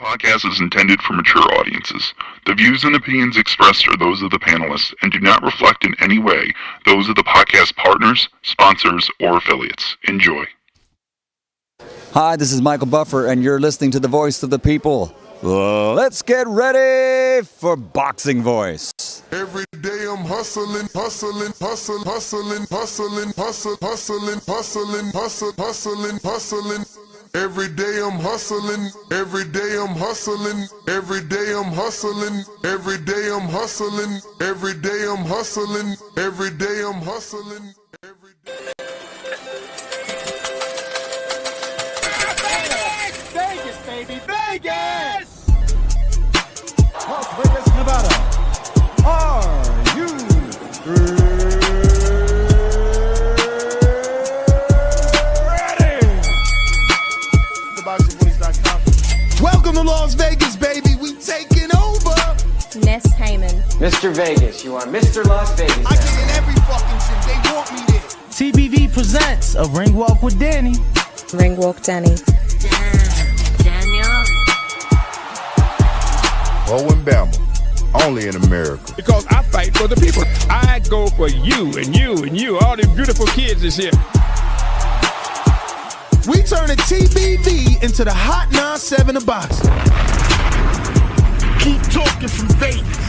Podcast is intended for mature audiences. The views and opinions expressed are those of the panelists and do not reflect in any way those of the podcast partners, sponsors, or affiliates. Enjoy. Hi, this is Michael Buffer, and you're listening to the voice of the people. Let's get ready for Boxing Voice. Every day I'm hustling, hustling, hustling, hustling, hustling, hustling, hustling, hustling, hustling, hustling, hustling. Every day I'm hustling, every day I'm hustling, every day I'm hustling, every day I'm hustling, every day I'm hustling, every day I'm hustling, every day. Vegas, baby, Vegas! Las Vegas, Nevada. Are you ready? TheBoxingVoice.com. Welcome to Las Vegas, baby. We taking over. Ness Heyman. Mr. Vegas, you are Mr. Las Vegas. I get in every fucking shit. They want me there. TBV presents a ring walk with Danny. Ring Walk Danny. Daniel. Owen Bama, only in America. Because I fight for the people. I go for you and you and you. All them beautiful kids is here. We turn the TBV into the Hot 97 of boxing. Keep talking from Vegas.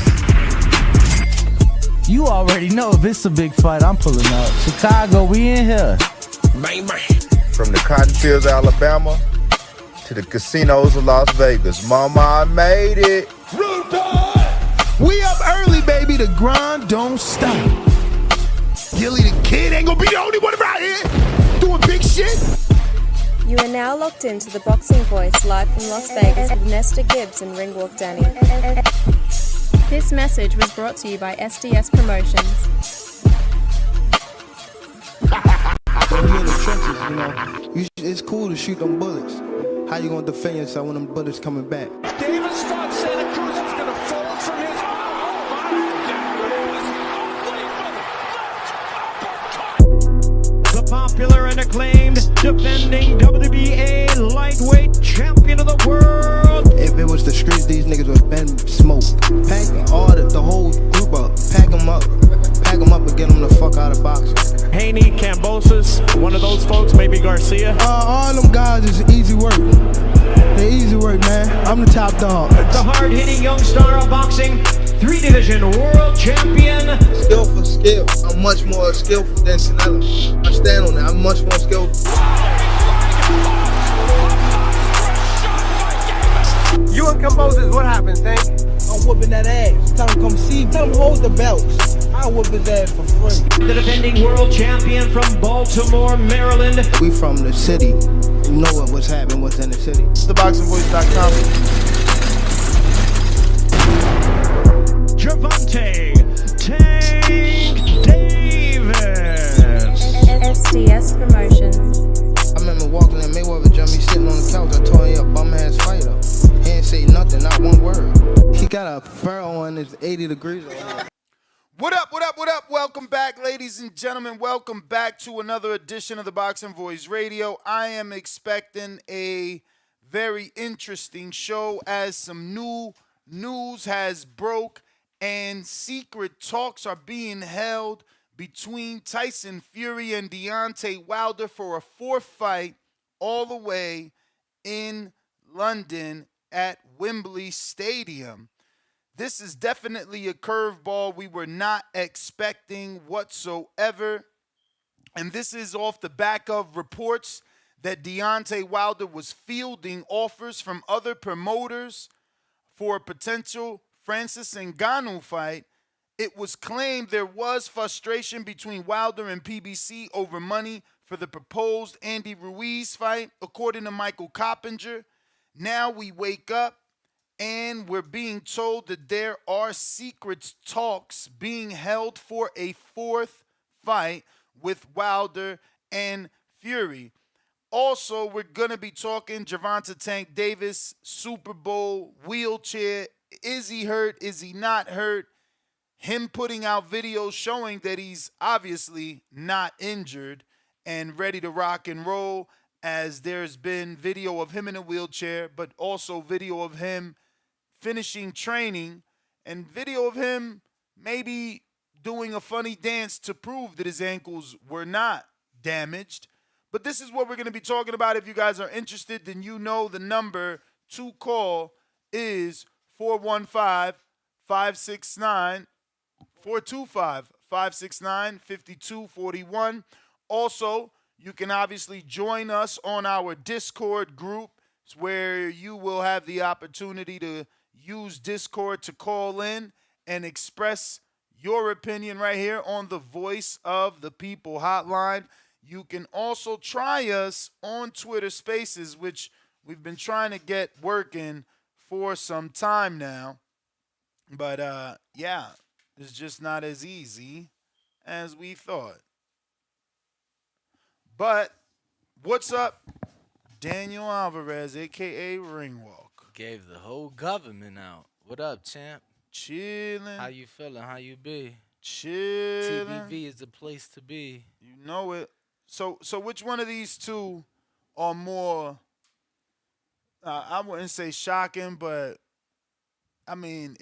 You already know if it's a big fight, I'm pulling up. Chicago, we in here. Man. From the cotton fields of Alabama to the casinos of Las Vegas. Mama, I made it. Rude boy! We up early, baby. The grind don't stop. Gilly the Kid ain't gonna be the only one around here doing big shit. You are now locked into the Boxing Voice live from Las Vegas with Nesta Gibbs and Ring Walk Danny. This message was brought to you by SDS Promotions. When you're in the trenches, it's cool to shoot them bullets. How you gonna defend yourself when them bullets coming back? Davis thought Santa Cruz was going to fall from his... The popular and acclaimed defending WBA lightweight champion of the world. If it was the streets, these niggas would have been smoked. Pack the whole group up. Pack them up and get them the fuck out of boxing. Haney, Cambosis, one of those folks, maybe Garcia. All them guys is easy work. They easy work, man. I'm the top dog. The hard-hitting young star of boxing, 3-division world champion. Skill for skill. I'm much more skillful than Canelo. I stand on that. I'm much more skillful. You and Cambosis, what happened, Tank? I'm whooping that ass. Tell him come see me. Tell him hold the belts. I whoop his ass for free. The defending world champion from Baltimore, Maryland. We from the city. You know what's happening, what's in the city. TheBoxingVoice.com. Gervonta Tank Davis. SDS Promotions. I remember walking in Mayweather jumped me sitting on the couch. I told him, bum ass fighter. He ain't say nothing, not one word. He got a fur on, it's 80 degrees. What up, what up, what up? Welcome back, ladies and gentlemen. Welcome back to another edition of the Boxing Voice Radio. I am expecting a very interesting show as some new news has broke and secret talks are being held between Tyson Fury and Deontay Wilder for a fourth fight all the way in London at Wembley Stadium. This is definitely a curveball we were not expecting whatsoever. And this is off the back of reports that Deontay Wilder was fielding offers from other promoters for a potential Francis Ngannou fight. It was claimed there was frustration between Wilder and PBC over money for the proposed Andy Ruiz fight, according to Michael Coppinger. Now we wake up and we're being told that there are secret talks being held for a fourth fight with Wilder and Fury. Also, we're going to be talking Gervonta Tank Davis, Super Bowl, WheelChair. Is he hurt? Is he not hurt? Him putting out videos showing that he's obviously not injured and ready to rock and roll. as there's been video of him in a wheelchair, but also video of him finishing training and video of him maybe doing a funny dance to prove that his ankles were not damaged. But this is what we're going to be talking about. If you guys are interested, then you know the number to call is 415-569-5241. Also, you can obviously join us on our Discord group. It's where you will have the opportunity to use Discord to call in and express your opinion right here on the Voice of the People hotline. You can also try us on Twitter Spaces, which we've been trying to get working for some time now. But, yeah, it's just not as easy as we thought. But what's up, Daniel Alvarez, a.k.a. Ringwalk? Gave the whole government out. What up, champ? Chillin'. How you feeling? How you be? Chillin'. TBV is the place to be. You know it. So which one of these two are more, I wouldn't say shocking, but, I mean,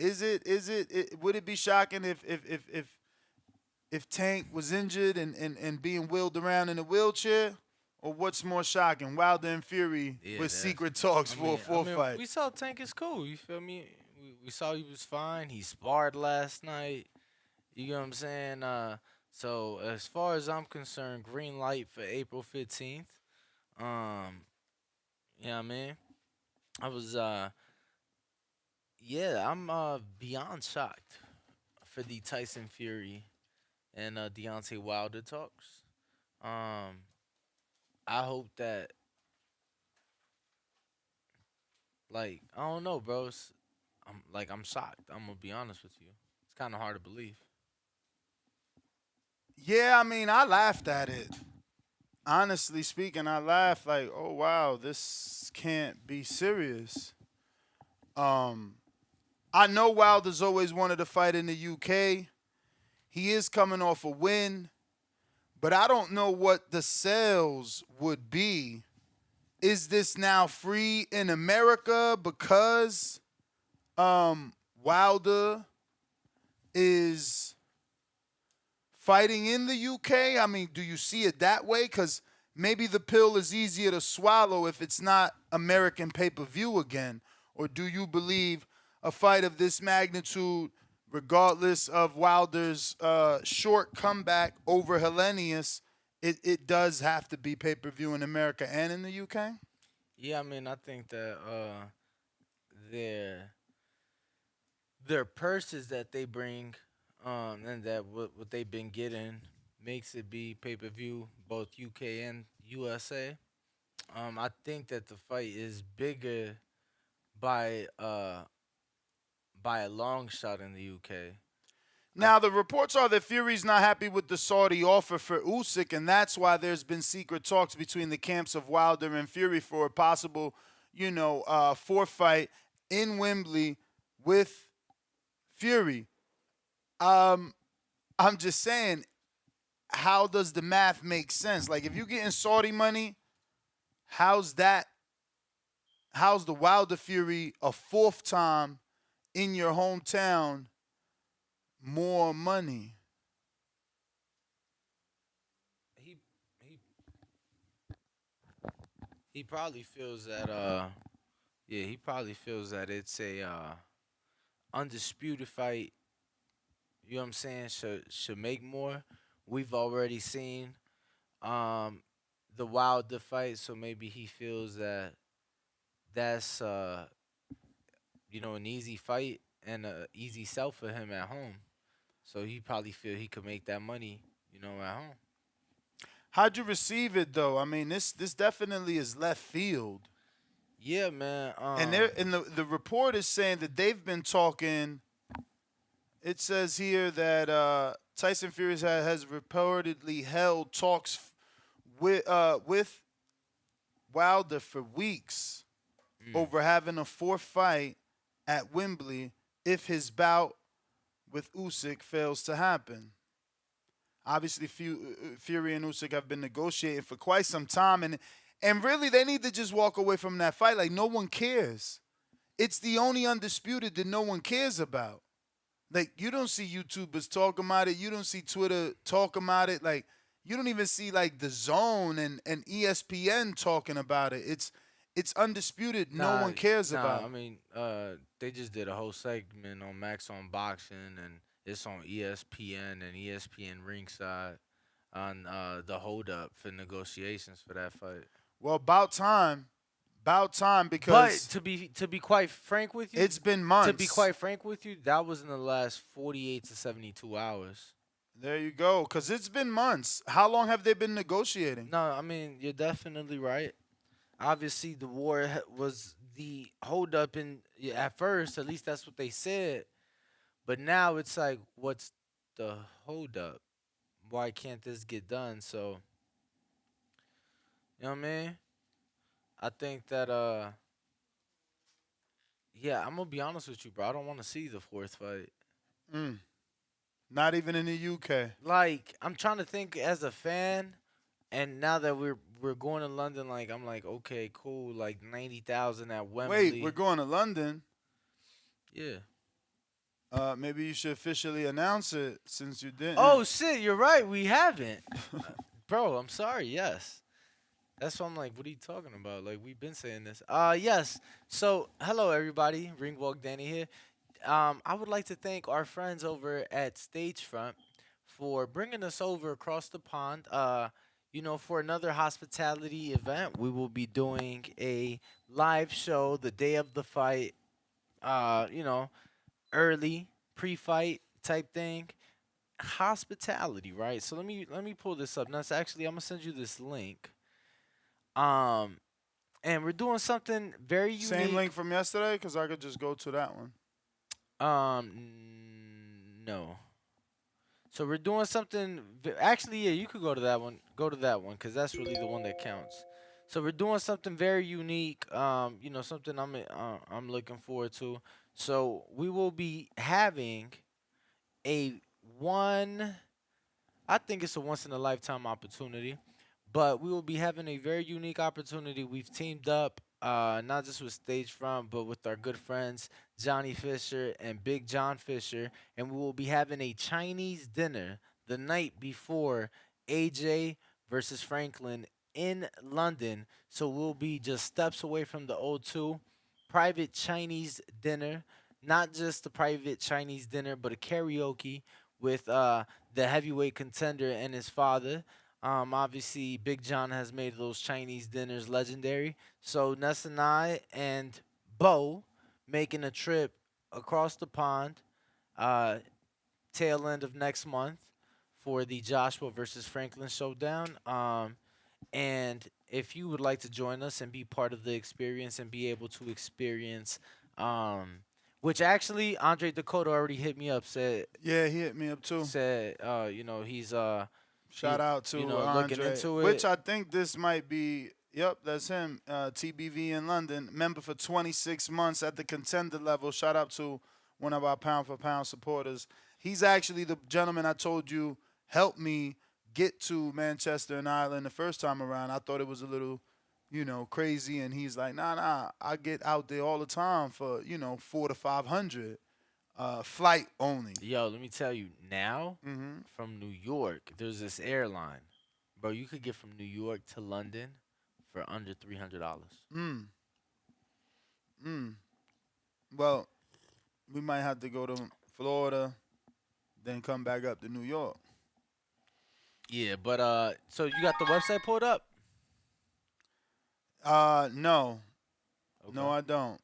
would it be shocking if Tank was injured and being wheeled around in a wheelchair? Or what's more shocking, Wilder and Fury with secret talks for a fight? We saw Tank is cool, you feel me? We saw he was fine. He sparred last night. You know what I'm saying? So as far as I'm concerned, green light for April 15th. You know what I mean? I was, I'm beyond shocked for the Tyson Fury and Deontay Wilder talks. I hope that, like, I don't know, bro. I'm shocked. I'm gonna be honest with you. It's kind of hard to believe. Yeah, I mean, I laughed at it. Honestly speaking, I laughed like, oh, wow, this can't be serious. I know Wilder's always wanted to fight in the UK. He is coming off a win. But I don't know what the sales would be. Is this now free in America because Wilder is fighting in the UK? I mean, do you see it that way? Because maybe the pill is easier to swallow if it's not American pay-per-view again. Or do you believe a fight of this magnitude, regardless of Wilder's short comeback over Hellenius, it does have to be pay-per-view in America and in the UK? Yeah, I mean, I think that their purses that they bring and that what they've been getting makes it be pay-per-view both UK and USA. I think that the fight is bigger by a long shot in the UK. Now, the reports are that Fury's not happy with the Saudi offer for Usyk, and that's why there's been secret talks between the camps of Wilder and Fury for a possible, fight in Wembley with Fury. I'm just saying, how does the math make sense? Like, if you're getting Saudi money, how's the Wilder Fury a fourth time in your hometown more money? He probably feels that he probably feels that it's a undisputed fight. You know what I'm saying? Should make more. We've already seen the Wilder fight, so maybe he feels that that's an easy fight and an easy sell for him at home. So he probably feel he could make that money, at home. How'd you receive it, though? I mean, this definitely is left field. Yeah, man. And the report is saying that they've been talking. It says here that Tyson Fury has reportedly held talks with Wilder for weeks over having a fourth fight at Wembley if his bout with Usyk fails to happen. Obviously, Fury and Usyk have been negotiating for quite some time, and And really, they need to just walk away from that fight. Like, no one cares. It's the only undisputed that no one cares about. Like, you don't see YouTubers talking about it. You don't see Twitter talking about it. Like, you don't even see, like, The Zone and ESPN talking about it. It's undisputed. No one cares about. I mean, they just did a whole segment on Max on Boxing, and it's on ESPN and ESPN Ringside on the holdup for negotiations for that fight. Well, about time. About time, But because to be quite frank with you, it's been months. To be quite frank with you, that was in the last 48 to 72 hours. There you go, because it's been months. How long have they been negotiating? No, I mean, you're definitely right. Obviously, the war was the holdup at first. At least that's what they said. But now it's like, what's the holdup? Why can't this get done? So, you know what I mean? I think that yeah, I'm gonna be honest with you, bro. I don't want to see the fourth fight. Not even in the UK. Like, I'm trying to think as a fan, and now that we're going to London, like, I'm like, okay, cool, like 90,000 at Wembley. Wait, we're going to London? Yeah. Maybe you should officially announce it since you didn't. Oh shit, you're right. We haven't, bro. I'm sorry. Yes. That's why I'm like, what are you talking about? Like, we've been saying this. Yes. So, hello, everybody. Ringwalk Danny here. I would like to thank our friends over at Stagefront for bringing us over across the pond. For another hospitality event. We will be doing a live show the day of the fight. Early pre-fight type thing. Hospitality, right? So let me pull this up. Now, it's actually, I'm gonna send you this link. And we're doing something very unique. Same link from yesterday, because I could just go to that one. No. So we're doing something. Actually, yeah, you could go to that one. Go to that one, because that's really the one that counts. So we're doing something very unique. Something I'm looking forward to. So we will be having I think it's a once in a lifetime opportunity. But we will be having a very unique opportunity. We've teamed up, not just with Stagefront, but with our good friends, Johnny Fisher and Big John Fisher. And we will be having a Chinese dinner the night before AJ versus Franklin in London. So we'll be just steps away from the O2. Private Chinese dinner. Not just a private Chinese dinner, but a karaoke with the heavyweight contender and his father. Obviously, Big John has made those Chinese dinners legendary. So Ness and I and Bo making a trip across the pond, tail end of next month for the Joshua versus Franklin showdown. And if you would like to join us and be part of the experience and be able to experience, which actually Andre Dakota already hit me up. Said yeah, he hit me up too. Said he's Shout out to Andre, looking into it. which I think this might be. Yep, that's him. TBV in London, member for 26 months at the contender level. Shout out to one of our pound for pound supporters. He's actually the gentleman I told you helped me get to Manchester and Ireland the first time around. I thought it was a little, crazy, and he's like, nah, I get out there all the time for $400 to $500. Flight only. Yo, let me tell you now, from New York, there's this airline. Bro, you could get from New York to London for under $300. Well, we might have to go to Florida, then come back up to New York. Yeah, but so you got the website pulled up? No. Okay. No, I don't.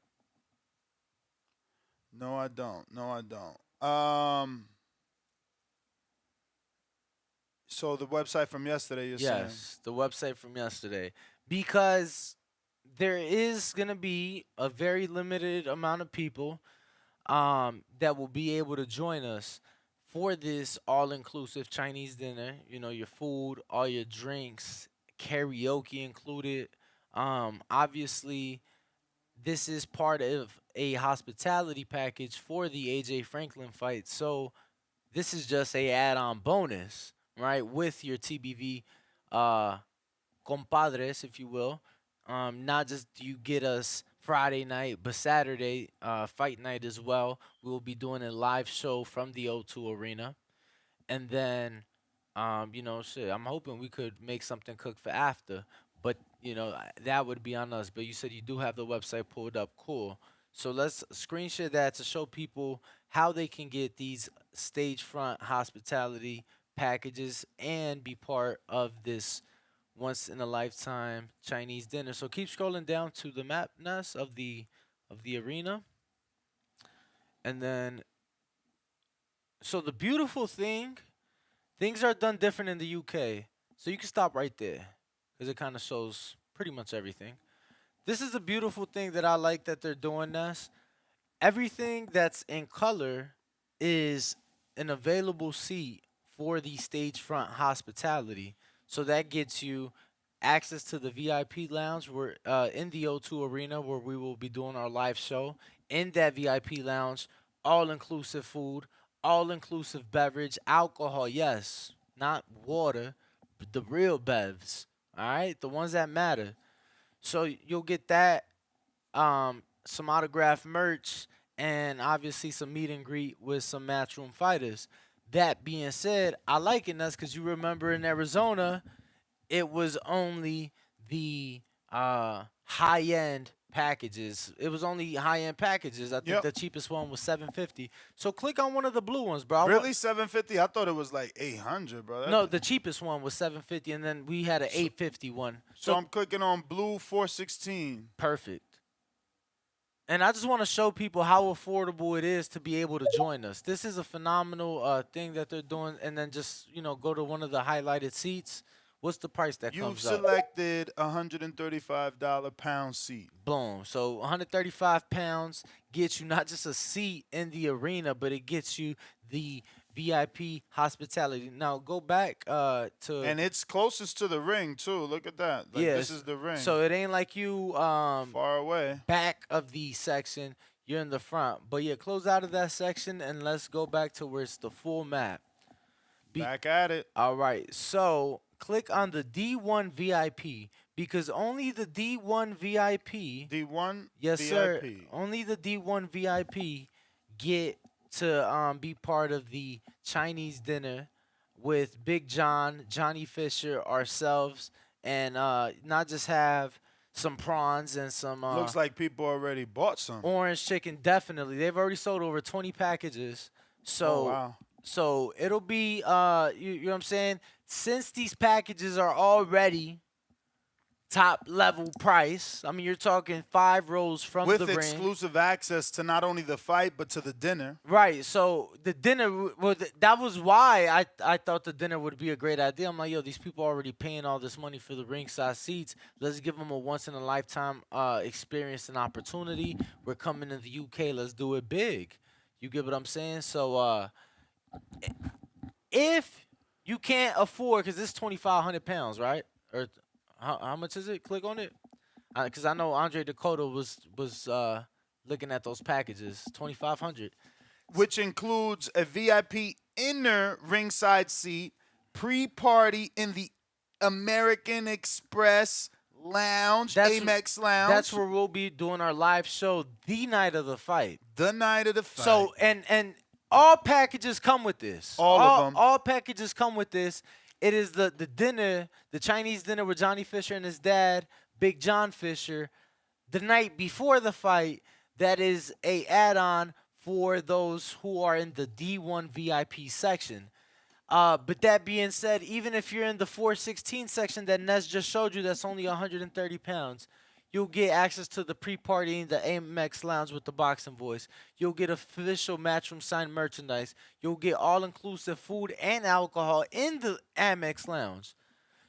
So the website from yesterday, you're saying? Yes, the website from yesterday. Because there is going to be a very limited amount of people that will be able to join us for this all-inclusive Chinese dinner. Your food, all your drinks, karaoke included. Obviously, this is part of a hospitality package for the AJ Franklin fight. So this is just a add-on bonus, right, with your TBV compadres, if you will. Not just do you get us Friday night, but Saturday, fight night as well. We will be doing a live show from the O2 Arena. And then, shit, I'm hoping we could make something cook for after. But, that would be on us. But you said you do have the website pulled up. Cool. So let's screen share that to show people how they can get these stage front hospitality packages and be part of this once in a lifetime Chinese dinner. So keep scrolling down to the map, Ness, of the arena. And then, so the beautiful thing, things are done different in the UK. So you can stop right there because it kind of shows pretty much everything. This is a beautiful thing that I like that they're doing, Ness. Everything that's in color is an available seat for the stage front hospitality. So that gets you access to the VIP lounge. We're in the O2 Arena where we will be doing our live show. In that VIP lounge, all-inclusive food, all-inclusive beverage, alcohol, yes, not water, but the real bevs, all right? The ones that matter. So you'll get that, some autographed merch, and obviously some meet and greet with some matchroom fighters. That being said, I like it, because you remember in Arizona, it was only the high-end packages. It was only high-end packages. I think the cheapest one was $750. So click on one of the blue ones, bro. Really, $750? I thought it was like $800, bro. No, the cheapest one was $750, and then we had an $850 one. So I'm clicking on blue 416. Perfect. And I just want to show people how affordable it is to be able to join us. This is a phenomenal thing that they're doing. And then just, go to one of the highlighted seats. What's the price that comes up? You've selected $135 pound seat. Boom. So 135 pounds gets you not just a seat in the arena, but it gets you the VIP hospitality. Now go back to, and it's closest to the ring too. Look at that. Like, yes. This is the ring. So it ain't like you far away. Back of the section, you're in the front. But yeah, close out of that section and let's go back to where it's the full map. Back at it. All right. So click on the D1 VIP because only the D1 VIP. D1 yes, VIP. sir. Only the D1 VIP get to be part of the Chinese dinner with Big John, Johnny Fisher, ourselves, and not just have some prawns and some. Looks like people already bought some. Orange chicken, definitely. They've already sold over 20 packages. So, wow. So it'll be, you know what I'm saying? Since these packages are already top level price, I mean, you're talking 5 rows from the ring. With exclusive access to not only the fight, but to the dinner. Right. So the dinner, that was why I thought the dinner would be a great idea. I'm like, yo, these people are already paying all this money for the ringside seats. Let's give them a once-in-a-lifetime experience and opportunity. We're coming to the UK. Let's do it big. You get what I'm saying? So, if you can't afford, because this is 2,500 pounds, right? Or how much is it? Click on it, because I know Andre Dakota was looking at those packages, 2,500, which includes a VIP inner ringside seat, pre-party in the American Express Lounge, Amex Lounge. That's where we'll be doing our live show the night of the fight. The night of the fight. So and all packages come with this. All of them. All packages come with this. It is the dinner, the Chinese dinner with Johnny Fisher and his dad, Big John Fisher, the night before the fight. That is a add-on for those who are in the D1 VIP section. But that being said, even if you're in the 416 section that Ness just showed you, that's only 130 pounds. You'll get access to the pre-party in the Amex Lounge with the boxing voice. You'll get official Matchroom signed merchandise. You'll get all-inclusive food and alcohol in the Amex Lounge.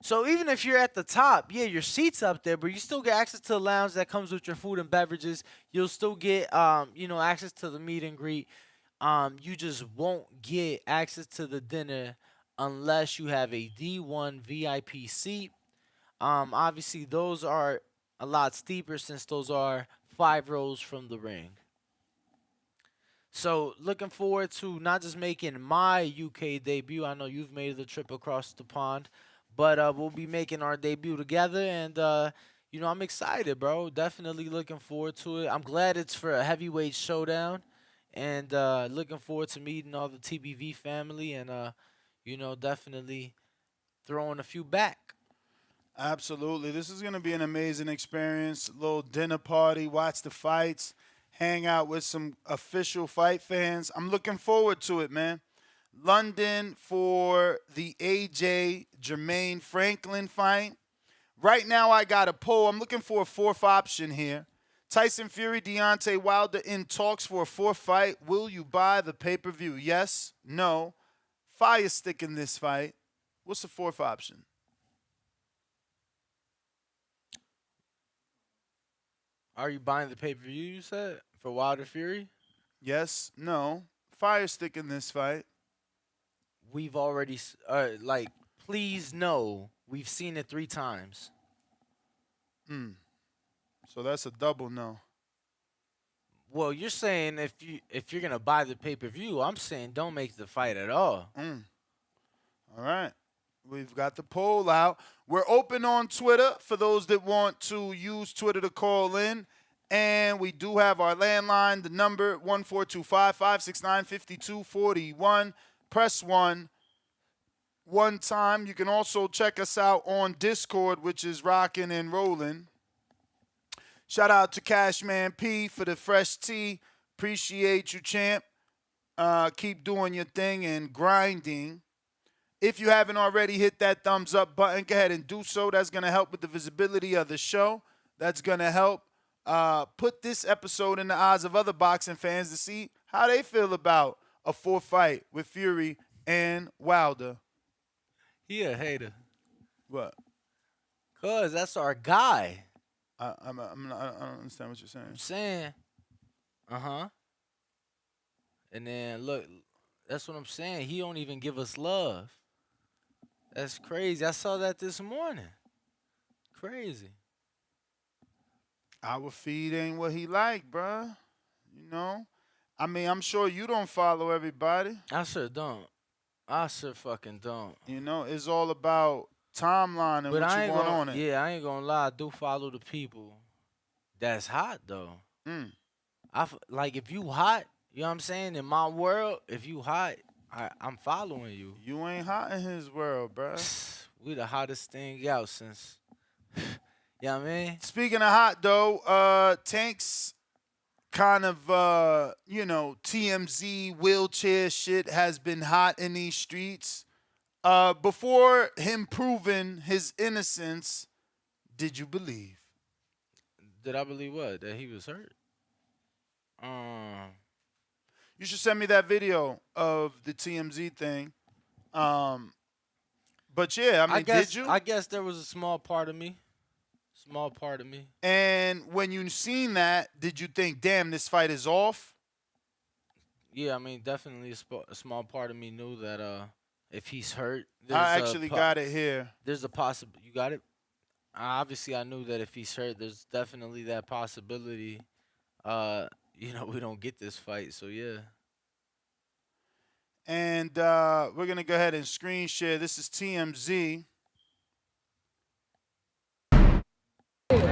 So even if you're at the top, yeah, your seat's up there, but you still get access to the lounge that comes with your food and beverages. You'll still get, access to the meet and greet. You just won't get access to the dinner unless you have a D1 VIP seat. Obviously, those are a lot steeper since those are 5 rows from the ring. So looking forward to not just making my UK debut. I know you've made the trip across the pond, But we'll be making our debut together, and you know, I'm excited, bro. Definitely looking forward to it. I'm glad it's for a heavyweight showdown, and looking forward to meeting all the TBV family, and you know, definitely throwing a few back. Absolutely. This is going to be an amazing experience. A little dinner party, watch the fights, hang out with some official fight fans. I'm looking forward to it, man. London for the AJ Jermaine Franklin fight. Right now, I got a poll. I'm looking for a fourth option here. Tyson Fury, Deontay Wilder in talks for a fourth fight. Will you buy the pay-per-view? Yes, no. Fire stick in this fight. What's the fourth option? Are you buying the pay-per-view, you said, for Wilder Fury? Yes, no. Fire stick in this fight. We've already, like, please no. We've seen it 3 times. So that's a double no. Well, you're saying if you're gonna buy the pay-per-view, I'm saying don't make the fight at all. All right. We've got the poll out. We're open on Twitter for those that want to use Twitter to call in. And we do have our landline, the number 1-425-569-5241. Press 1 one time. You can also check us out on Discord, which is rocking and rolling. Shout out to Cashman P for the fresh tea. Appreciate you, champ. Keep doing your thing and grinding. If you haven't already hit that thumbs up button, go ahead and do so. That's going to help with the visibility of the show. That's going to help put this episode in the eyes of other boxing fans to see how they feel about a fourth fight with Fury and Wilder. He a hater. What? Cause that's our guy. I don't understand what you're saying. I'm saying, and then look, that's what I'm saying. He don't even give us love. That's crazy. I saw that this morning. Crazy. Our feed ain't what he like, bruh. You know? I mean, I'm sure you don't follow everybody. I sure don't. I sure fucking don't. You know, it's all about timeline and but what I you ain't want gonna, on it. Yeah, I ain't gonna lie. I do follow the people that's hot, though. Like, if you hot, you know what I'm saying? In my world, if you hot, I'm following you. You ain't hot in his world, bruh. We the hottest thing out since, you know what I mean? Speaking of hot, though, Tank's kind of, TMZ wheelchair shit has been hot in these streets. Before him proving his innocence, did you believe? Did I believe what? That he was hurt? You should send me that video of the TMZ thing. But yeah, I mean, did you? I guess there was a small part of me. Small part of me. And when you seen that, did you think, damn, this fight is off? Yeah, I mean, definitely a small part of me knew that if he's hurt, I actually got it here. There's a possibility. You got it? Obviously, I knew that if he's hurt, there's definitely that possibility. We don't get this fight, so yeah. And we're going to go ahead and screen share. This is TMZ.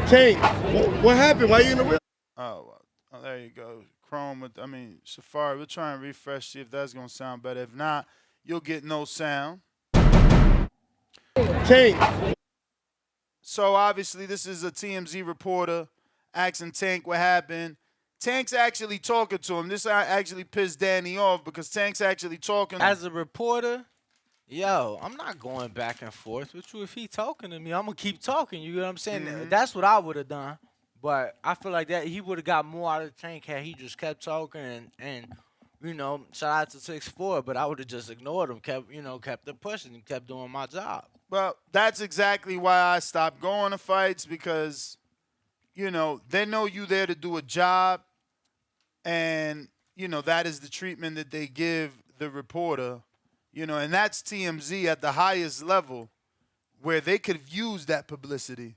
Tank, what happened? Why you in the real? Oh, there you go. Chrome Safari. We'll try and refresh, see if that's going to sound better. If not, you'll get no sound. Tank. So obviously this is a TMZ reporter asking Tank what happened. Tank's actually talking to him. This actually pissed Danny off because Tank's actually talking. As a reporter, yo, I'm not going back and forth with you. If he talking to me, I'm going to keep talking. You know what I'm saying? That's what I would have done. But I feel like that he would have got more out of the Tank had he just kept talking and shout out to 6'4", but I would have just ignored him, kept it pushing and kept doing my job. Well, that's exactly why I stopped going to fights because, they know you there to do a job and, that is the treatment that they give the reporter, and that's TMZ at the highest level where they could have used that publicity.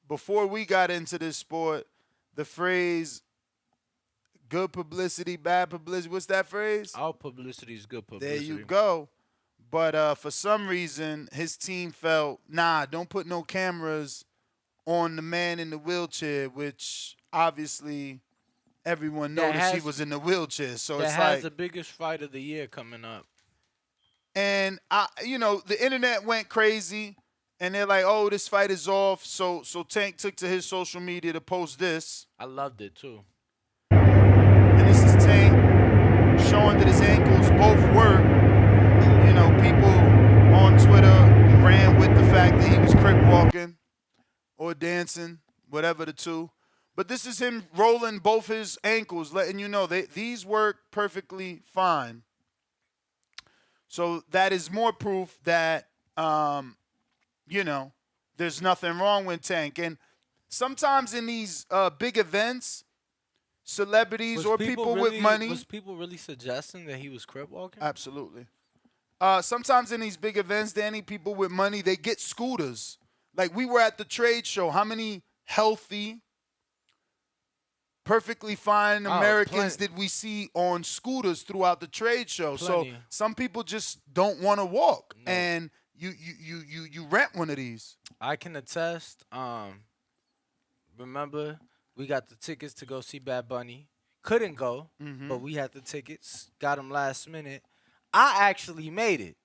Before we got into this sport, the phrase good publicity, bad publicity, what's that phrase? All publicity is good publicity. There you go. But for some reason, his team felt, nah, don't put no cameras on the man in the wheelchair, which obviously everyone noticed he was in the wheelchair. So that it's has like the biggest fight of the year coming up. And the internet went crazy, and they're like, "Oh, this fight is off." So Tank took to his social media to post this. I loved it too. And this is Tank showing that his ankles both work. People on Twitter ran with the fact that he was crip walking or dancing, whatever the two. But this is him rolling both his ankles, letting you know these work perfectly fine. So that is more proof that, there's nothing wrong with Tank. And sometimes in these big events, celebrities or people with money. Was people really suggesting that he was crip walking? Absolutely. Sometimes in these big events, Danny, people with money, they get scooters. Like we were at the trade show. How many healthy, perfectly fine Americans did we see on scooters throughout the trade show? Plenty. So some people just don't want to walk, and you rent one of these. I can attest. Remember, we got the tickets to go see Bad Bunny. Couldn't go, but we had the tickets. Got them last minute. I actually made it,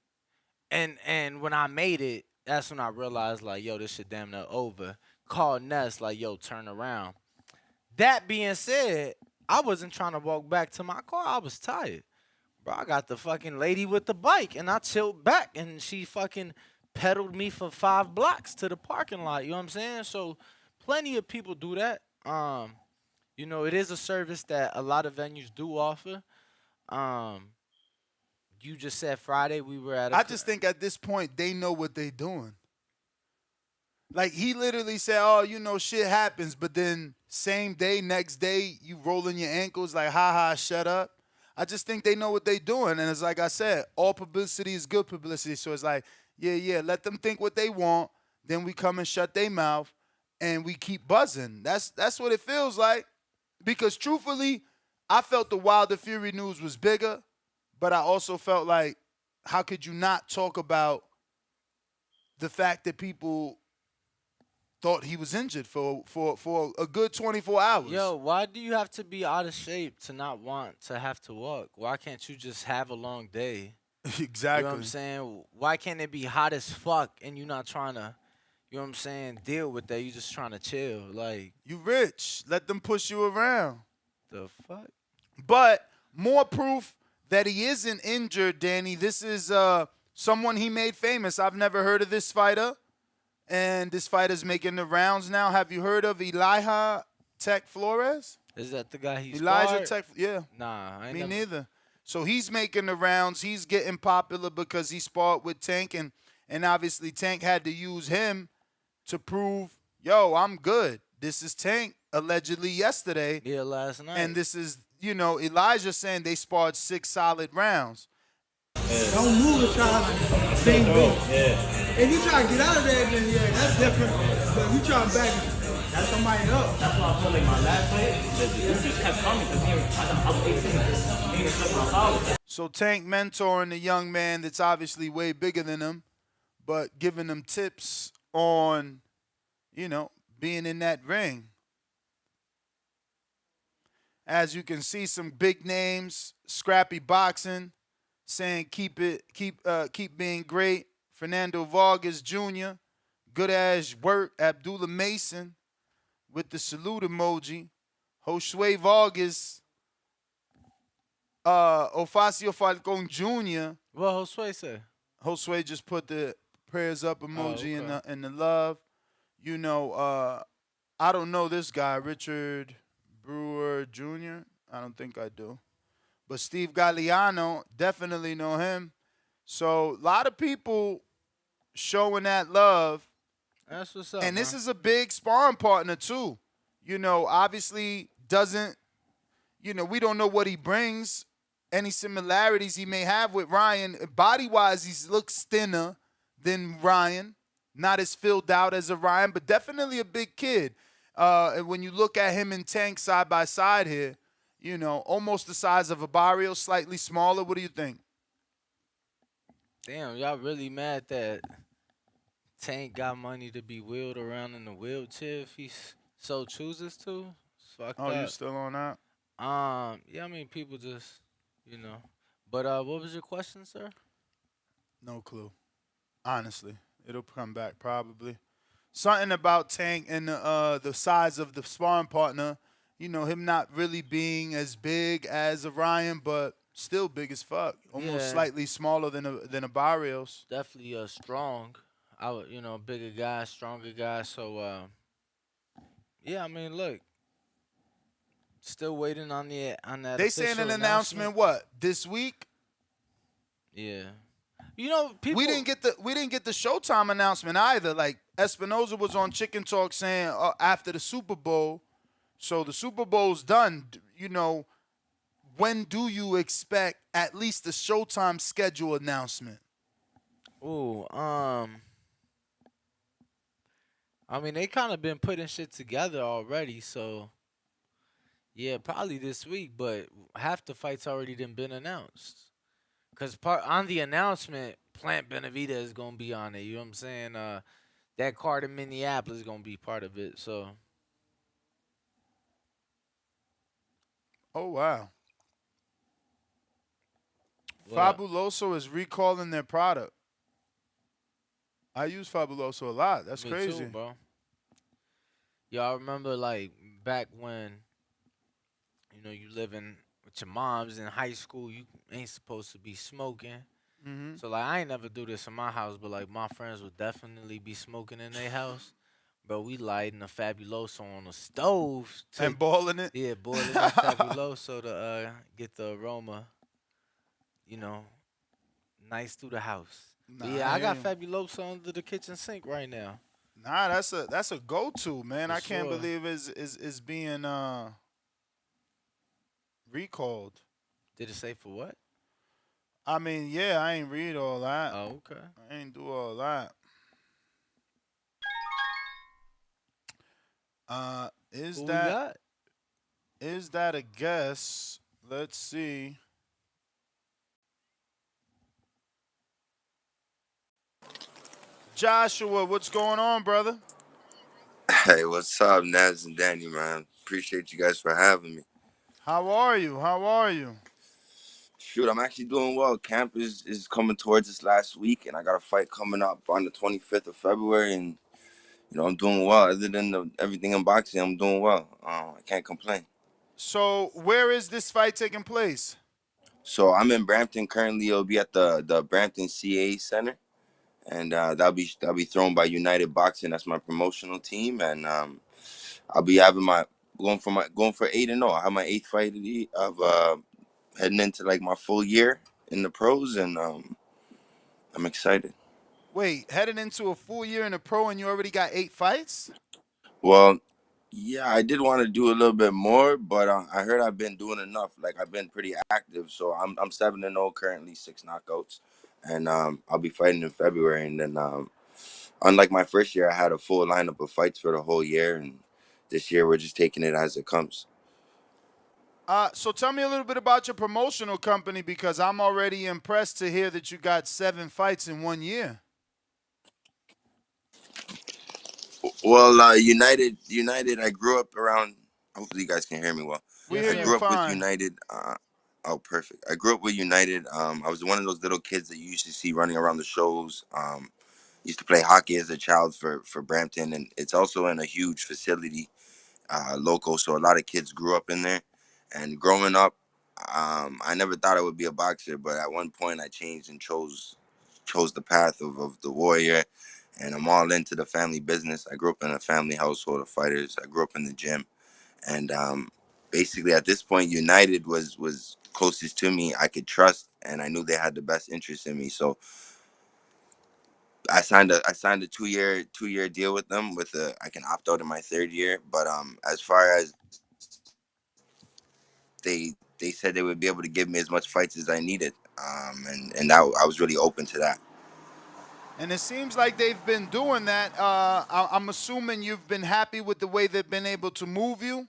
and when I made it, that's when I realized like, yo, this shit damn near over. Called Ness like, yo, turn around. That being said, I wasn't trying to walk back to my car. I was tired. Bro, I got the fucking lady with the bike, and I chilled back, and she fucking pedaled me for 5 blocks to the parking lot. You know what I'm saying? So plenty of people do that. It is a service that a lot of venues do offer. You just said Friday we were at I just think at this point, they know what they doing. Like, he literally said, oh, shit happens, but then same day, next day, you rolling your ankles like, ha, shut up. I just think they know what they doing. And it's like I said, all publicity is good publicity. So it's like, yeah, let them think what they want. Then we come and shut their mouth, and we keep buzzing. That's what it feels like. Because truthfully, I felt the Wilder Fury news was bigger, but I also felt like, how could you not talk about the fact that people thought he was injured for a good 24 hours? Yo, why do you have to be out of shape to not want to have to walk? Why can't you just have a long day? Exactly. You know what I'm saying? Why can't it be hot as fuck and you not trying to, you know what I'm saying, deal with that? You just trying to chill. Like, you rich. Let them push you around. The fuck? But more proof that he isn't injured, Danny. This is someone he made famous. I've never heard of this fighter. And this fighter's making the rounds now. Have you heard of Elijah Tech Flores? Is that the guy he's Elijah Tech? Yeah. Nah, I ain't Me never. neither. So he's making the rounds. He's getting popular because he sparred with Tank. And obviously Tank had to use him to prove, yo, I'm good. This is Tank allegedly yesterday. Yeah, last night. And this is, Elijah saying they sparred 6 solid rounds. Don't move and try to sing big. If you try to get out of there, then yeah, that's different. But you try to back, that's somebody up. That's why I feel like my last fight, you just kept coming because I was 18. So Tank mentoring a young man that's obviously way bigger than him, but giving him tips on, being in that ring. As you can see, some big names, Scrappy Boxing, saying keep being great. Fernando Vargas Jr., good ass work. Abdullah Mason with the salute emoji. Josue Vargas, Ofacio Falcon Jr. What Josue say? Josue just put the prayers up emoji okay. in the love. I don't know this guy, Richard Brewer Jr. I don't think I do. But Steve Galliano, definitely know him. So a lot of people showing that love. That's what's up. And this is a big sparring partner too. Obviously doesn't, we don't know what he brings, any similarities he may have with Ryan. Body-wise, he looks thinner than Ryan. Not as filled out as a Ryan, but definitely a big kid. And when you look at him and Tank side by side here, almost the size of a Barrio, slightly smaller. What do you think? Damn, y'all really mad that Tank got money to be wheeled around in a wheelchair if he so chooses to? It's fucked Oh, you up. still on that? Yeah, I mean, people just, you know. But what was your question, sir? No clue. Honestly, it'll come back probably. Something about Tank and the size of the sparring partner. You know, him not really being as big as Orion, but still big as fuck. Almost Yeah, slightly smaller than a Barrios. definitely strong. I would, bigger guy, stronger guy. So, yeah, I mean, look, still waiting on that They saying official an announcement. announcement what this week? Yeah, people. We didn't get the Showtime announcement either. Like Espinoza was on Chicken Talk saying after the Super Bowl. So the Super Bowl's done. You know, when do you expect at least the Showtime schedule announcement? Ooh, I mean, they kind of been putting shit together already, so yeah, probably this week. But half the fights already done been announced. Cause part on the announcement, Plant Benavida is gonna be on it. You know what I'm saying? That card in Minneapolis is gonna be part of it. So Oh wow. what? Fabuloso is recalling their product. I use Fabuloso a lot. That's Me crazy. too, bro. Y'all remember like back when you living with your moms in high school, you ain't supposed to be smoking. Mm-hmm. So like I ain't never do this in my house, but like my friends would definitely be smoking in their house. Bro, we lighting a Fabuloso on the stove And balling it. yeah, boiling that Fabuloso to get the aroma, you know, nice through the house. Nah, But yeah, I hear got you. Fabuloso under the kitchen sink right now. Nah, that's a go-to, man. For I can't sure. believe is being recalled. Did it say for what? I mean, yeah, I ain't read all that. Oh, okay. I ain't do all that. Is Who we that got? is that a guess? Let's see. Joshua, what's going on, brother? Hey, what's up, Naz and Danny, man? Appreciate you guys for having me. How are you? How are you? Shoot, I'm actually doing well. Camp is coming towards us last week, and I got a fight coming up on the 25th of February, and, I'm doing well. Other than everything in boxing, I'm doing well. I can't complain. So, where is this fight taking place? So I'm in Brampton currently. It'll be at the Brampton CA Center, and that'll be thrown by United Boxing. That's my promotional team, and I'll be having going for 8-0. I have my 8th fight of heading into like my full year in the pros, and I'm excited. Wait, heading into a full year in the pro and you already got 8 fights? Well, yeah, I did want to do a little bit more, but I heard I've been doing enough. Like I've been pretty active, so I'm 7-0 currently, 6 knockouts, and I'll be fighting in February. And then unlike my first year, I had a full lineup of fights for the whole year, and this year we're just taking it as it comes. So tell me a little bit about your promotional company because I'm already impressed to hear that you got 7 fights in 1 year. Well, United. I grew up around. Hopefully, you guys can hear me well. We Yes, hear I you sir. grew up with fine. United. Oh, perfect. I grew up with United. I was one of those little kids that you used to see running around the shows. Used to play hockey as a child for Brampton, and it's also in a huge facility, local. So a lot of kids grew up in there. And growing up, I never thought I would be a boxer, but at one point I changed and chose the path of the warrior. And I'm all into the family business. I grew up in a family household of fighters. I grew up in the gym, and basically at this point, United was closest to me. I could trust, and I knew they had the best interest in me. So I signed a two year deal with them. I can opt out in my 3rd year. But as far as they said they would be able to give me as much fights as I needed, and I was really open to that. And it seems like they've been doing that. I'm assuming you've been happy with the way they've been able to move you.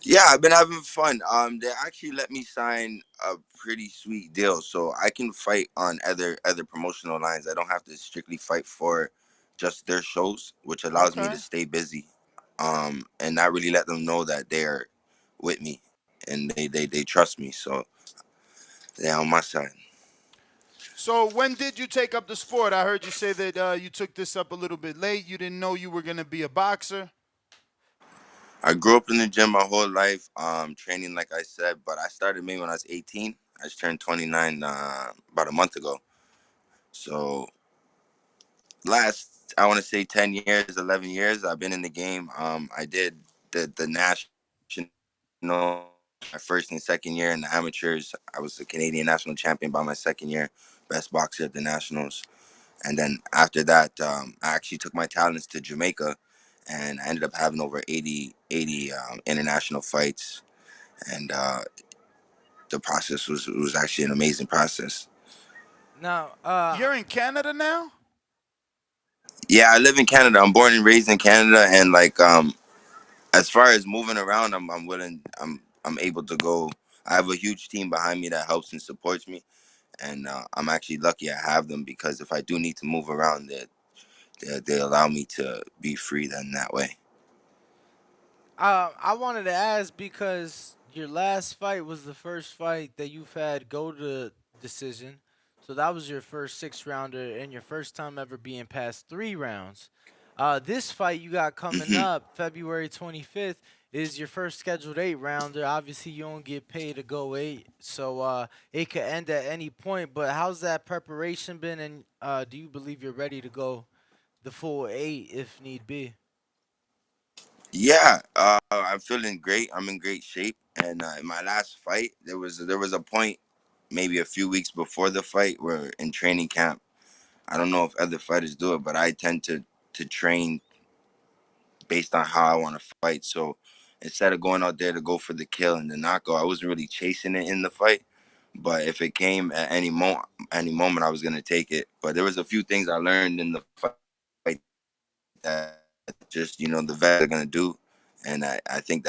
Yeah, I've been having fun. They actually let me sign a pretty sweet deal, so I can fight on other promotional lines. I don't have to strictly fight for just their shows, which allows me to Okay. stay busy, and not really let them know that they're with me and they trust me. So they're on my side. So when did you take up the sport? I heard you say that you took this up a little bit late. You didn't know you were going to be a boxer. I grew up in the gym my whole life, training like I said, but I started maybe when I was 18. I just turned 29 about a month ago. So last I want to say 10 years, 11 years I've been in the game. I did the national my first and second year in the amateurs. I was a Canadian national champion by my second year, best boxer at the nationals. And then after that, I actually took my talents to Jamaica, and I ended up having over 80 international fights. And the process was actually an amazing process. Now, You're in Canada now? Yeah, I live in Canada. I'm born and raised in Canada, and like as far as moving around, I'm willing. I'm able to go. I have a huge team behind me that helps and supports me, and I'm actually lucky I have them because if I do need to move around, they allow me to be free then that way. I wanted to ask because your last fight was the first fight that you've had go to decision. So that was your first 6 rounder and your first time ever being past 3 rounds. This fight you got coming Hmm. up February 25th is your first scheduled 8 rounder. Obviously, you don't get paid to go 8, so it could end at any point. But how's that preparation been, and do you believe you're ready to go the full 8 if need be? Yeah, I'm feeling great. I'm in great shape, and in my last fight, there was a point maybe a few weeks before the fight where in training camp. I don't know if other fighters do it, but I tend to train based on how I want to fight. So instead of going out there to go for the kill and the knockout, I wasn't really chasing it in the fight. But if it came at any moment, I was gonna take it. But there was a few things I learned in the fight that just the vets are gonna do, and I think that's what everything is for right now.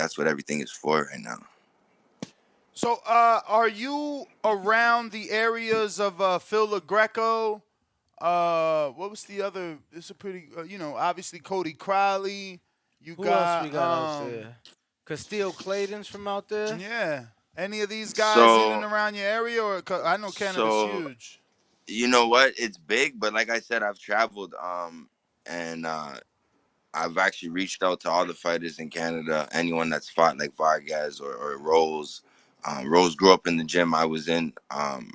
So are you around the areas of Phil LaGreco? What was the other? It's a pretty, obviously Cody Crowley. You Who else we got, got out there? Castile Clayton's from out there. yeah. Any of these guys in and So around your area? Or 'cause I know Canada's so huge. you know what? It's big, but like I said, I've traveled, and I've actually reached out to all the fighters in Canada, anyone that's fought like Vargas or Rose. Rose grew up in the gym I was in.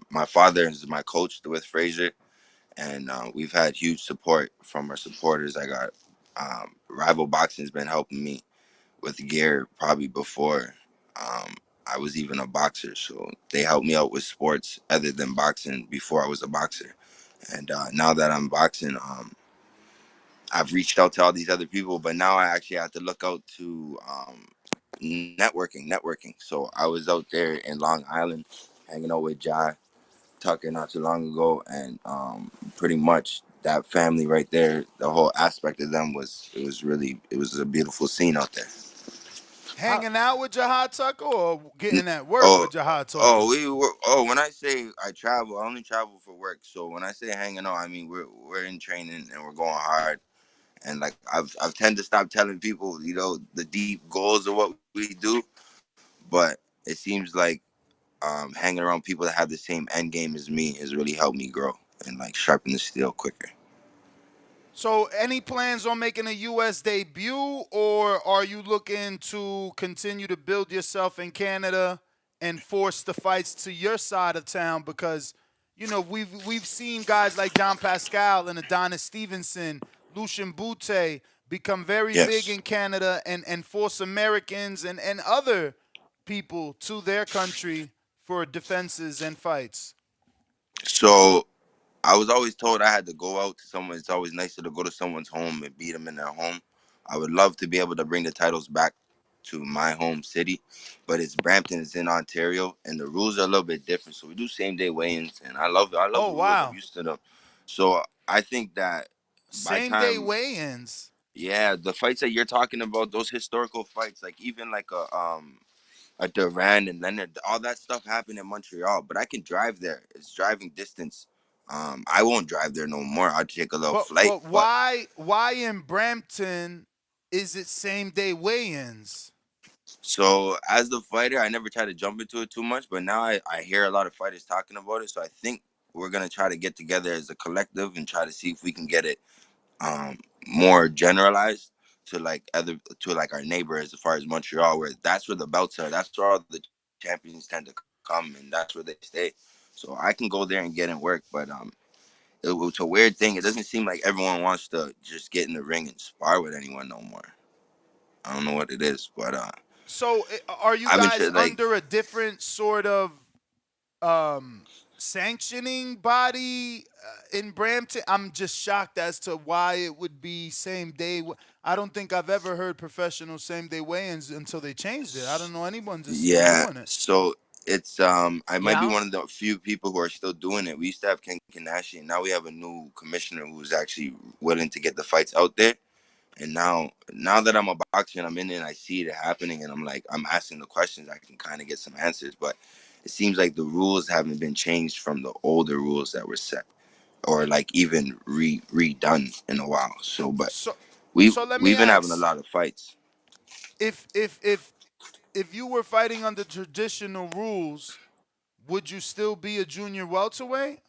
My father is my coach with Frazier, and we've had huge support from our supporters. I got Rival Boxing's been helping me with gear probably before I was even a boxer. So they helped me out with sports other than boxing before I was a boxer. And now that I'm boxing, I've reached out to all these other people, but now I actually have to look out to networking. So I was out there in Long Island hanging out with Jai Tucker not too long ago, and pretty much that family right there, the whole aspect of them it was a beautiful scene out there. How Hanging out with Jahad Tucker or N- getting at work Oh, with Jahad Tucker? oh, we were. Oh, when I say I travel, I only travel for work. So when I say hanging out, I mean we're in training and we're going hard. And like I've tend to stop telling people, the deep goals of what we do, but it seems like hanging around people that have the same end game as me has really helped me grow and like sharpen the steel quicker. So, any plans on making a U.S. debut, or are you looking to continue to build yourself in Canada and force the fights to your side of town? Because we've seen guys like John Pascal and Adonis Stevenson, Lucian Bute become very big Yes. in Canada and force Americans and other people to their country for defenses and fights. So I was always told I had to go out to someone. It's always nicer to go to someone's home and beat them in their home. I would love to be able to bring the titles back to my home city, but it's Brampton. It's in Ontario, and the rules are a little bit different. So we do same day weigh-ins, and I love Oh the rules. I'm wow, used to them. So I think that by same day time, weigh-ins. Yeah, the fights that you're talking about, those historical fights, like even like a Duran and Leonard, all that stuff happened in Montreal. But I can drive there. It's driving distance. I won't drive there no more. I'll take a little But flight. but But why in Brampton is it same day weigh-ins? so as the fighter, I never try to jump into it too much. But now I hear a lot of fighters talking about it. So I think we're gonna try to get together as a collective and try to see if we can get it more generalized to like other to like our neighbors as far as Montreal, where that's where the belts are. That's where all the champions tend to come, and that's where they stay. So I can go there and get in work, but it's a weird thing. It doesn't seem like everyone wants to just get in the ring and spar with anyone no more. I don't know what it is, but So are you I've been guys like under a different sort of um, sanctioning body in Brampton? I'm just shocked as to why it would be same day. I don't think I've ever heard professional same day weigh-ins until they changed it. I don't know anyone just still yeah. doing it. So it's I might be Yeah. one of the few people who are still doing it. We used to have Ken Kanashi, and now we have a new commissioner who's actually willing to get the fights out there. And now that I'm a boxer and I'm in it and I see it happening and I'm like, I'm asking the questions, I can kind of get some answers. But it seems like the rules haven't been changed from the older rules that were set or like even redone in a while. So, but So we so let me we've been having a ask, lot of fights. if you were fighting under traditional rules, would you still be a junior welterweight?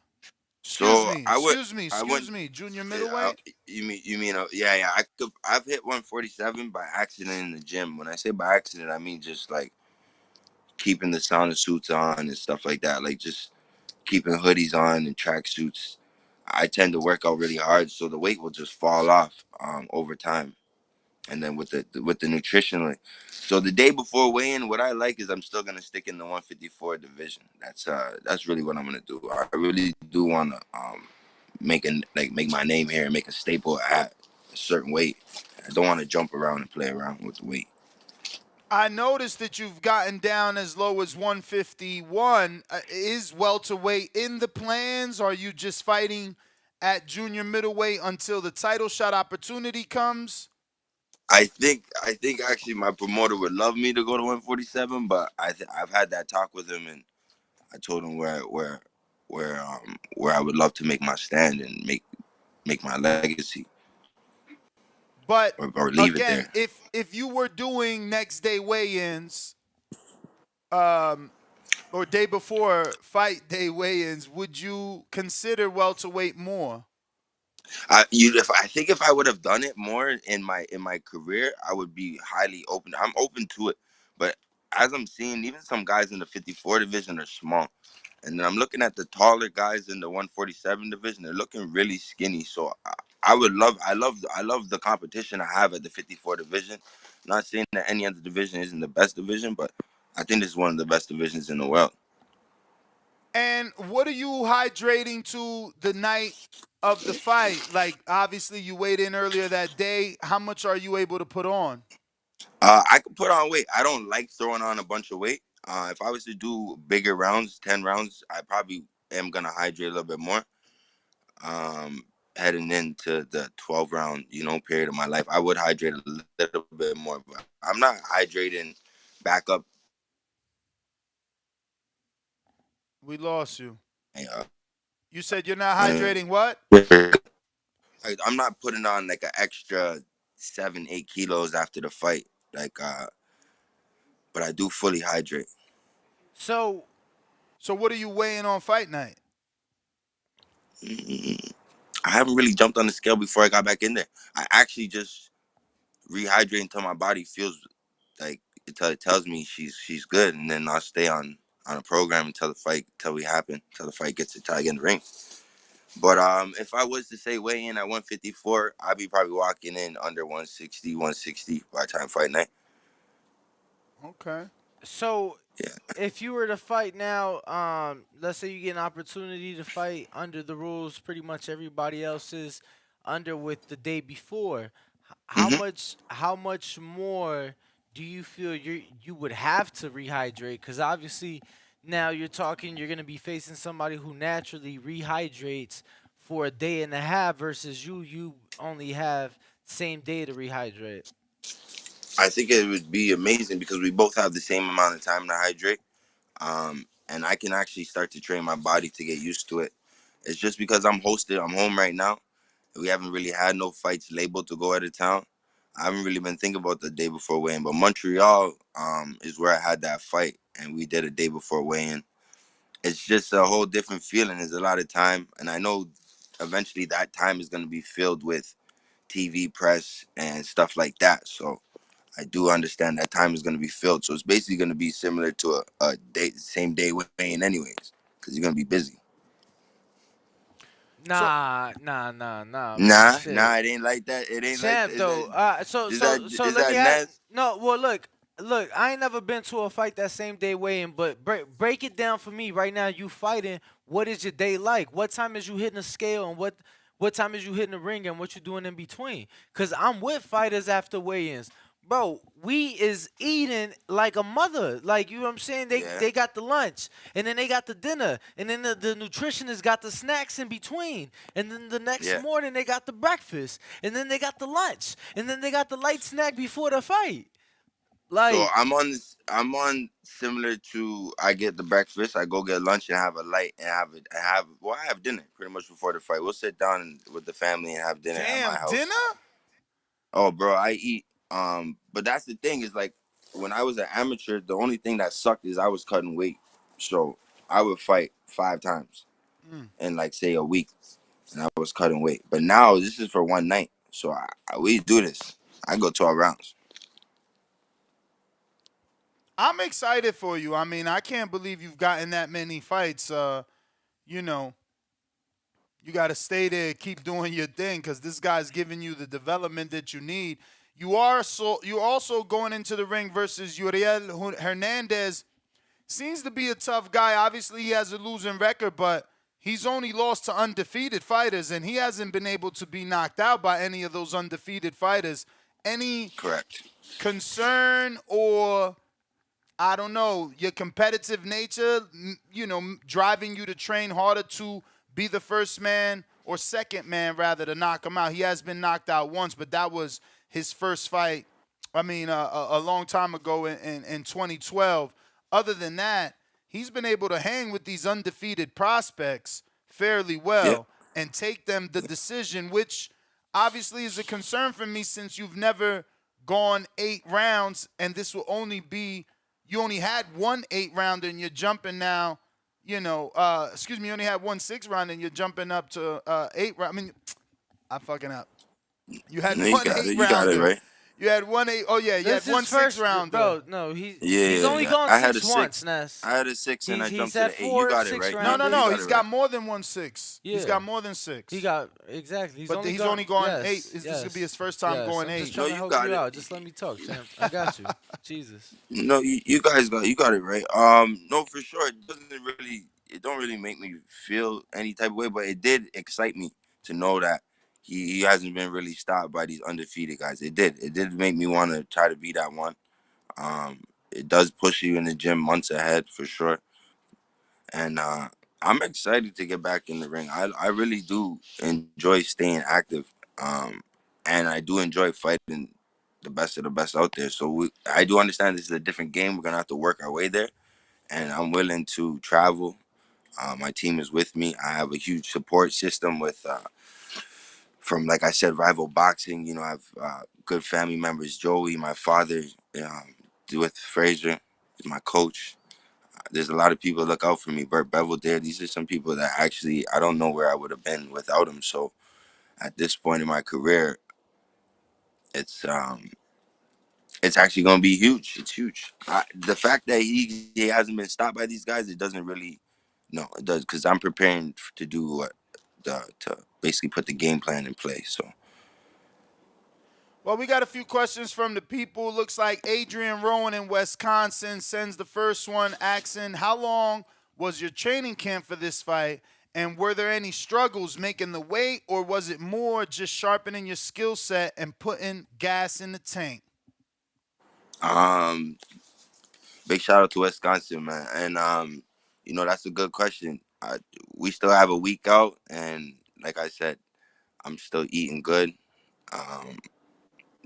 Excuse So me, I would, excuse me, I went, excuse me, junior I, middleweight? you mean, yeah, yeah. I've hit 147 by accident in the gym. When I say by accident, I mean just like keeping the sauna suits on and stuff like that. Like just keeping hoodies on and track suits. I tend to work out really hard, so the weight will just fall off over time. And then with the nutrition, like, so the day before weigh-in, what I like is I'm still gonna stick in the 154 division. That's really what I'm gonna do. I really do wanna make my name here and make a staple at a certain weight. I don't want to jump around and play around with the weight. I noticed that you've gotten down as low as 151. Is welterweight in the plans? Or are you just fighting at junior middleweight until the title shot opportunity comes? I think actually my promoter would love me to go to 147, but I've had that talk with him and I told him where I would love to make my stand and make my legacy But or leave it again, there. if you were doing next day weigh-ins, or day before fight day weigh-ins, would you consider welterweight more? I think if I would have done it more in my career, I would be highly open. I'm open to it, but as I'm seeing, even some guys in the 54 division are small, and then I'm looking at the taller guys in the 147 division. They're looking really skinny. So I would love, I love the competition I have at the 54 division. Not saying that any other division isn't the best division, but I think this is one of the best divisions in the world. And what are you hydrating to the night of the fight? Like, obviously, you weighed in earlier that day. How much are you able to put on? I could put on weight. I don't like throwing on a bunch of weight. If I was to do bigger rounds, 10 rounds, I probably am gonna hydrate a little bit more. Heading into the 12 round, period of my life, I would hydrate a little bit more, but I'm not hydrating back up. We lost you. Uh, You said you're not hydrating what? I'm not putting on like an extra 7, 8 kilos after the fight, like, but I do fully hydrate. So So what are you weighing on fight night? I haven't really jumped on the scale before I got back in there. I actually just rehydrate until my body feels like it tells me she's good, and then I'll stay on a program until the fight, till the fight gets till I get in the ring. But if I was to say weigh in at 154, I'd be probably walking in under 160, 160 by the time fight night. Okay. So Yeah. if you were to fight now, let's say you get an opportunity to fight under the rules pretty much everybody else is under with the day before, how much more do you feel you would have to rehydrate? Because obviously now you're gonna be facing somebody who naturally rehydrates for a day and a half versus you only have same day to rehydrate? I think it would be amazing because we both have the same amount of time to hydrate. And I can actually start to train my body to get used to it. It's just because I'm hosted. I'm home right now. We haven't really had no fights labeled to go out of town. I haven't really been thinking about the day before weigh-in, but Montreal is where I had that fight, and we did a day before weigh-in. It's just a whole different feeling. There's a lot of time, and I know eventually that time is going to be filled with TV press and stuff like that. So I do understand that time is going to be filled. So it's basically going to be similar to a day, same day weigh-in anyways, because you're going to be busy. So Shit. it ain't like that. It ain't like Champ that. though. So Is let that me ask. Nez? No, well look. I ain't never been to a fight that same day weigh-in, but break it down for me right now. You fighting? What is your day like? What time is you hitting the scale, and what time is you hitting the ring, and what you doing in between? Cause I'm with fighters after weigh-ins. Bro, we is eating like a mother. Like, you know what I'm saying? They got the lunch, and then they got the dinner, and then the nutritionist got the snacks in between. And then the next morning they got the breakfast, and then they got the lunch, and then they got the light snack before the fight. So Like, I'm on similar to I get the breakfast, I go get lunch and have a light and I have dinner pretty much before the fight. We'll sit down with the family and have dinner at my Damn, house. dinner? Oh, bro, I eat. But that's the thing is like when I was an amateur, the only thing that sucked is I was cutting weight. So I would fight 5 times in like say a week, and I was cutting weight. But now this is for one night, so we do this. I go 12 rounds. I'm excited for you. I mean, I can't believe you've gotten that many fights. You know, you got to stay there, keep doing your thing, because this guy's giving you the development that you need. You're also going into the ring versus Uriel Hernandez. Seems to be a tough guy. Obviously, he has a losing record, but he's only lost to undefeated fighters, and he hasn't been able to be knocked out by any of those undefeated fighters. Any concern or, I don't know, your competitive nature, driving you to train harder to be the first man or second man, rather, to knock him out? He has been knocked out once, but that was his first fight, I mean, a long time ago in 2012. Other than that, he's been able to hang with these undefeated prospects fairly well and take them the decision, which obviously is a concern for me since you've never gone 8 rounds, and this will only be, you only had one 8-rounder and you're jumping now, you only had one 6-rounder and you're jumping up to 8 round. I mean, I'm fucking up. You had No, one 8-rounder. you got it right. You had one 8. Oh yeah, you had one 6-rounder. Bro, no, he's only Yeah. gone I had 6 a once, 6. Ness. I had a 6 and I He's jumped to had the 8. 4 You got it 6 right. rounders. No. He's got more than 1 6. Yeah. He's got more than 6. He got exactly. But he's only gone 8. This gonna be his first time going 8. I'm just trying to help you out. Just let me talk, champ. I got you. Jesus. No, you guys got it right. No, for sure. It don't really make me feel any type of way, but it did excite me to know that he hasn't been really stopped by these undefeated guys. It did make me want to try to be that one. It does push you in the gym months ahead for sure. And I'm excited to get back in the ring. I really do enjoy staying active. And I do enjoy fighting the best of the best out there. So I do understand this is a different game. We're going to have to work our way there. And I'm willing to travel. My team is with me. I have a huge support system with, from, like I said, Rival Boxing. I have good family members. Joey, my father, with Frazier, my coach. There's a lot of people that look out for me. Burt Bevel there. These are some people that actually, I don't know where I would have been without them. So at this point in my career, it's actually going to be huge. It's huge. The fact that he hasn't been stopped by these guys, it doesn't really, no, it does, because I'm preparing to do to basically put the game plan in place. So. Well, we got a few questions from the people. Looks like Adrian Rowan in Wisconsin sends the first one, asking, how long was your training camp for this fight? And were there any struggles making the weight, or was it more just sharpening your skill set and putting gas in the tank? Big shout out to Wisconsin, man. And, that's a good question. We still have a week out. And like I said, I'm still eating good.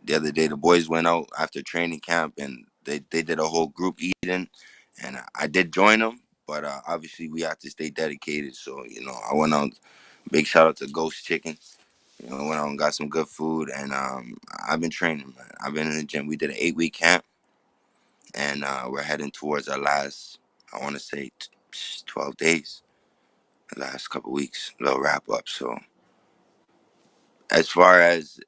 the other day the boys went out after training camp and they did a whole group eating, and I did join them, but obviously we have to stay dedicated. So I went out. Big shout out to Ghost Chicken. Went out and got some good food, and I've been training, man. I've been in the gym. We did an 8-week camp, and we're heading towards our last, I want to say, 12 days. The last couple weeks, little wrap up. So as far as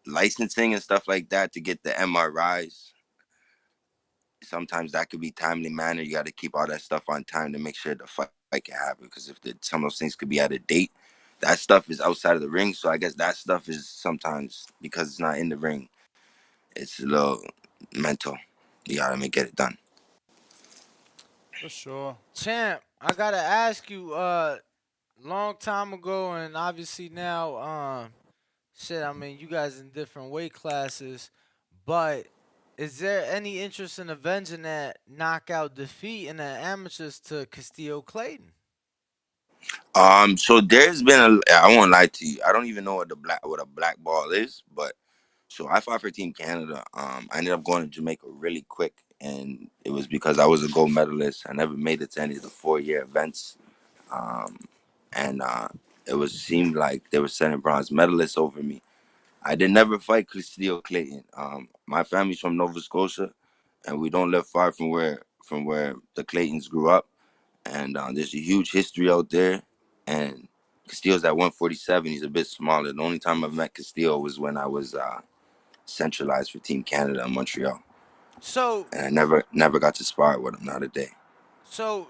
licensing and stuff like that to get the MRIs, sometimes that could be timely manner. You got to keep all that stuff on time to make sure the fight can happen. Because if some of those things could be at a date, that stuff is outside of the ring. So I guess that stuff is sometimes, because it's not in the ring, it's a little mental. You got to get it done. For sure. Champ, I gotta ask you, long time ago and obviously now, shit, I mean, you guys in different weight classes, but is there any interest in avenging that knockout defeat in the amateurs to Castillo Clayton? So there's been I won't lie to you. I don't even know what a black ball is, but so I fought for Team Canada. I ended up going to Jamaica really quick, and it was because I was a gold medalist. I never made it to any of the 4-year events. And it seemed like they were sending bronze medalists over me. I did never fight Castillo Clayton. My family's from Nova Scotia, and we don't live far from where the Claytons grew up. And there's a huge history out there. And Castillo's at 147. He's a bit smaller. The only time I've met Castillo was when I was centralized for Team Canada in Montreal. So, and I never got to spar with him, not a day. So,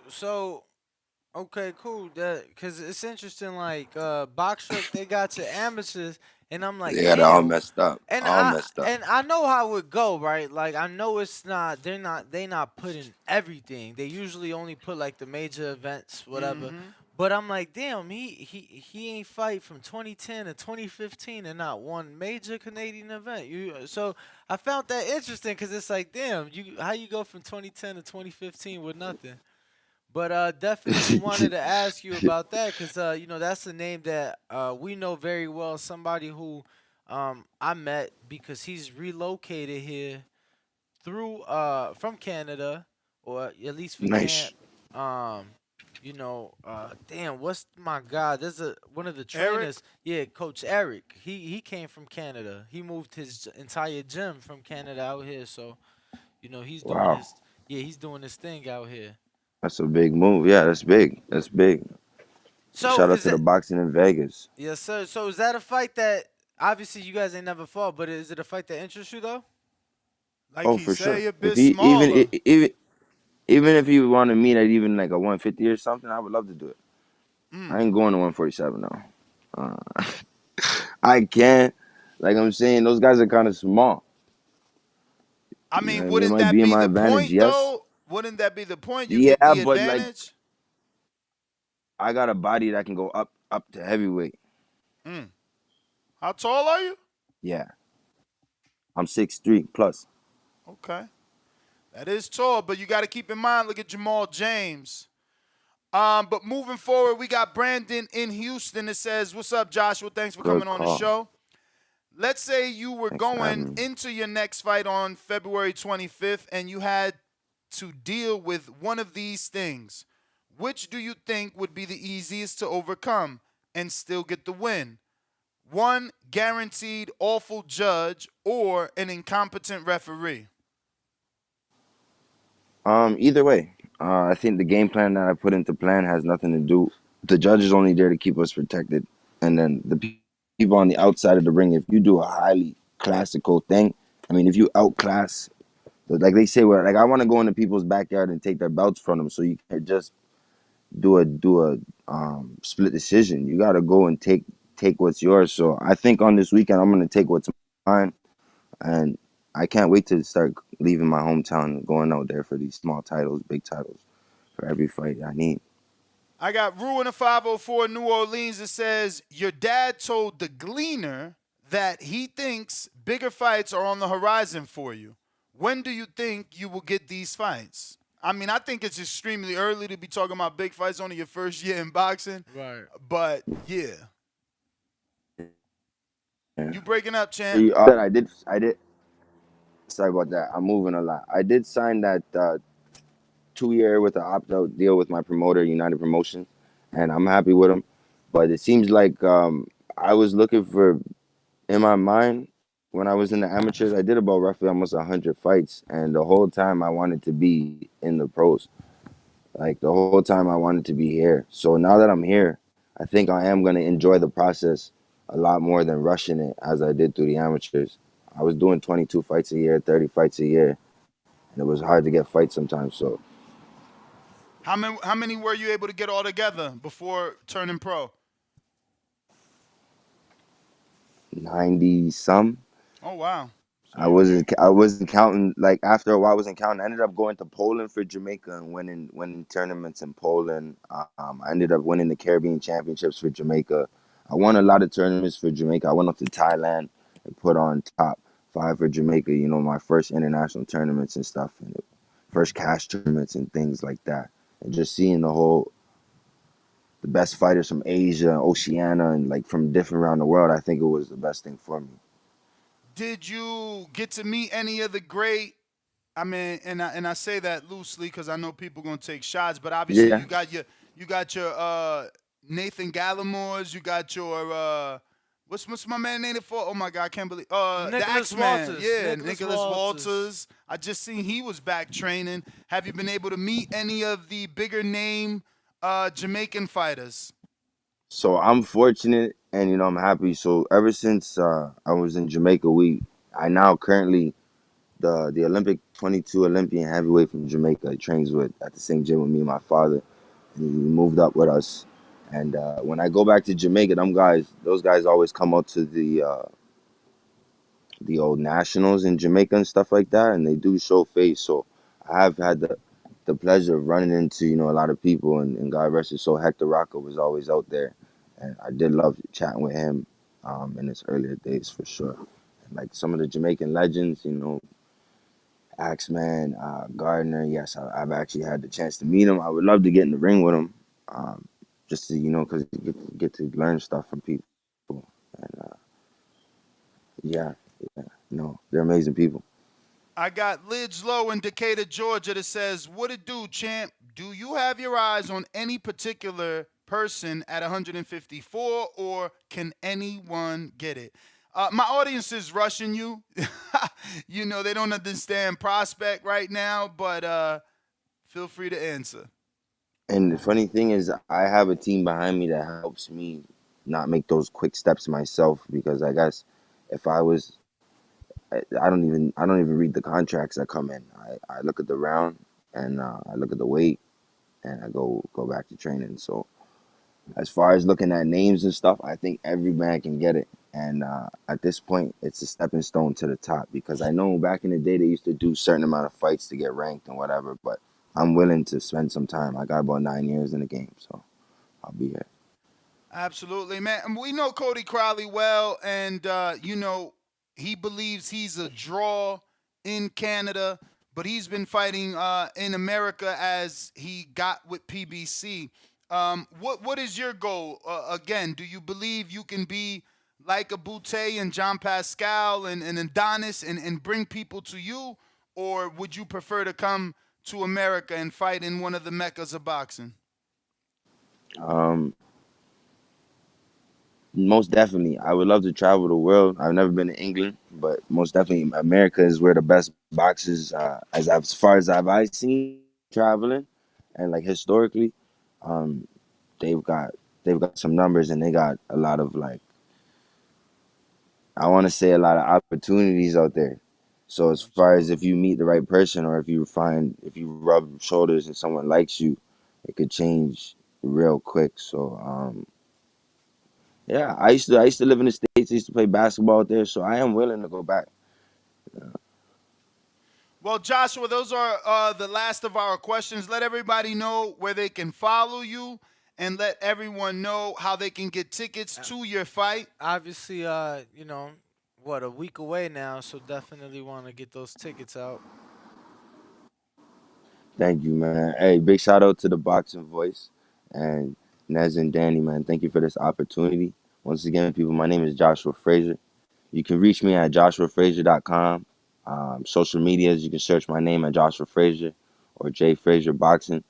okay, cool. Cause it's interesting. Like, box truck, they got to amateurs, and I'm like, They got it all damn. messed up. And All messed up. I know how it go, right? Like, I know it's not. They not putting everything. They usually only put like the major events, whatever. But I'm like, damn, he ain't fight from 2010 to 2015 and not one major Canadian event. So I found that interesting because it's like, damn, how you go from 2010 to 2015 with nothing. But definitely wanted to ask you about that because that's a name that we know very well. Somebody who I met because he's relocated here through from Canada, or at least for Nice. camp. Damn, what's my God? There's one of the Eric? trainers. Yeah, Coach Eric. He came from Canada. He moved his entire gym from Canada out here. So, he's doing Wow. his he's doing his thing out here. That's a big move. Yeah, that's big. That's big. So Shout out is to the it boxing in Vegas. yes, sir. So is that a fight that obviously you guys ain't never fought, but is it a fight that interests you though? Like Oh, he for said, sure. he a If bit he smaller. even if you want to meet at even like a 150 or something, I would love to do it. I ain't going to 147 though. Uh, I can't. Like I'm saying, those guys are kind of small. I You know mean, what I mean? It wouldn't might that be in be my the advantage, point yes. though? Wouldn't that be the point? You get Yeah, the but like advantage. I got a body that can go up to heavyweight. Mm. How tall are you? Yeah, I'm 6'3" plus. Okay, that is tall, but you got to keep in mind. Look at Jamal James. But moving forward, we got Brandon in Houston. It says, "What's up, Joshua? Thanks for Good coming on the call. show." Let's say you were Thanks for going having me. into your next fight on February 25th and you had to deal with one of these things. Which do you think would be the easiest to overcome and still get the win? One guaranteed awful judge or an incompetent referee? Either way, I think the game plan that I put into plan has nothing to do. The judge is only there to keep us protected, and then the people on the outside of the ring. If you do a highly classical thing, I mean, if you outclass, like they say, well, like I want to go into people's backyard and take their belts from them, so you can't just do a split decision. You got to go and take what's yours. So I think on this weekend I'm gonna take what's mine, and I can't wait to start leaving my hometown and going out there for these small titles, big titles, for every fight I need. I got Ruin a 504 New Orleans that says, your dad told the Gleaner that he thinks bigger fights are on the horizon for you. When do you think you will get these fights? I mean, I think it's extremely early to be talking about big fights only your first year in boxing. Right. But, yeah. You breaking up, champ? I did. Sorry about that. I'm moving a lot. I did sign that 2 year with an opt-out deal with my promoter, United Promotion, and I'm happy with him. But it seems like I was looking for in my mind when I was in the amateurs. I did about roughly almost 100 fights, and the whole time I wanted to be in the pros. Like the whole time I wanted to be here. So now that I'm here, I think I am gonna enjoy the process a lot more than rushing it as I did through the amateurs. I was doing 22 fights a year, 30 fights a year, and it was hard to get fights sometimes. So How many were you able to get all together before turning pro? 90 some. Oh wow. So I wasn't counting. Like after a while, I wasn't counting. I ended up going to Poland for Jamaica and winning tournaments in Poland. I ended up winning the Caribbean Championships for Jamaica. I won a lot of tournaments for Jamaica. I went up to Thailand and put on top 5 for Jamaica. You know, my first international tournaments and stuff, and first cash tournaments and things like that. And just seeing the best fighters from Asia, Oceania, and like from different around the world, I think it was the best thing for me. did you get to meet any of the great? I mean, and I say that loosely because I know people gonna take shots, but obviously Yeah. you got your Nathan Gallimores, you got your what's my man named for? Oh my god, I can't believe the Nicholas Axeman, Walters. yeah, Nicholas Nicholas Walters. Walters. I just seen he was back training. Have you been able to meet any of the bigger name Jamaican fighters? So I'm fortunate and I'm happy. So ever since I was in Jamaica, I now currently the Olympic 22 Olympian heavyweight from Jamaica trains with at the same gym with me and my father, and he moved up with us. And when I go back to Jamaica, those guys always come out to the old nationals in Jamaica and stuff like that, and they do show face. So I have had the pleasure of running into a lot of people, and God rest his soul, Hector Rocco was always out there, and I did love chatting with him in his earlier days for sure. And like some of the Jamaican legends, Axeman, Gardner. Yes, I've actually had the chance to meet him. I would love to get in the ring with him, just to because you get to learn stuff from people, and yeah, yeah, no, they're amazing people. I got Lids Low in Decatur, Georgia that says, "What it do, champ? Do you have your eyes on any particular person at 154, or can anyone get it?" My audience is rushing you. They don't understand prospect right now, but feel free to answer. And the funny thing is, I have a team behind me that helps me not make those quick steps myself because I guess if I was, I don't even read the contracts that come in. I look at the round and I look at the weight and I go back to training. So as far as looking at names and stuff, I think every man can get it. And at this point, it's a stepping stone to the top because I know back in the day they used to do certain amount of fights to get ranked and whatever. But I'm willing to spend some time. I got about 9 years in the game, so I'll be here. Absolutely, man. And we know Cody Crowley well, and he believes he's a draw in Canada, but he's been fighting in America as he got with PBC. What is your goal? Again, do you believe you can be like a Boutte and John Pascal and Adonis and bring people to you, or would you prefer to come to America and fight in one of the meccas of boxing? Um, Most definitely, I would love to travel the world. I've never been to England, but most definitely, America is where the best boxers, as far as I seen traveling, and like historically, um, they've got they've got some numbers and they got a lot of like I want to say a lot of opportunities out there. So as far as if you meet the right person or if you rub shoulders and someone likes you, it could change real quick. So yeah, I used to live in the States. I used to play basketball out there, so I am willing to go back. Well, Joshua, those are the last of our questions. Let everybody know where they can follow you and let everyone know how they can get tickets to your fight. Obviously, what, a week away now, so definitely want to get those tickets out. Thank you, man. Hey, big shout out to the Boxing Voice and Nez and Danny, man. Thank you for this opportunity. Once again, people, my name is Joshua Frazier. You can reach me at joshuafrazier.com. Social medias, you can search my name at Joshua Frazier or J Frazier Boxing.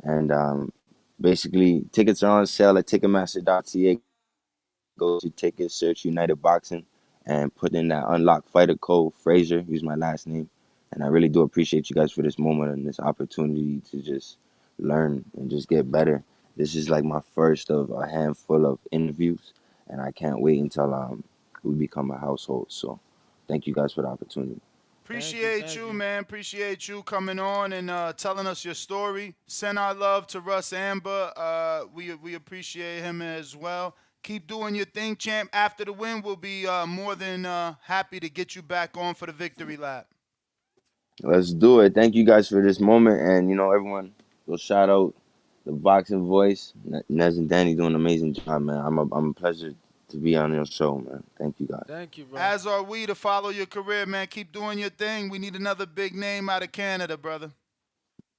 And basically, tickets are on sale at Ticketmaster.ca. Go to tickets, search United Boxing, and put in that unlock fighter code Frazier. Use my last name. And I really do appreciate you guys for this moment and this opportunity to just learn and just get better. This is like my first of a handful of interviews, and I can't wait until we become a household. So thank you guys for the opportunity. Appreciate you, man. Appreciate you coming on and telling us your story. Send our love to Russ Amber. We appreciate him as well. Keep doing your thing, champ. After the win, we'll be more than happy to get you back on for the victory lap. Let's do it. Thank you guys for this moment. And, everyone, go shout out the boxing voice. Nez and Danny doing an amazing job, man. I'm a pleasure to be on your show, man. Thank you guys. Thank you, bro. As are we to follow your career, man. Keep doing your thing. We need another big name out of Canada, brother.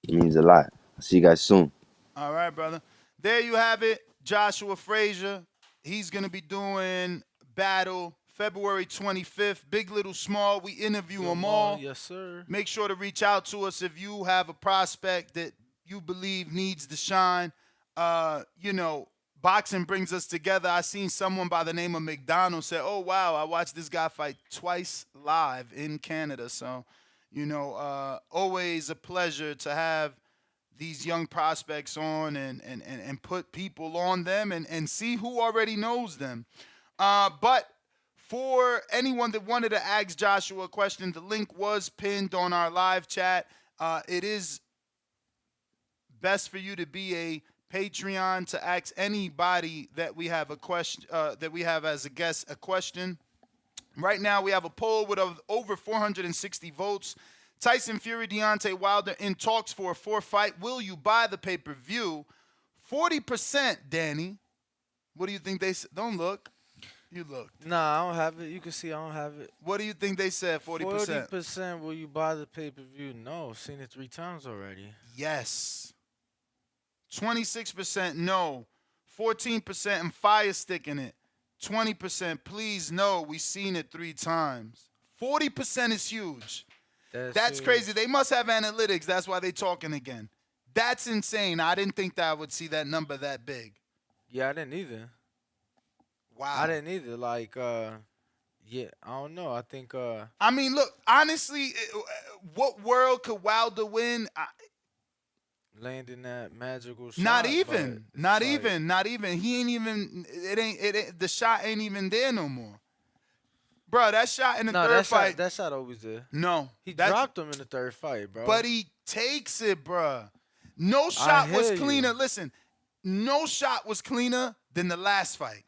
It means a lot. I'll see you guys soon. All right, brother. There you have it. Joshua Frazier. He's going to be doing battle February 25th. Big, little, small. We interview them all. Yes, sir. Make sure to reach out to us if you have a prospect that you believe needs to shine. Boxing brings us together. I seen someone by the name of McDonald say, oh, wow, I watched this guy fight twice live in Canada. So, always a pleasure to have these young prospects on and put people on them and see who already knows them. But for anyone that wanted to ask Joshua a question, the link was pinned on our live chat. It is best for you to be a Patreon to ask anybody that we have a question that we have as a guest a question. Right now we have a poll with over 460 votes. Tyson Fury, Deontay Wilder in talks for a 4th fight. Will you buy the pay-per-view? 40%, Danny. What do you think they said? Don't look. You look. Nah, I don't have it. You can see I don't have it. What do you think they said, 40%? 40%, will you buy the pay-per-view? No, seen it 3 times already. Yes. 26% no. 14% and fire sticking it. 20% please no, we seen it 3 times. 40% is huge. That's crazy. They must have analytics. That's why they talking again. That's insane. I didn't think that I would see that number that big. Yeah, I didn't either. Wow. I didn't either. Like, yeah, I don't know. I think. I mean, look, honestly, what world could Wilder win? Landing that magical shot. Not even. He ain't even. The shot ain't even there no more. Bro, that shot in the third fight. That shot always there. No. He dropped him in the third fight, bro. But he takes it, bro. No shot was cleaner. Listen, no shot was cleaner than the last fight,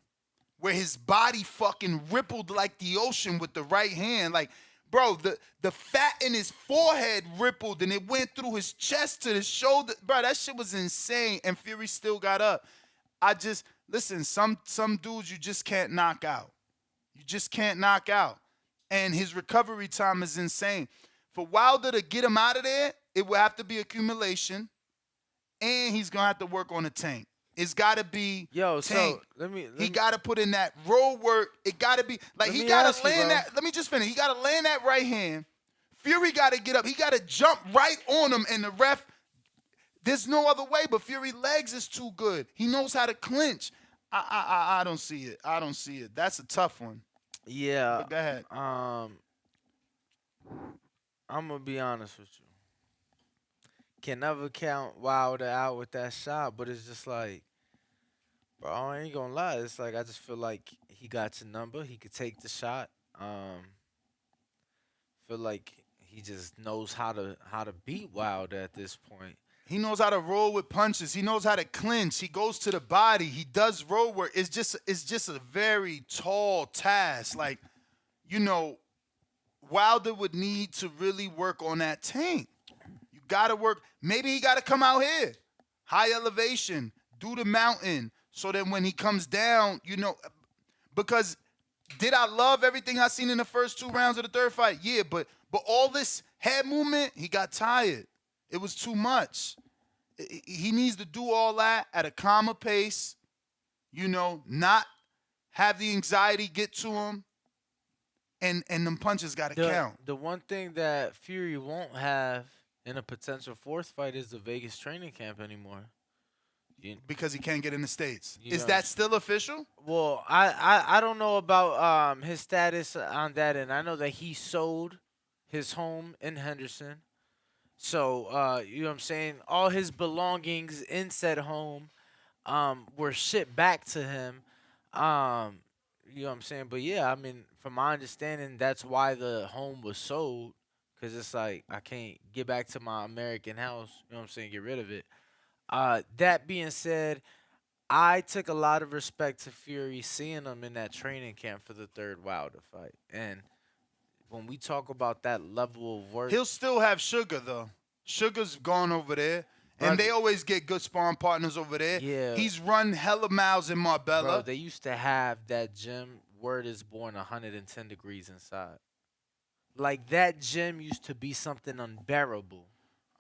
where his body fucking rippled like the ocean with the right hand. Like, bro, the fat in his forehead rippled and it went through his chest to the shoulder. Bro, that shit was insane. And Fury still got up. Listen, some dudes you just can't knock out. You just can't knock out. And his recovery time is insane. For Wilder to get him out of there, it will have to be accumulation. And he's going to have to work on the tank. It's got to be tank. So he got to put in that road work. It got to be, like, he got to land that. Let me just finish. He got to land that right hand. Fury got to get up. He got to jump right on him. And the ref, there's no other way. But Fury legs is too good. He knows how to clinch. I don't see it. I don't see it. That's a tough one. Yeah. But go ahead. I'm going to be honest with you. Can never count Wilder out with that shot, but it's just like, bro, I ain't going to lie. It's like I just feel like he got your number. He could take the shot. Feel like he just knows how to beat Wilder at this point. He knows how to roll with punches. He knows how to clinch. He goes to the body. He does road work. It's just a very tall task. Like, Wilder would need to really work on that tank. You got to work. Maybe he got to come out here. High elevation. Do the mountain. So that when he comes down, because did I love everything I seen in the first 2 rounds of the third fight? Yeah, but all this head movement, he got tired. It was too much. He needs to do all that at a calmer pace, not have the anxiety get to him. and them punches got to count. The one thing that Fury won't have in a potential fourth fight is the Vegas training camp anymore. Because he can't get in the States. You Is know, that still official? Well, I don't know about his status on that, and I know that he sold his home in Henderson. So you know what I'm saying? All his belongings in said home were shipped back to him. You know what I'm saying? But yeah, I mean, from my understanding, that's why the home was sold. Because it's like, I can't get back to my American house. You know what I'm saying? Get rid of it. That being said, I took a lot of respect to Fury seeing him in that training camp for the third Wilder fight. And when we talk about that level of work, He'll still have Sugar, though. Sugar's gone over there. And they always get good sparring partners over there. Yeah. He's run hella miles in Marbella. bro, they used to have that gym, word is born, 110 degrees inside. Like, that gym used to be something unbearable.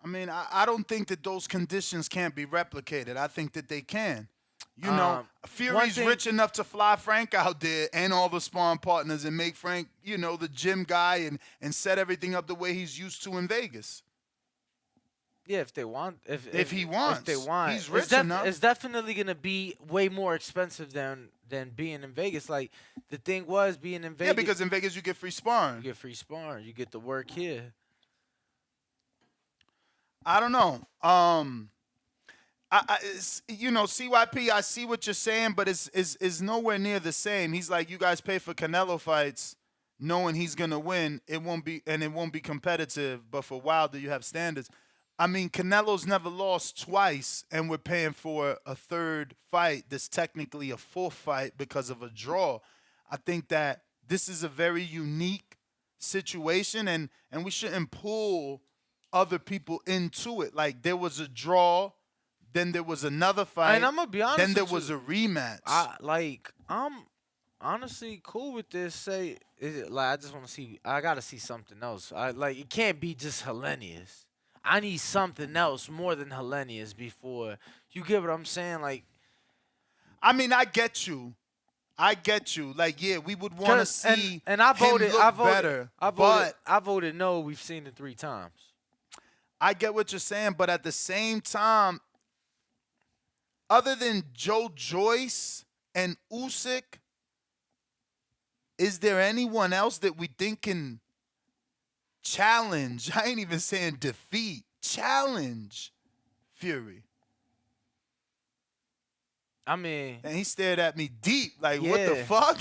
I mean, I don't think that those conditions can't be replicated. I think that they can. You know, Fury's rich enough to fly Frank out there and all the sparring partners and make Frank, you know, the gym guy and set everything up the way he's used to in Vegas. Yeah, if they want, if he wants, if they want, he's rich enough. It's definitely gonna be way more expensive than being in Vegas. Like, the thing was, being in Vegas. Yeah, because in Vegas you get free sparring. You get free sparring. You get the work here. I don't know. You know, CYP, I see what you're saying, but it's nowhere near the same. He's like, you guys pay for Canelo fights, knowing he's gonna win. It won't be competitive. But for Wilder, you have standards. I mean, Canelo's never lost twice, and we're paying for a third fight that's technically a fourth fight because of a draw. I think that this is a very unique situation, and we shouldn't pull other people into it. Like, there was a draw, then there was another fight, and I'm gonna be honest, then there was a rematch. I'm honestly cool with this. I just want to see. I gotta see something else. It can't be just Hellenius. I need something else more than Hellenius before you get what I'm saying. Like, I mean, I get you. Like, yeah, we would want to see and I voted. him look better. I voted no. We've seen it 3 times. I get what you're saying, but at the same time, other than Joe Joyce and Usyk, is there anyone else that we think can challenge? I ain't even saying defeat. Challenge Fury. I mean, and he stared at me deep, like, yeah. what the fuck?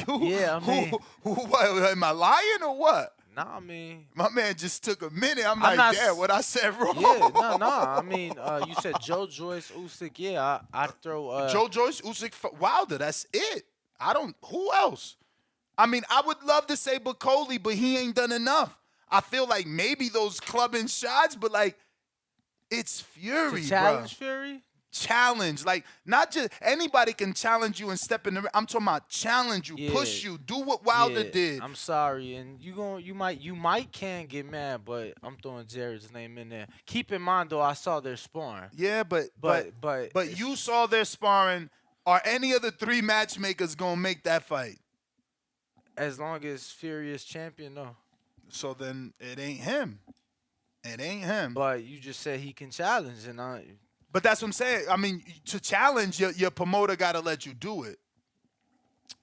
What, am I lying or what? Nah, I mean, my man just took a minute. I'm like, damn, what I said wrong. Yeah, no. I mean, you said Joe Joyce, Usyk. Yeah, I throw Joe Joyce, Usyk, Wilder. That's it. Who else? I mean, I would love to say Bacoli, but he ain't done enough. I feel like maybe those clubbing shots, but like, it's Fury, to challenge bro. Fury. Challenge, like, not just anybody can challenge you and step in the ring. I'm talking about challenge you, push you, do what Wilder did. I'm sorry, and you might can get mad, but I'm throwing Jared's name in there. Keep in mind though, I saw their sparring. Yeah, but you saw their sparring. Are any of the 3 matchmakers gonna make that fight? As long as Fury is champion, no. So then it ain't him. It ain't him. But you just said he can challenge, and But that's what I'm saying. I mean, to challenge, your promoter got to let you do it.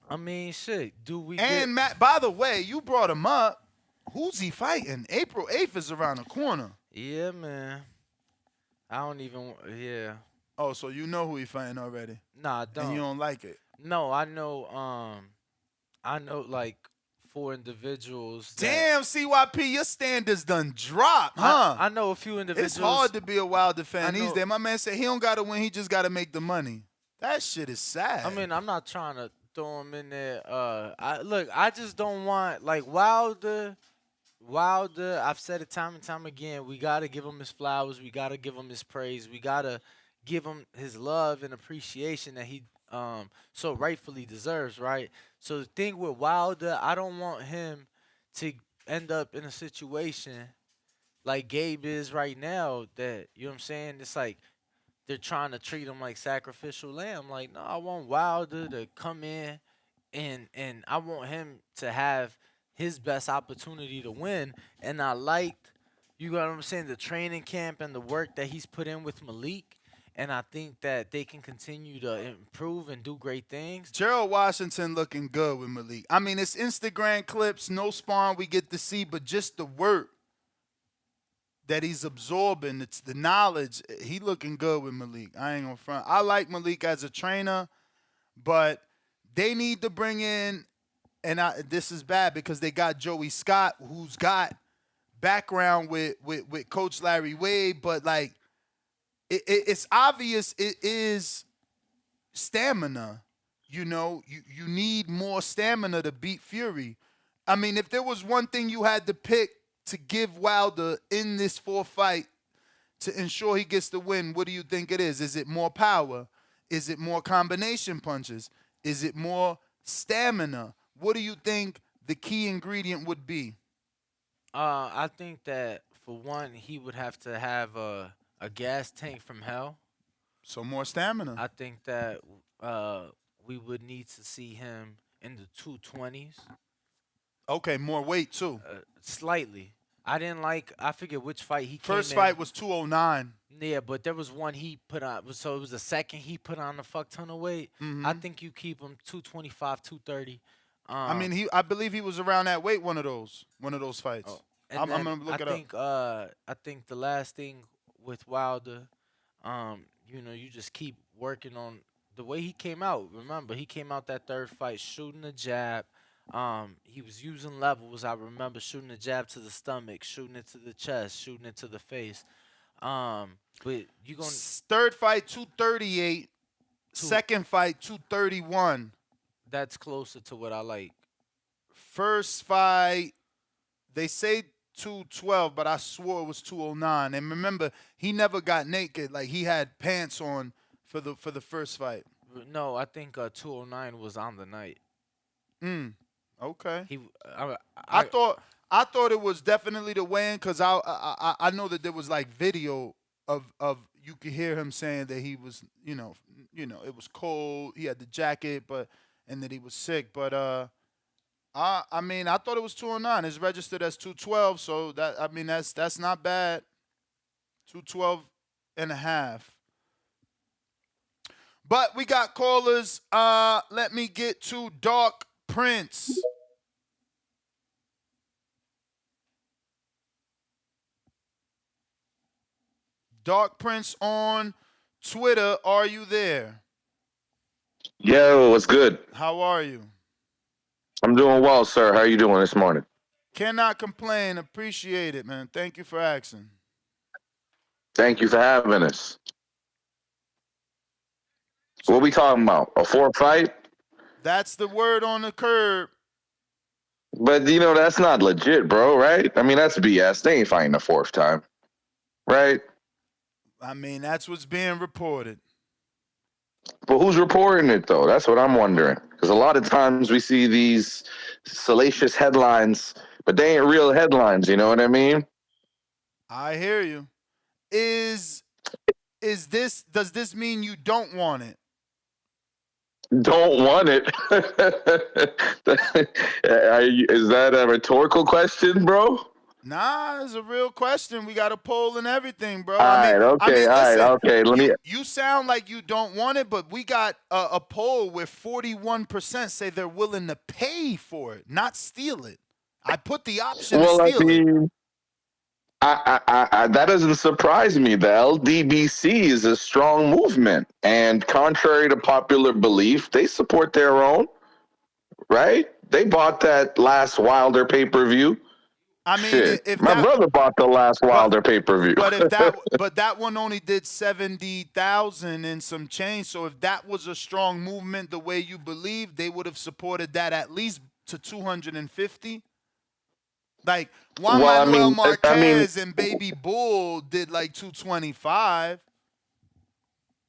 I mean, shit. Do we? And Matt, by the way, you brought him up. Who's he fighting? April 8th is around the corner. Yeah, man. I don't even. Yeah. Oh, so you know who he fighting already? Nah, I don't. And you don't like it? No, I know. I know like 4 individuals. Damn, CYP, your standards done dropped, huh? I know a few individuals. It's hard to be a Wilder fan these days. My man said he don't got to win. He just got to make the money. That shit is sad. I mean, I'm not trying to throw him in there. I just don't want, like, Wilder, I've said it time and time again, we got to give him his flowers. We got to give him his praise. We got to give him his love and appreciation that he so rightfully deserves, right? So the thing with Wilder, I don't want him to end up in a situation like Gabe is right now that, you know what I'm saying? It's like they're trying to treat him like sacrificial lamb. Like, no, I want Wilder to come in and I want him to have his best opportunity to win. And I liked, you know what I'm saying, the training camp and the work that he's put in with Malik. And I think that they can continue to improve and do great things. Gerald Washington looking good with Malik. I mean, it's Instagram clips, no sparring we get to see, but just the work that he's absorbing, it's the knowledge. He looking good with Malik. I ain't gonna front. I like Malik as a trainer, but they need to bring in, and this is bad because they got Joey Scott, who's got background with Coach Larry Wade, but like it's obvious it is stamina. You know, you need more stamina to beat Fury. I mean, if there was one thing you had to pick to give Wilder in this fourth fight to ensure he gets the win, what do you think it is? Is it more power? Is it more combination punches? Is it more stamina? What do you think the key ingredient would be? I think that for one, he would have to have a gas tank from hell. So more stamina. I think that we would need to see him in the 220s. Okay, more weight too. Slightly. I forget which fight he came in. First fight was 209. Yeah, but there was one he put on. So it was the second he put on a fuck ton of weight. I think you keep him 225, 230. I mean, I believe he was around that weight one of those fights. I'm gonna look it up. I think the last thing with Wilder, you know, you just keep working on the way he came out. Remember, he came out that third fight shooting a jab. He was using levels. I remember shooting a jab to the stomach, shooting it to the chest, shooting it to the face. But you gonna third fight 238, second fight 231. That's closer to what I like. First fight, they say 212, but I swore it was 209. And remember, he never got naked. Like he had pants on for the first fight. No, I think 209 was on the night. Okay. I thought it was definitely the weigh-in because I know that there was like video of you could hear him saying that he was you know it was cold, he had the jacket, and that he was sick, but I mean I thought it was 209. It's registered as 212, so that's not bad. 212 and a half. But we got callers. Let me get to Dark Prince. Dark Prince on Twitter. Are you there? Yo, what's good? How are you? I'm doing well, sir. How are you doing this morning? Cannot complain. Appreciate it, man. Thank you for asking. Thank you for having us. What we talking about? A fourth fight? That's the word on the curb. But, you know, that's not legit, bro, right? I mean, that's BS. They ain't fighting the fourth time, right? I mean, that's what's being reported. But who's reporting it, though? That's what I'm wondering. Because a lot of times we see these salacious headlines, but they ain't real headlines, you know what I mean? I hear you. Does this mean you don't want it? Don't want it? Is that a rhetorical question, bro? Nah, it's a real question. We got a poll and everything, bro. Okay. You sound like you don't want it, but we got a poll where 41% say they're willing to pay for it, not steal it. I put the option to steal it. That doesn't surprise me. The LDBC is a strong movement, and contrary to popular belief, they support their own, right? They bought that last Wilder pay-per-view. I mean, if my brother bought the last Wilder pay-per-view. But that one only did 70,000 and some change. So if that was a strong movement, the way you believe, they would have supported that at least to 250. Like Juan Manuel Marquez and Baby Bull did like 225.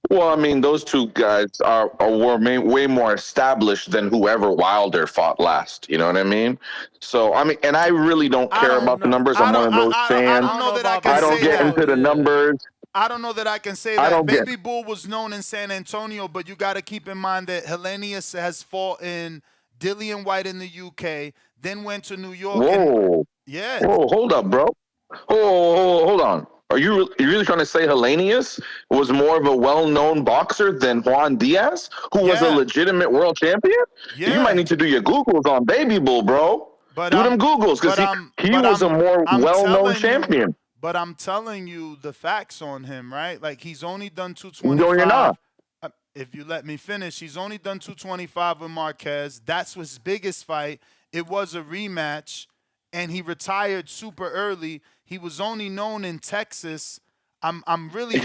Well, I mean, those two guys were way more established than whoever Wilder fought last. You know what I mean? So, I mean, and I really don't care about the numbers. I'm one of those fans. I don't know that I can say that. I don't get into the numbers. I don't know that I can say that. Baby Bull was known in San Antonio, but you got to keep in mind that Helenius has fought in Dillian White in the UK, then went to New York. Whoa. Yeah. Whoa, hold up, bro. Hold on. Are you really trying to say Hellenius was more of a well-known boxer than Juan Diaz, who was a legitimate world champion? Yeah. You might need to do your Googles on Baby Bull, bro. But do them Googles, because he was a more well-known champion. But I'm telling you the facts on him, right? Like, he's only done 225. No, you're not. If you let me finish, he's only done 225 with Marquez. That's his biggest fight. It was a rematch, and he retired super early. He was only known in Texas. I'm really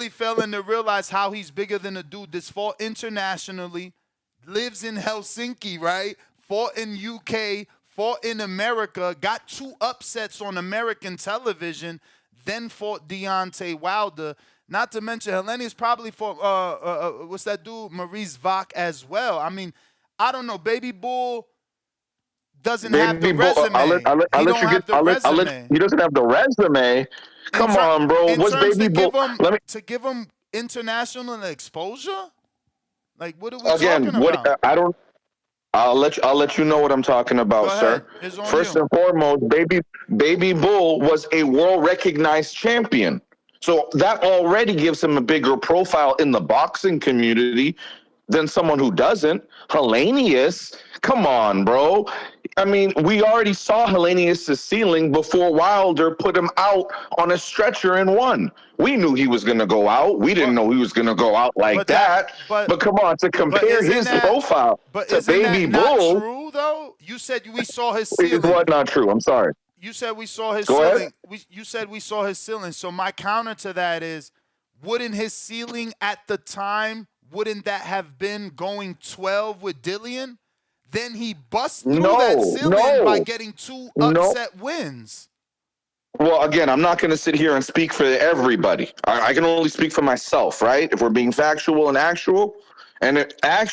failing to realize how he's bigger than a dude that's fought internationally, lives in Helsinki, right? Fought in UK, fought in America, got 2 upsets on American television, then fought Deontay Wilder. Not to mention, Hellenius probably fought, what's that dude? Maurice Vach as well. I mean, I don't know. Baby Bull doesn't have the resume. He doesn't have the resume. Come on, bro. What's Baby Bull? To give him international exposure? Like, what are we talking about? I'll let you know what I'm talking about, sir. First and foremost, Baby Bull was a world recognized champion. So that already gives him a bigger profile in the boxing community than someone who doesn't. Hellenius, come on, bro. I mean, we already saw Hellenius' ceiling before Wilder put him out on a stretcher and won. We knew he was going to go out. We didn't know he was going to go out like that. But come on, to compare his profile to Baby Bull. Not true, though? You said we saw his ceiling. Is what not true? I'm sorry. You said we saw his Go ceiling. ahead. You said we saw his ceiling. So my counter to that is, wouldn't his ceiling at the time, wouldn't that have been going 12 with Dillian? Then he busts through that ceiling by getting 2 upset wins. Well, again, I'm not going to sit here and speak for everybody. I can only speak for myself, right? If we're being factual and actual. And I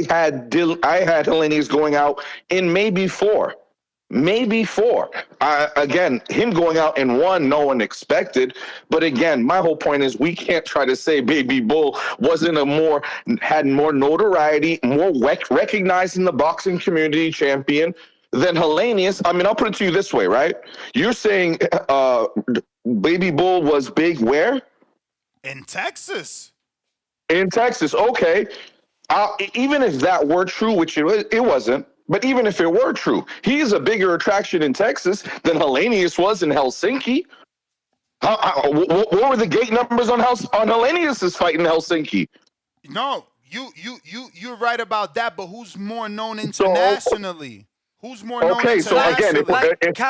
had Hellenius going out in maybe 4. Maybe 4. Again, him going out in 1, no one expected. But again, my whole point is we can't try to say Baby Bull had more notoriety, more recognized in the boxing community champion than Hellenius. I mean, I'll put it to you this way, right? You're saying Baby Bull was big where? In Texas. In Texas, okay. Even if that were true, which it wasn't, but even if it were true, he's a bigger attraction in Texas than Hellenius was in Helsinki. What were the gate numbers on Hellenius' fight in Helsinki? No, you're right about that. But who's more known internationally? Who's more known internationally? Okay, so again,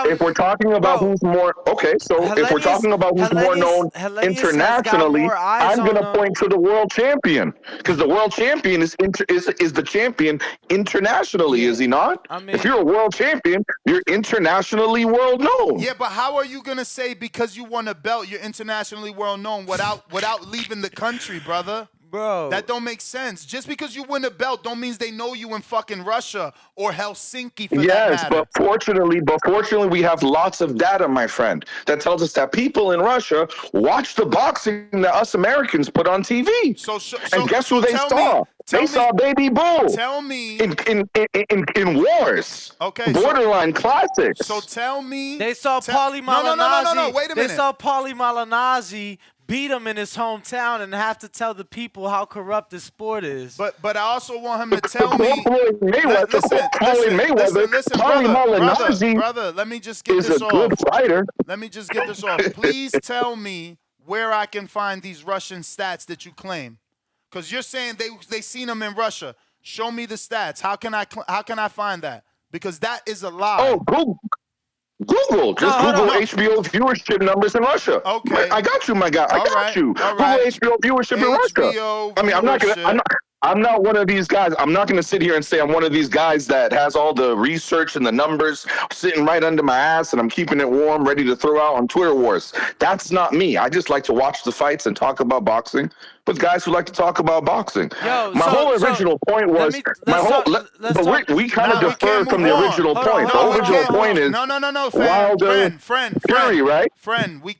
if we're talking about who's more, if we're talking about who's more known internationally, I'm going to point to the world champion, because the world champion is the champion internationally, is he not? I mean, if you're a world champion, you're internationally world known. Yeah, but how are you going to say because you won a belt, you're internationally world known without leaving the country, brother? Bro, that don't make sense. Just because you win a belt don't mean they know you in fucking Russia or Helsinki for that matter. Yes, but fortunately we have lots of data, my friend, that tells us that people in Russia watch the boxing that us Americans put on TV. And guess who they saw? They saw Baby Bull. Tell me in wars. Okay. Borderline classics. So tell me they saw Paulie Malignaggi. No, wait a minute. They saw Paulie Malignaggi beat him in his hometown and have to tell the people how corrupt this sport is. But I also want him to tell me. Listen, brother, let me just get this off. Good fighter. Let me just get this off. Please tell me where I can find these Russian stats that you claim, because you're saying they seen him in Russia. Show me the stats. How can I find that? Because that is a lie. Oh, Google. Just Google HBO viewership numbers in Russia. Okay. I got you, my guy. I got you. All Google HBO viewership in Russia. I mean, I'm not one of these guys. I'm not going to sit here and say I'm one of these guys that has all the research and the numbers sitting right under my ass and I'm keeping it warm, ready to throw out on Twitter wars. That's not me. I just like to watch the fights and talk about boxing with guys who like to talk about boxing. My whole original point was we kind of deferred from the original point. The original point is friend, Fury, right? Friend, we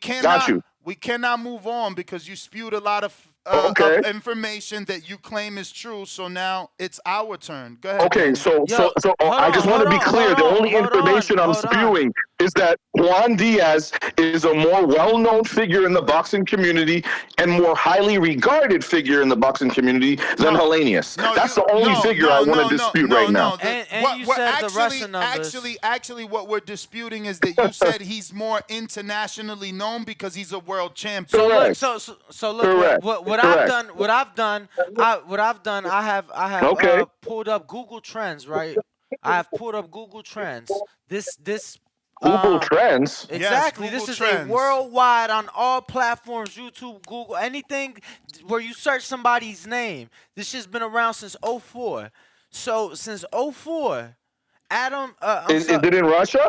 cannot move on because you spewed a lot of of information that you claim is true. So now it's our turn. Go ahead. Okay, Danny. so I just want to be clear. The only information I'm spewing is that Juan Diaz is a more well-known figure in the boxing community and more highly regarded figure in the boxing community than Hellenius. That's the only figure I want to dispute right now. And you said the Russian numbers. Actually, what we're disputing is that you said he's more internationally known because he's a world champion. So look, what I've done, I have pulled up Google Trends, right? I have pulled up Google Trends. This Google Trends. Exactly. Yes, Google this is Trends. a worldwide on all platforms, YouTube, Google, anything where you search somebody's name. This shit's been around since 2004. So since 2004, Adam. Is it in Russia?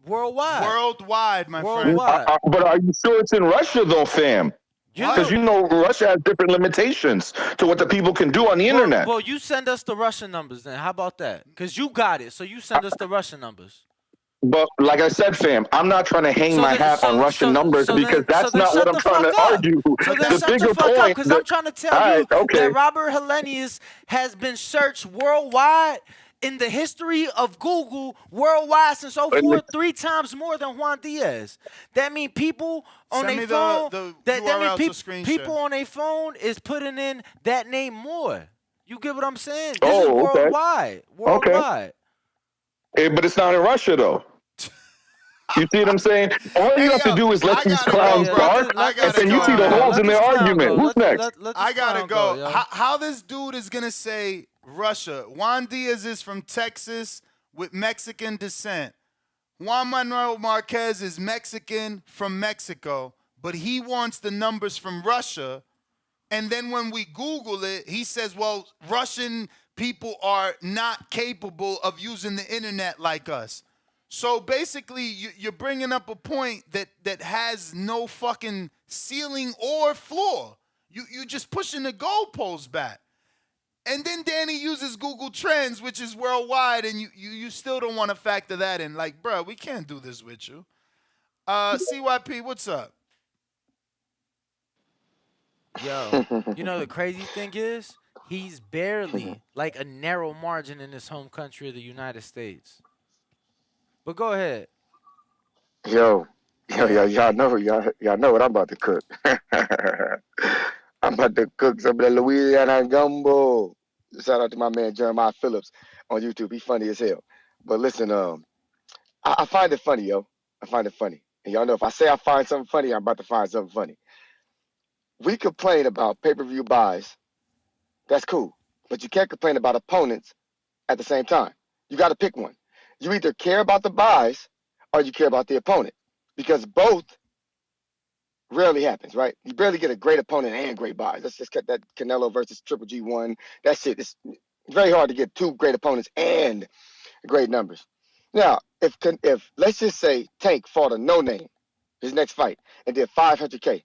Worldwide, my friend. But are you sure it's in Russia though, fam? Because Russia has different limitations to what the people can do on the internet. Well, you send us the Russian numbers then. How about that? Because you got it, so you send us the Russian numbers. But like I said, fam, I'm not trying to hang my hat on Russian numbers because that's not what I'm trying to argue. The bigger point, because I'm trying to tell you that Robert Hellenius has been searched worldwide in the history of Google worldwide since 2004, 3 times more than Juan Diaz. That means people on their phone. That means people on their phone is putting in that name more. You get what I'm saying? This is worldwide. Worldwide. But it's not in Russia though. You see what I'm saying? All you have to do is let these clowns talk, and then you see the holes in their argument. Who's next? I gotta go. How this dude is gonna say Russia? Juan Diaz is from Texas with Mexican descent. Juan Manuel Marquez is Mexican from Mexico, but he wants the numbers from Russia. And then when we Google it, he says, well, Russian people are not capable of using the internet like us. So basically, you're bringing up a point that has no fucking ceiling or floor. You're just pushing the goalposts back. And then Danny uses Google Trends, which is worldwide, and you still don't want to factor that in. Like, bro, we can't do this with you. CYP, what's up? Yo, you know the crazy thing is, he's barely like a narrow margin in his home country of the United States. But go ahead. Y'all know what I'm about to cook. I'm about to cook some of the Louisiana gumbo. Shout out to my man Jeremiah Phillips on YouTube. He's funny as hell. But listen, I find it funny, yo. I find it funny. And y'all know if I say I find something funny, I'm about to find something funny. We complain about pay-per-view buys. That's cool. But you can't complain about opponents at the same time. You got to pick one. You either care about the buys or you care about the opponent. Because both rarely happens, right? You barely get a great opponent and great buys. Let's just cut that Canelo versus Triple G1. That shit is very hard to get 2 great opponents and great numbers. Now, if let's just say Tank fought a no-name, his next fight, and did $500K.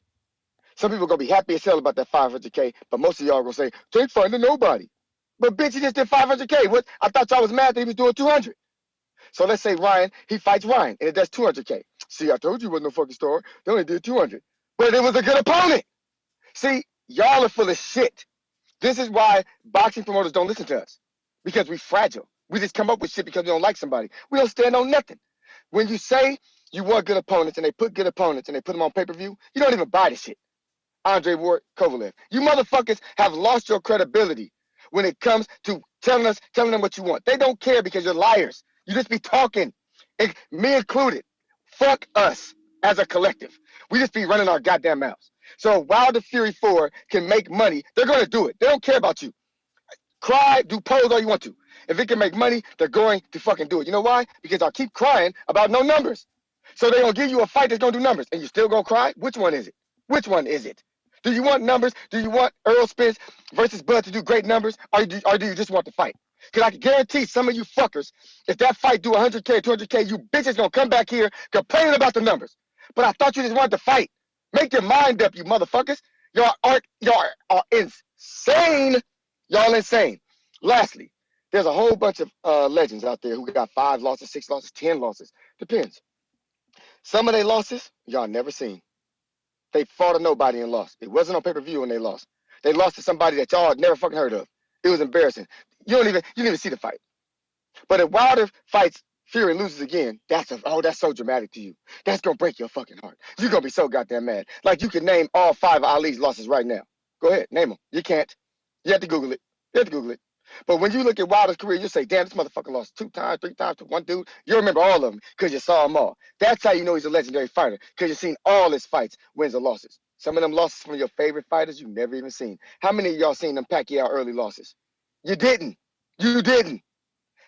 Some people are going to be happy as hell about that $500K, but most of y'all are going to say, Tank fighting a nobody. But bitch, he just did $500K. What? I thought y'all was mad that he was doing 200. So let's say Ryan, he fights Ryan, and it does 200K. See, I told you it wasn't no fucking star. They only did 200. But it was a good opponent. See, y'all are full of shit. This is why boxing promoters don't listen to us. Because we fragile. We just come up with shit because we don't like somebody. We don't stand on nothing. When you say you want good opponents, and they put good opponents, and they put them on pay-per-view, you don't even buy the shit. Andre Ward, Kovalev. You motherfuckers have lost your credibility when it comes to telling them what you want. They don't care because you're liars. You just be talking, me included. Fuck us as a collective. We just be running our goddamn mouths. So while the Fury 4 can make money, they're going to do it. They don't care about you. Cry, do pose all you want to. If it can make money, they're going to fucking do it. You know why? Because I'll keep crying about no numbers. So they're going to give you a fight that's going to do numbers. And you still going to cry? Which one is it? Which one is it? Do you want numbers? Do you want Earl Spence versus Bud to do great numbers? Or do you just want the fight? Because I can guarantee some of you fuckers, if that fight do 100K, 200K, you bitches going to come back here complaining about the numbers. But I thought you just wanted to fight. Make your mind up, you motherfuckers. Y'all are insane. Y'all insane. Lastly, there's a whole bunch of legends out there who got 5 losses, 6 losses, 10 losses. Depends. Some of their losses, y'all never seen. They fought a nobody and lost. It wasn't on pay-per-view when they lost. They lost to somebody that y'all had never fucking heard of. It was embarrassing. You didn't even see the fight. But if Wilder fights Fury and loses again, that's so dramatic to you. That's gonna break your fucking heart. You're gonna be so goddamn mad. Like you can name all 5 of Ali's losses right now. Go ahead, name them. You can't. You have to Google it. But when you look at Wilder's career, you say, damn, this motherfucker lost 2 times, 3 times to one dude. You remember all of them because you saw them all. That's how you know he's a legendary fighter, because you've seen all his fights, wins or losses. Some of them losses from your favorite fighters you've never even seen. How many of y'all seen them Pacquiao early losses? You didn't.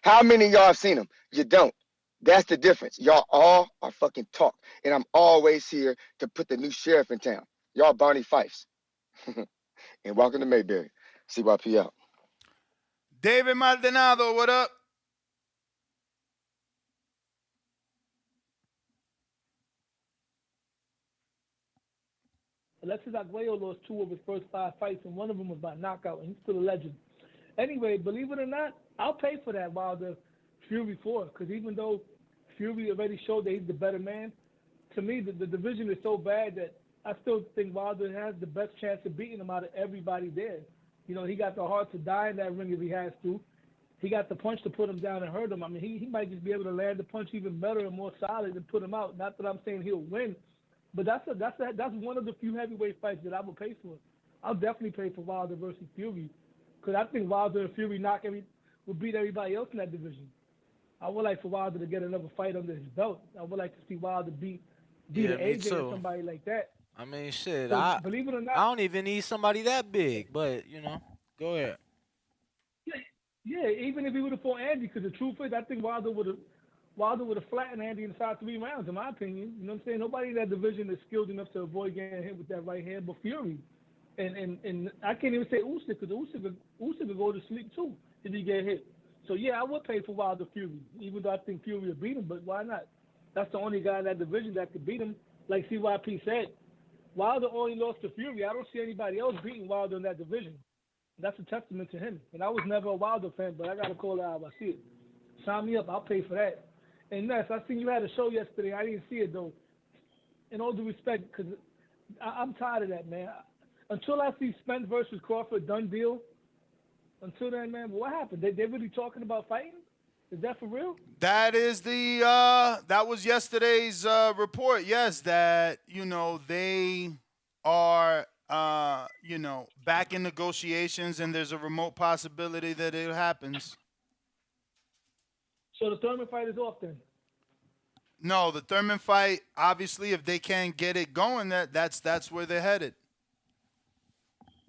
How many of y'all have seen them? You don't. That's the difference. Y'all all are fucking talk. And I'm always here to put the new sheriff in town. Y'all Barney Fifes. And welcome to Mayberry. CYP out. David Maldonado, what up? Alexis Arguello lost 2 of his first 5 fights, and one of them was by knockout, and he's still a legend. Anyway, believe it or not, I'll pay for that Wilder Fury 4, because even though Fury already showed that he's the better man, to me, the division is so bad that I still think Wilder has the best chance of beating him out of everybody there. You know, he got the heart to die in that ring if he has to. He got the punch to put him down and hurt him. I mean, he might just be able to land the punch even better and more solid and put him out. Not that I'm saying he'll win, but that's one of the few heavyweight fights that I will pay for. I'll definitely pay for Wilder versus Fury, because I think Wilder and Fury will beat everybody else in that division. I would like for Wilder to get another fight under his belt. I would like to see Wilder beat an AJ or somebody like that. I mean, shit. So, believe it or not, I don't even need somebody that big, but go ahead. Yeah, even if he would have fought Andy, because the truth is, I think Wilder would have flattened Andy inside 3 rounds, in my opinion. You know what I'm saying? Nobody in that division is skilled enough to avoid getting hit with that right hand, but Fury. And I can't even say Usyk, because Usyk could go to sleep too if he get hit. So yeah, I would pay for Wilder Fury, even though I think Fury will beat him. But why not? That's the only guy in that division that could beat him. Like CYP said, Wilder only lost to Fury. I don't see anybody else beating Wilder in that division. That's a testament to him. And I was never a Wilder fan, but I got to call it out if I see it. Sign me up. I'll pay for that. And Ness, I seen you had a show yesterday. I didn't see it, though. In all due respect, because I'm tired of that, man. Until I see Spence versus Crawford, done deal, until then, man, what happened? They really talking about fighting? Is that for real? That is that was yesterday's report. Yes, that they are back in negotiations, and there's a remote possibility that it happens. So the Thurman fight is off then? No, the Thurman fight, obviously, if they can't get it going, that's where they're headed.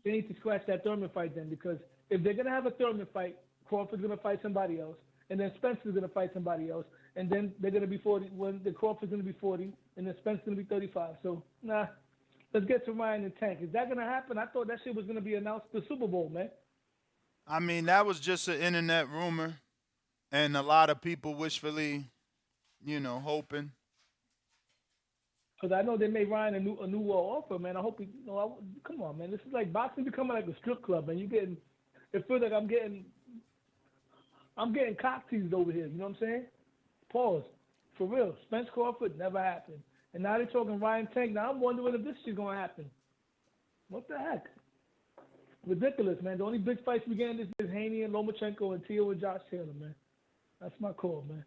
They need to scratch that Thurman fight then, because if they're gonna have a Thurman fight, Crawford's gonna fight somebody else, and then Spencer's gonna fight somebody else, and then they're gonna be 40. When the Crawford's gonna be 40, and then Spencer's gonna be 35. So nah, let's get to Ryan and Tank. Is that gonna happen? I thought that shit was gonna be announced the Super Bowl, man. I mean, that was just an internet rumor, and a lot of people wishfully, hoping. Because I know they made Ryan a new offer, man. I hope he, come on, man. This is like boxing becoming like a strip club, man. It feels like I'm getting cock teased over here. You know what I'm saying? Pause. For real. Spence Crawford never happened. And now they're talking Ryan Tank. Now I'm wondering if this shit's going to happen. What the heck? Ridiculous, man. The only big fights we getting is Haney and Lomachenko and Tio and Josh Taylor, man. That's my call, man.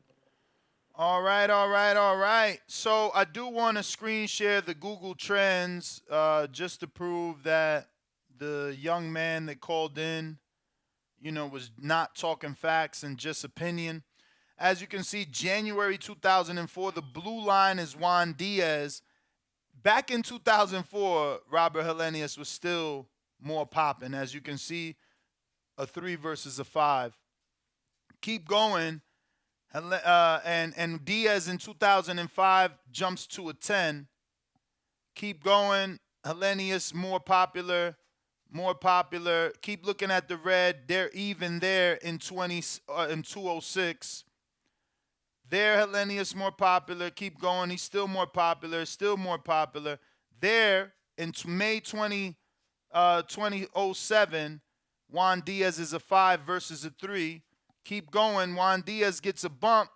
All right. So I do want to screen share the Google Trends just to prove that the young man that called in, was not talking facts and just opinion. As you can see, January 2004, the blue line is Juan Diaz. Back in 2004, Robert Helenius was still more popping. As you can see, a 3 versus a 5. Keep going. And Diaz in 2005 jumps to a 10. Keep going. Helenius more popular. Keep looking at the red. They're even there in 206. There, Helenius more popular. Keep going. He's still more popular. There, in May 2007, Juan Diaz is a 5 versus a 3. Keep going. Juan Diaz gets a bump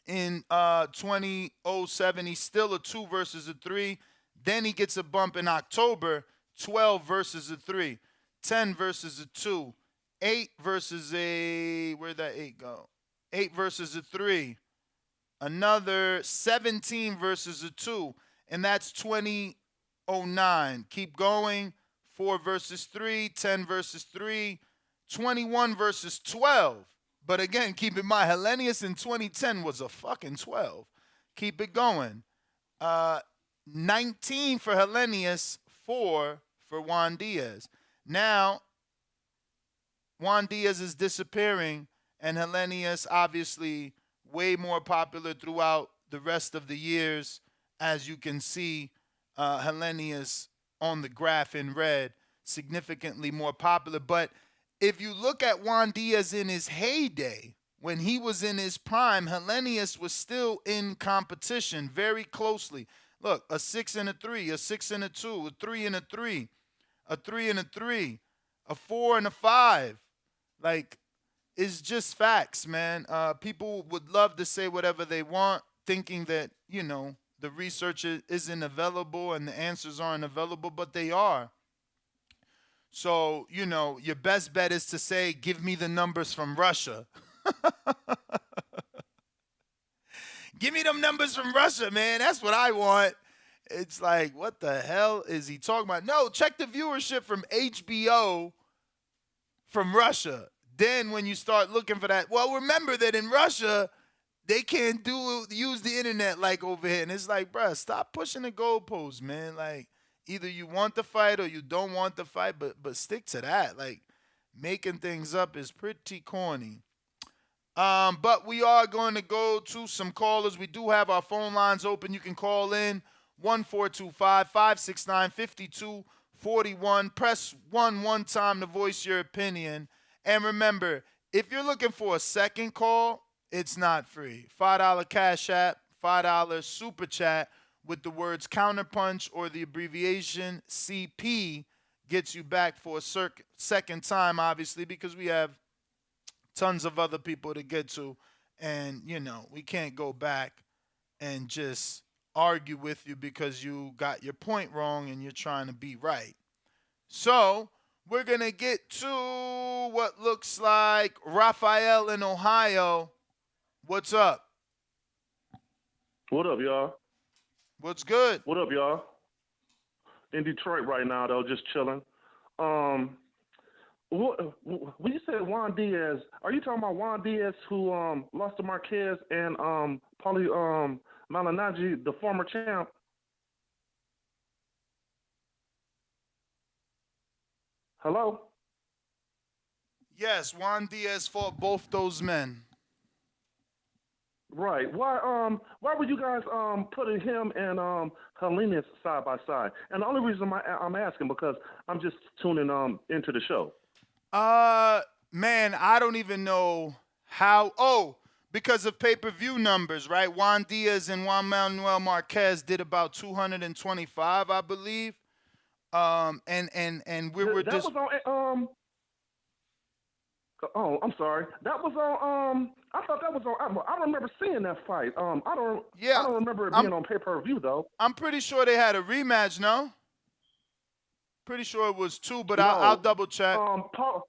in 2007. He's still a 2 versus a 3. Then he gets a bump in October, 12 versus a 3, 10 versus a 2, 8 versus a, where'd that 8 go? 8 versus a 3, another 17 versus a 2, and that's 2009. Keep going, 4 versus 3, 10 versus 3, 21 versus 12. But again, keep in mind, Hellenius in 2010 was a fucking 12. Keep it going. 19 for Hellenius, 4 for Juan Diaz. Now, Juan Diaz is disappearing, and Hellenius obviously way more popular throughout the rest of the years. As you can see, Hellenius on the graph in red, significantly more popular. But if you look at Juan Diaz in his heyday, when he was in his prime, Hellenius was still in competition very closely. Look, a 6 and a 3, a 6 and a 2, a 3 and a 3, a 3 and a 3, a 4 and a 5. Like, it's just facts, man. People would love to say whatever they want, thinking that, you know, the research isn't available and the answers aren't available, but they are. So, you know, your best bet is to say, give me the numbers from Russia. Give me them numbers from Russia, man. That's what I want. It's like, what the hell is he talking about? No, check the viewership from HBO from Russia. Then when you start looking for that, well, remember that in Russia, they can't use the internet like over here. And it's like, bruh, stop pushing the goalposts, man. Like, either you want the fight or you don't want the fight, but stick to that. Like, making things up is pretty corny. But we are going to go to some callers. We do have our phone lines open. You can call in 1-425-569-5241. Press 1 time to voice your opinion. And remember, if you're looking for a second call, it's not free. $5 Cash App, $5 Super Chat with the words counterpunch or the abbreviation CP gets you back for a second time, obviously, because we have tons of other people to get to. And, you know, we can't go back and just argue with you because you got your point wrong and you're trying to be right. So we're going to get to what looks like Raphael in Ohio. What's up? What up, y'all? What's good? What up, y'all? In Detroit right now, though, just chilling. When you said Juan Diaz, are you talking about Juan Diaz who lost to Marquez and Paulie Malignaggi, the former champ? Hello? Yes, Juan Diaz fought both those men. Right. Why were you guys putting him and Hellenius side by side? And the only reason I'm asking because I'm just tuning into the show. Man, I don't even know how. Oh, because of pay-per-view numbers, right? Juan Diaz and Juan Manuel Marquez did about 225, I believe. And we were just. That was on. Oh, I'm sorry. That was on. I thought that was on. I remember seeing that fight. I don't remember it being on pay-per-view though. I'm pretty sure they had a rematch. No. Pretty sure it was 2, but no, I'll double check. Paulie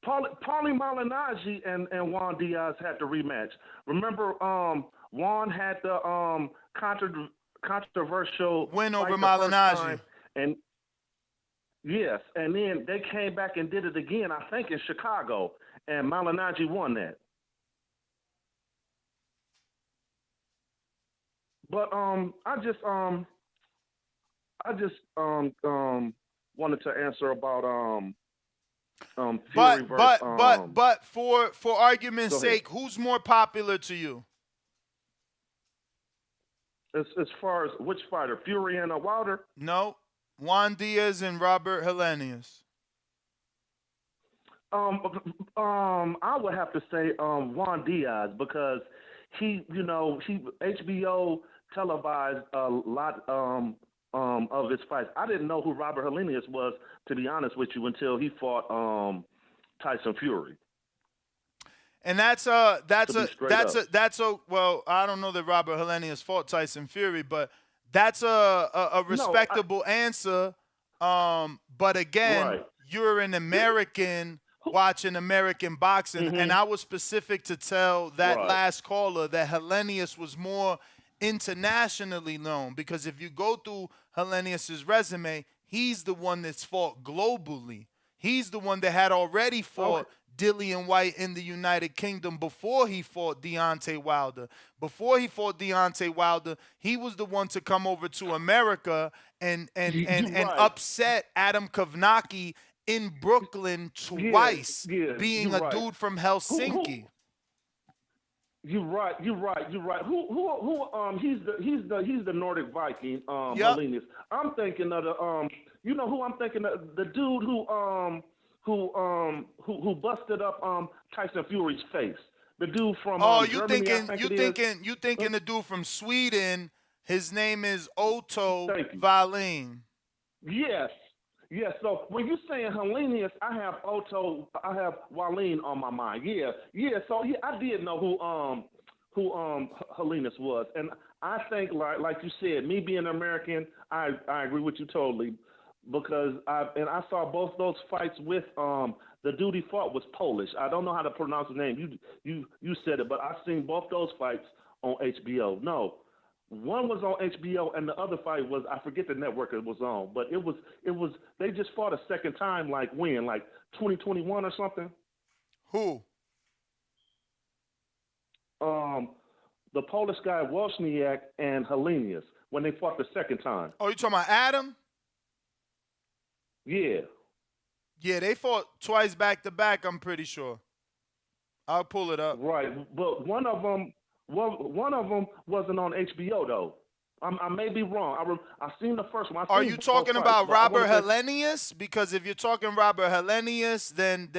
Malignaggi and Juan Diaz had the rematch. Remember, Juan had the controversial win over Malignaggi. And yes, and then they came back and did it again, I think in Chicago, and Malignaggi won that. But I just wanted to answer about Fury but for argument's sake, who's more popular to you? As far as which fighter, Fury and Wilder? No, Juan Diaz and Robert Hellenius. I would have to say Juan Diaz because he HBO televised a lot of his fights. I didn't know who Robert Hellenius was, to be honest with you, until he fought Tyson Fury. And well, I don't know that Robert Hellenius fought Tyson Fury, but That's a respectable answer. But again, you're an American watching American boxing, and I was specific to tell that last caller that Hellenius was more internationally known, because if you go through Hellenius's resume, he's the one that's fought globally. He's the one that had already fought Dillian White in the United Kingdom before he fought Deontay Wilder. Before he fought Deontay Wilder, he was the one to come over to America and upset Adam Kovnacki in Brooklyn twice, being a dude from Helsinki. You're right. He's the Nordic Viking, Hellenius. I'm thinking of the you know who I'm thinking of? The dude who busted up Tyson Fury's face. The dude from Germany, you thinking the dude from Sweden? His name is Otto Wallin. Yes. So when you're saying Hellenius, I have Wallin on my mind. Yeah. So I did know who Hellenius was, and I think like you said, me being American, I agree with you totally, because I saw both those fights with the dude he fought was Polish. I don't know how to pronounce his name. You said it, but I've seen both those fights on HBO. No. One was on HBO, and the other fight was, I forget the network it was on, but it was they just fought a second time, like 2021 or something. Who? The Polish guy Wozniak and Hellenius, when they fought the second time. Oh, you talking about Adam? Yeah. Yeah, they fought twice back to back, I'm pretty sure. I'll pull it up. Right, but one of them wasn't on HBO though. I may be wrong. I seen the first one. Are you talking about Robert Hellenius? Because if you're talking Robert Hellenius, then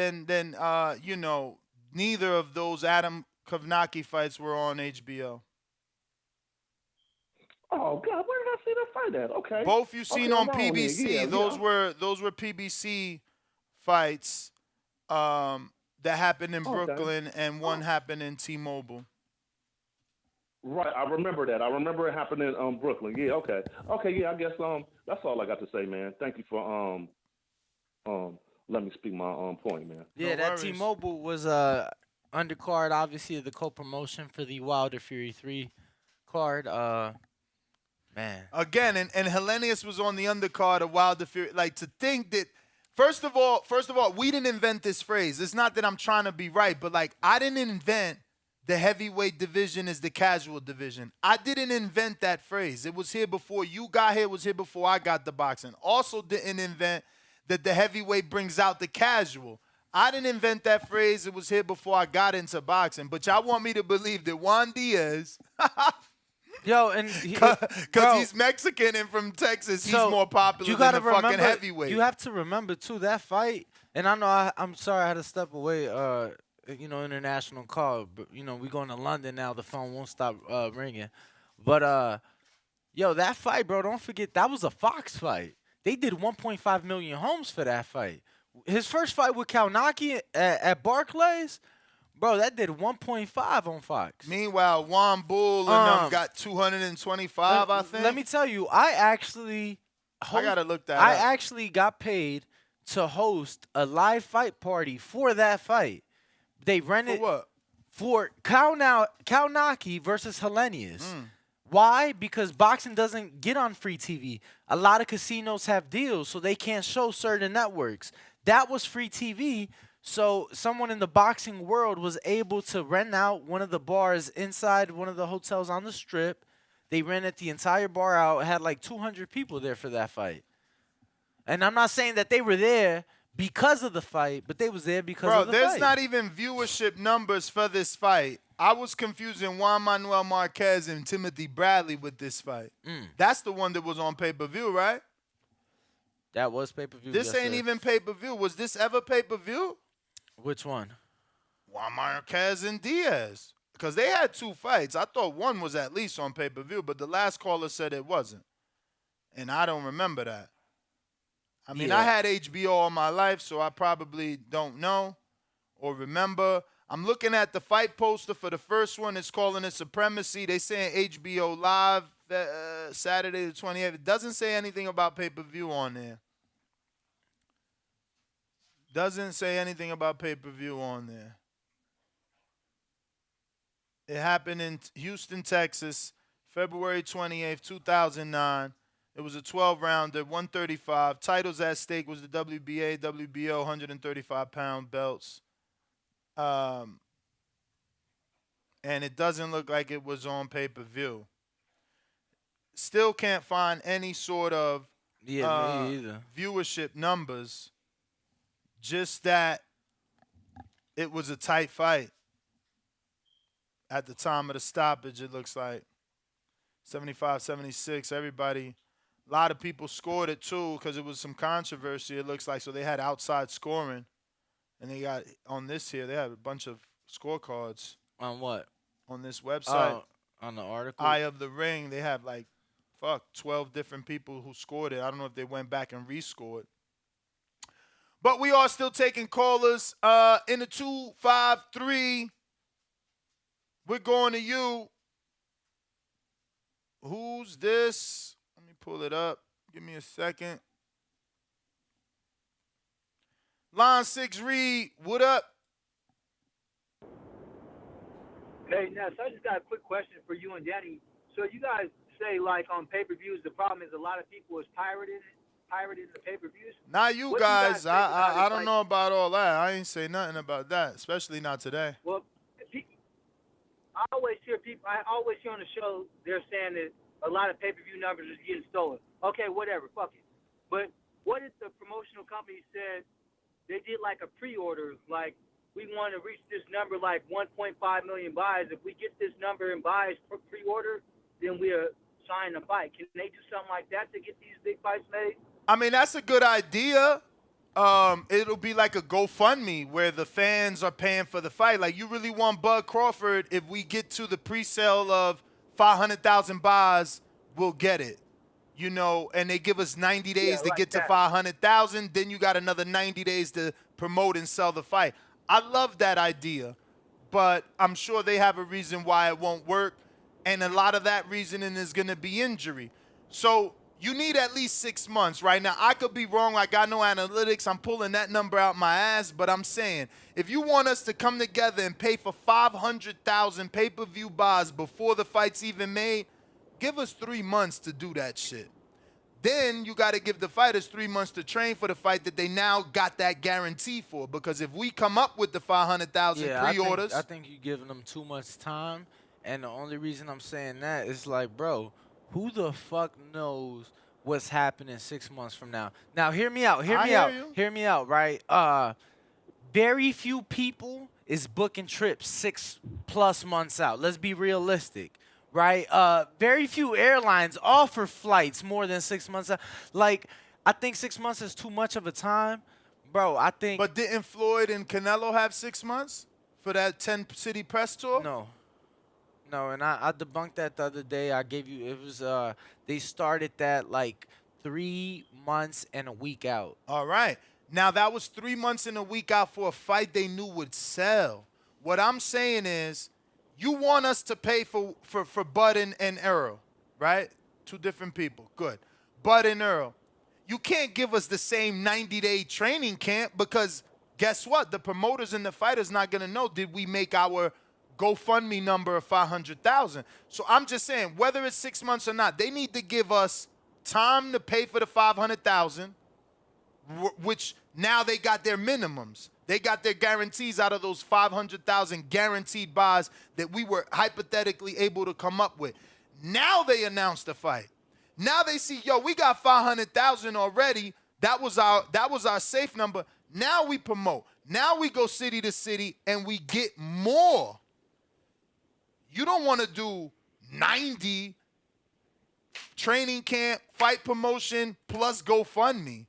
neither of those Adam Kovnacki fights were on HBO. Oh God, where did I see that fight at? Okay. Both you seen on PBC. Yeah, those were PBC fights that happened in Brooklyn, and one happened in T-Mobile. Right, I remember that. I remember it happening in Brooklyn. Yeah, okay. Yeah, I guess that's all I got to say, man. Thank you for let me speak my point, man. Yeah, that T-Mobile was undercard, obviously, the co-promotion for the Wilder Fury 3 card. Man. Again, and Hellenius was on the undercard of Wilder Fury. Like, to think that, first of all, we didn't invent this phrase. It's not that I'm trying to be right, but like, I didn't invent the heavyweight division is the casual division. I didn't invent that phrase. It was here before you got here. It was here before I got the boxing. Also didn't invent that the heavyweight brings out the casual. I didn't invent that phrase. It was here before I got into boxing. But y'all want me to believe that Juan Diaz, because he's Mexican and from Texas, he's more popular than the fucking heavyweight. You have to remember, too, that fight, and I know I'm sorry I had to step away, international call, but, we're going to London now. The phone won't stop ringing. But, that fight, bro, don't forget, that was a Fox fight. They did 1.5 million homes for that fight. His first fight with Kovnacki at Barclays, bro, that did 1.5 on Fox. Meanwhile, Juan Bull and them got 225, I think. Let me tell you, I gotta look that up. I actually got paid to host a live fight party for that fight. They rented for what? For Kovnacki versus Hellenius. Why? Because boxing doesn't get on free TV. A lot of casinos have deals, so they can't show certain networks. That was free TV, so someone in the boxing world was able to rent out one of the bars inside one of the hotels on the Strip. They rented the entire bar out. It had like 200 people there for that fight. And I'm not saying that they were there because of the fight, but they was there because of the fight. Bro, there's not even viewership numbers for this fight. I was confusing Juan Manuel Marquez and Timothy Bradley with this fight. That's the one that was on pay-per-view, right? That was pay-per-view. This ain't even pay-per-view. Was this ever pay-per-view? Which one? Juan Marquez and Diaz. Because they had two fights. I thought one was at least on pay-per-view, but the last caller said it wasn't. And I don't remember that. I mean, I had HBO all my life, so I probably don't know or remember. I'm looking at the fight poster for the first one. It's calling it Supremacy. They saying HBO Live Saturday the 28th. It doesn't say anything about pay-per-view on there. Doesn't say anything about pay-per-view on there. It happened in Houston, Texas, February 28th, 2009. It was a 12-rounder, 135. Titles at stake was the WBA, WBO 135-pound belts. And it doesn't look like it was on pay-per-view. Still can't find any sort of me either. Viewership numbers. Just that it was a tight fight. At the time of the stoppage, it looks like 75-76. Everybody, a lot of people scored it too because it was some controversy, it looks like. So they had outside scoring. And they got, on this here, they have a bunch of scorecards. On what? On this website. On the article? Eye of the Ring, they have 12 different people who scored it. I don't know if they went back and rescored. But we are still taking callers in the 253. We're going to you. Who's this? Let me pull it up. Give me a second. Line 6 Reed, what up? Hey, Ness, I just got a quick question for you and Danny. So you guys say, on pay-per-views, the problem is a lot of people is pirating the pay-per-views? Not you What guys. Do you guys think about I don't know about all that. I ain't say nothing about that, especially not today. Well, I always hear on the show, they're saying that a lot of pay-per-view numbers is getting stolen. Okay, whatever, fuck it. But what if the promotional company said they did a pre-order, we want to reach this number 1.5 million buys. If we get this number in buys for pre-order, then we'll sign the fight. Can they do something like that to get these big fights made? I mean, that's a good idea. It'll be like a GoFundMe where the fans are paying for the fight. You really want Bud Crawford, if we get to the pre-sale of 500,000 buys, we'll get it. And they give us 90 days to get to 500,000. Then you got another 90 days to promote and sell the fight. I love that idea, but I'm sure they have a reason why it won't work. And a lot of that reasoning is going to be injury. So you need at least 6 months right now. I could be wrong. I know analytics. I'm pulling that number out my ass, but I'm saying if you want us to come together and pay for 500,000 pay-per-view buys before the fight's even made, give us 3 months to do that shit. Then you got to give the fighters 3 months to train for the fight that they now got that guarantee for. Because if we come up with the 500,000 pre-orders, I think you're giving them too much time. And the only reason I'm saying that is bro, who the fuck knows what's happening 6 months from now? Now, hear me out. Hear me out, right? Very few people is booking trips 6+ months out. Let's be realistic, right? Very few airlines offer flights more than 6 months out. I think 6 months is too much of a time, bro. I think. But didn't Floyd and Canelo have 6 months for that 10-city press tour? No, and I debunked that the other day. I gave you, it was, they started that 3 months and a week out. All right. Now, that was 3 months and a week out for a fight they knew would sell. What I'm saying is, you want us to pay for Bud and Earl, right? 2 different people. Good. Bud and Earl. You can't give us the same 90-day training camp because guess what? The promoters and the fighters not going to know, did we make our GoFundMe number of 500,000. So I'm just saying, whether it's 6 months or not, they need to give us time to pay for the 500,000, which now they got their minimums. They got their guarantees out of those 500,000 guaranteed buys that we were hypothetically able to come up with. Now they announced the fight. Now they see, we got 500,000 already. That was our safe number. Now we promote. Now we go city to city and we get more. You don't want to do 90 training camp, fight promotion, plus GoFundMe.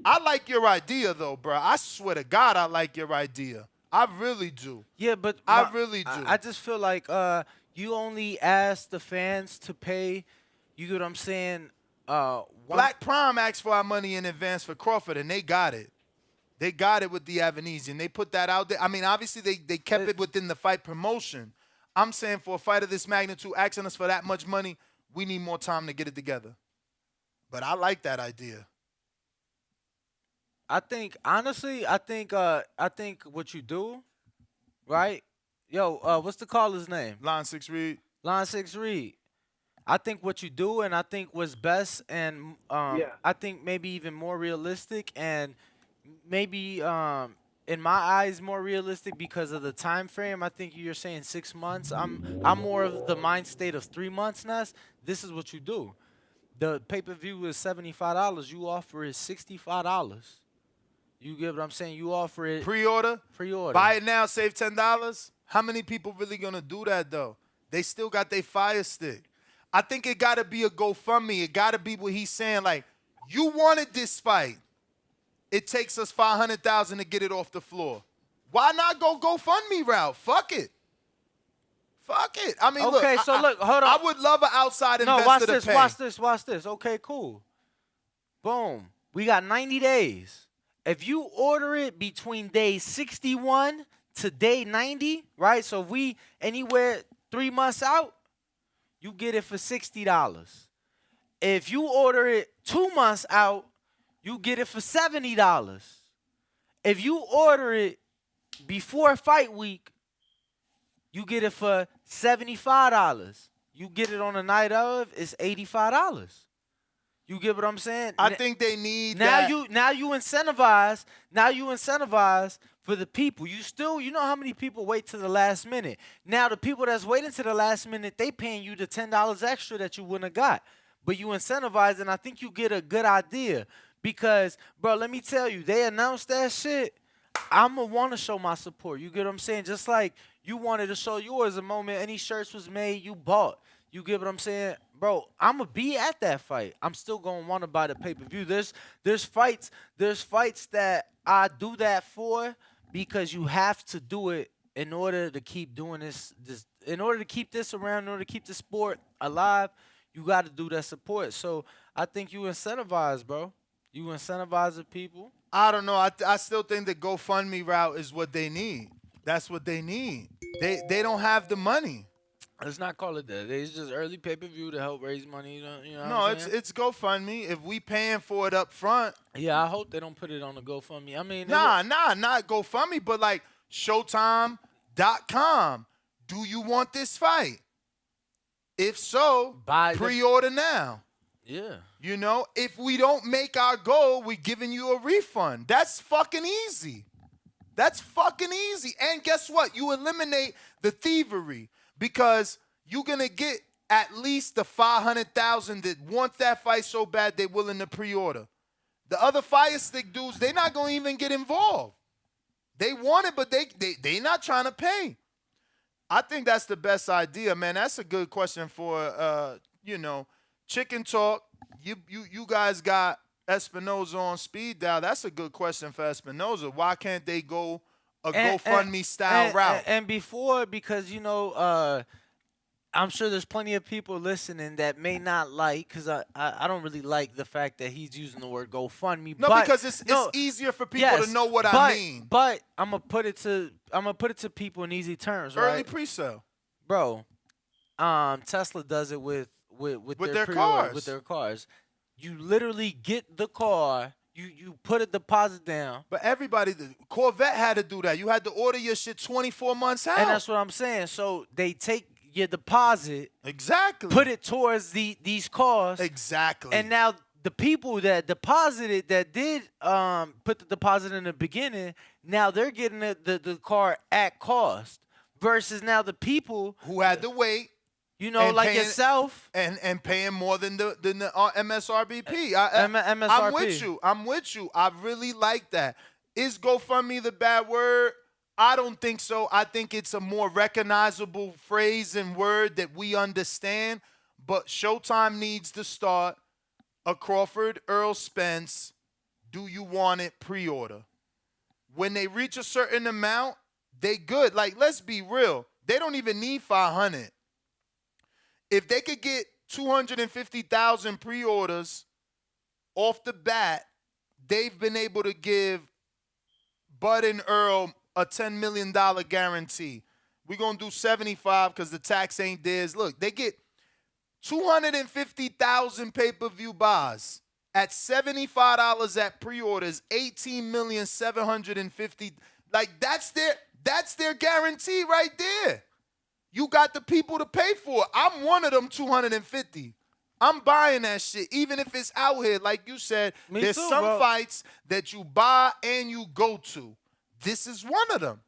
I like your idea, though, bro. I swear to God, I like your idea. I really do. Yeah, but I really do. I just feel like you only ask the fans to pay. You get what I'm saying? Black Prime asked for our money in advance for Crawford, and they got it. They got it with the Avenesian. They put that out there. I mean, obviously, they kept it within the fight promotion. I'm saying for a fight of this magnitude, asking us for that much money, we need more time to get it together. But I like that idea. I think honestly, I think what you do, right? Yo, what's the caller's name? Line 6 Reed. Line 6 Reed. I think what you do, and I think what's best, and I think maybe even more realistic, and maybe in my eyes more realistic because of the time frame. I think you're saying 6 months. I'm more of the mind state of 3 months, Ness. This is what you do. The pay-per-view is $75. You offer it $65. You get what I'm saying? You offer it Pre-order? Pre-order. Buy it now, save $10. How many people really gonna do that though? They still got their Fire Stick. I think it gotta be a GoFundMe. It gotta be what he's saying. Like, you wanted this fight. It takes us $500,000 to get it off the floor. Why not go GoFundMe route? Fuck it. Fuck it. I mean, okay, look. so look, hold on. I would love an outside investor watch to this, pay. watch this. Okay, cool. Boom. We got 90 days. If you order it between day 61 to day 90, right? So if we anywhere 3 months out, you get it for $60. If you order it 2 months out, you get it for $70. If you order it before fight week, you get it for $75. You get it on the night of, it's $85. You get what I'm saying? I think they need now that. Now you incentivize for the people. You know how many people wait to the last minute. Now the people that's waiting to the last minute, they paying you the $10 extra that you wouldn't have got. But you incentivize, and I think you get a good idea. Because, bro, let me tell you, they announced that shit. I'ma want to show my support. You get what I'm saying? Just like you wanted to show yours the moment any shirts was made, you bought. You get what I'm saying? Bro, I'ma be at that fight. I'm still gonna want to buy the pay-per-view. There's fights that I do that for because you have to do it in order to keep doing this in order to keep this around, in order to keep the sport alive, you gotta do that support. So I think you incentivize, bro. You incentivize the people. I don't know. I still think the GoFundMe route is what they need. That's what they need. They don't have the money. Let's not call it that. It's just early pay-per-view to help raise money. You know No, what I'm saying? it's GoFundMe. If we paying for it up front. Yeah, I hope they don't put it on the GoFundMe. I mean, not GoFundMe, but like Showtime.com. Do you want this fight? If so, pre-order now. Yeah. You know, if we don't make our goal, we're giving you a refund. That's fucking easy. That's fucking easy. And guess what? You eliminate the thievery because you're going to get at least the 500,000 that want that fight so bad they're willing to pre-order. The other Fire Stick dudes, they're not going to even get involved. They want it, but they not trying to pay. I think that's the best idea, man. That's a good question for, Chicken Talk. You guys got Espinoza on speed dial. That's a good question for Espinoza. Why can't they go a GoFundMe style route? And before, because I'm sure there's plenty of people listening that may not like, because I don't really like the fact that he's using the word GoFundMe. No, because it's easier for people to know what I mean. But I'm gonna put it to people in easy terms. Right? Early pre-sale, bro. Tesla does it with their cars. With their cars, you literally get the car. You put a deposit down. But everybody, the Corvette had to do that. You had to order your shit 24 months out. And that's what I'm saying. So they take your deposit, exactly, put it towards these cars, exactly. And now the people that deposited, that did put the deposit in the beginning, now they're getting the car at cost. Versus now the people who had to wait. Like paying, yourself. And paying more than the MSRBP. MSRP. I'm with you. I really like that. Is GoFundMe the bad word? I don't think so. I think it's a more recognizable phrase and word that we understand. But Showtime needs to start a Crawford Earl Spence, do you want it pre-order? When they reach a certain amount, they good. Like, let's be real. They don't even need 500. If they could get 250,000 pre-orders off the bat, they've been able to give Bud and Earl a $10 million guarantee. We're going to do 75 because the tax ain't theirs. Look, they get 250,000 pay-per-view buys at $75 at pre-orders, 18,750,000. Like that's their guarantee right there. You got the people to pay for it. I'm one of them 250. I'm buying that shit, even if it's out here. Like you said, there's some fights that you buy and you go to. This is one of them.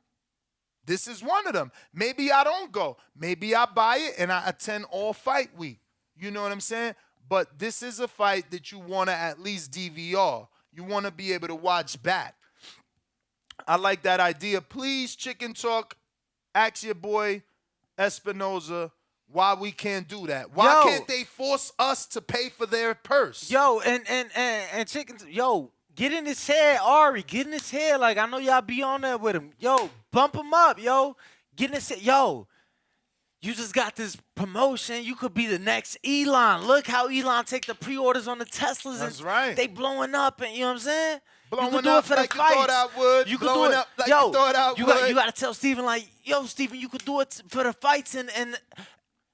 This is one of them. Maybe I don't go. Maybe I buy it and I attend all fight week. You know what I'm saying? But this is a fight that you want to at least DVR. You want to be able to watch back. I like that idea. Please, Chicken Talk, ask your boy Espinoza why we can't do that. Why can't they force us to pay for their purse? Yo, and Chicken, yo, get in his head, Ari. Get in his head. Like, I know y'all be on there with him. Yo, bump him up, yo. Get in his head. Yo, you just got this promotion. You could be the next Elon. Look how Elon take the pre-orders on the Teslas. That's and right. They blowing up, and you know what I'm saying? Blowing you could do up it for like the you fights. thought I would. You could Blowing do it. up like yo, you thought I you would. You got to tell Steven, like, yo, Steven, you could do it for the fights and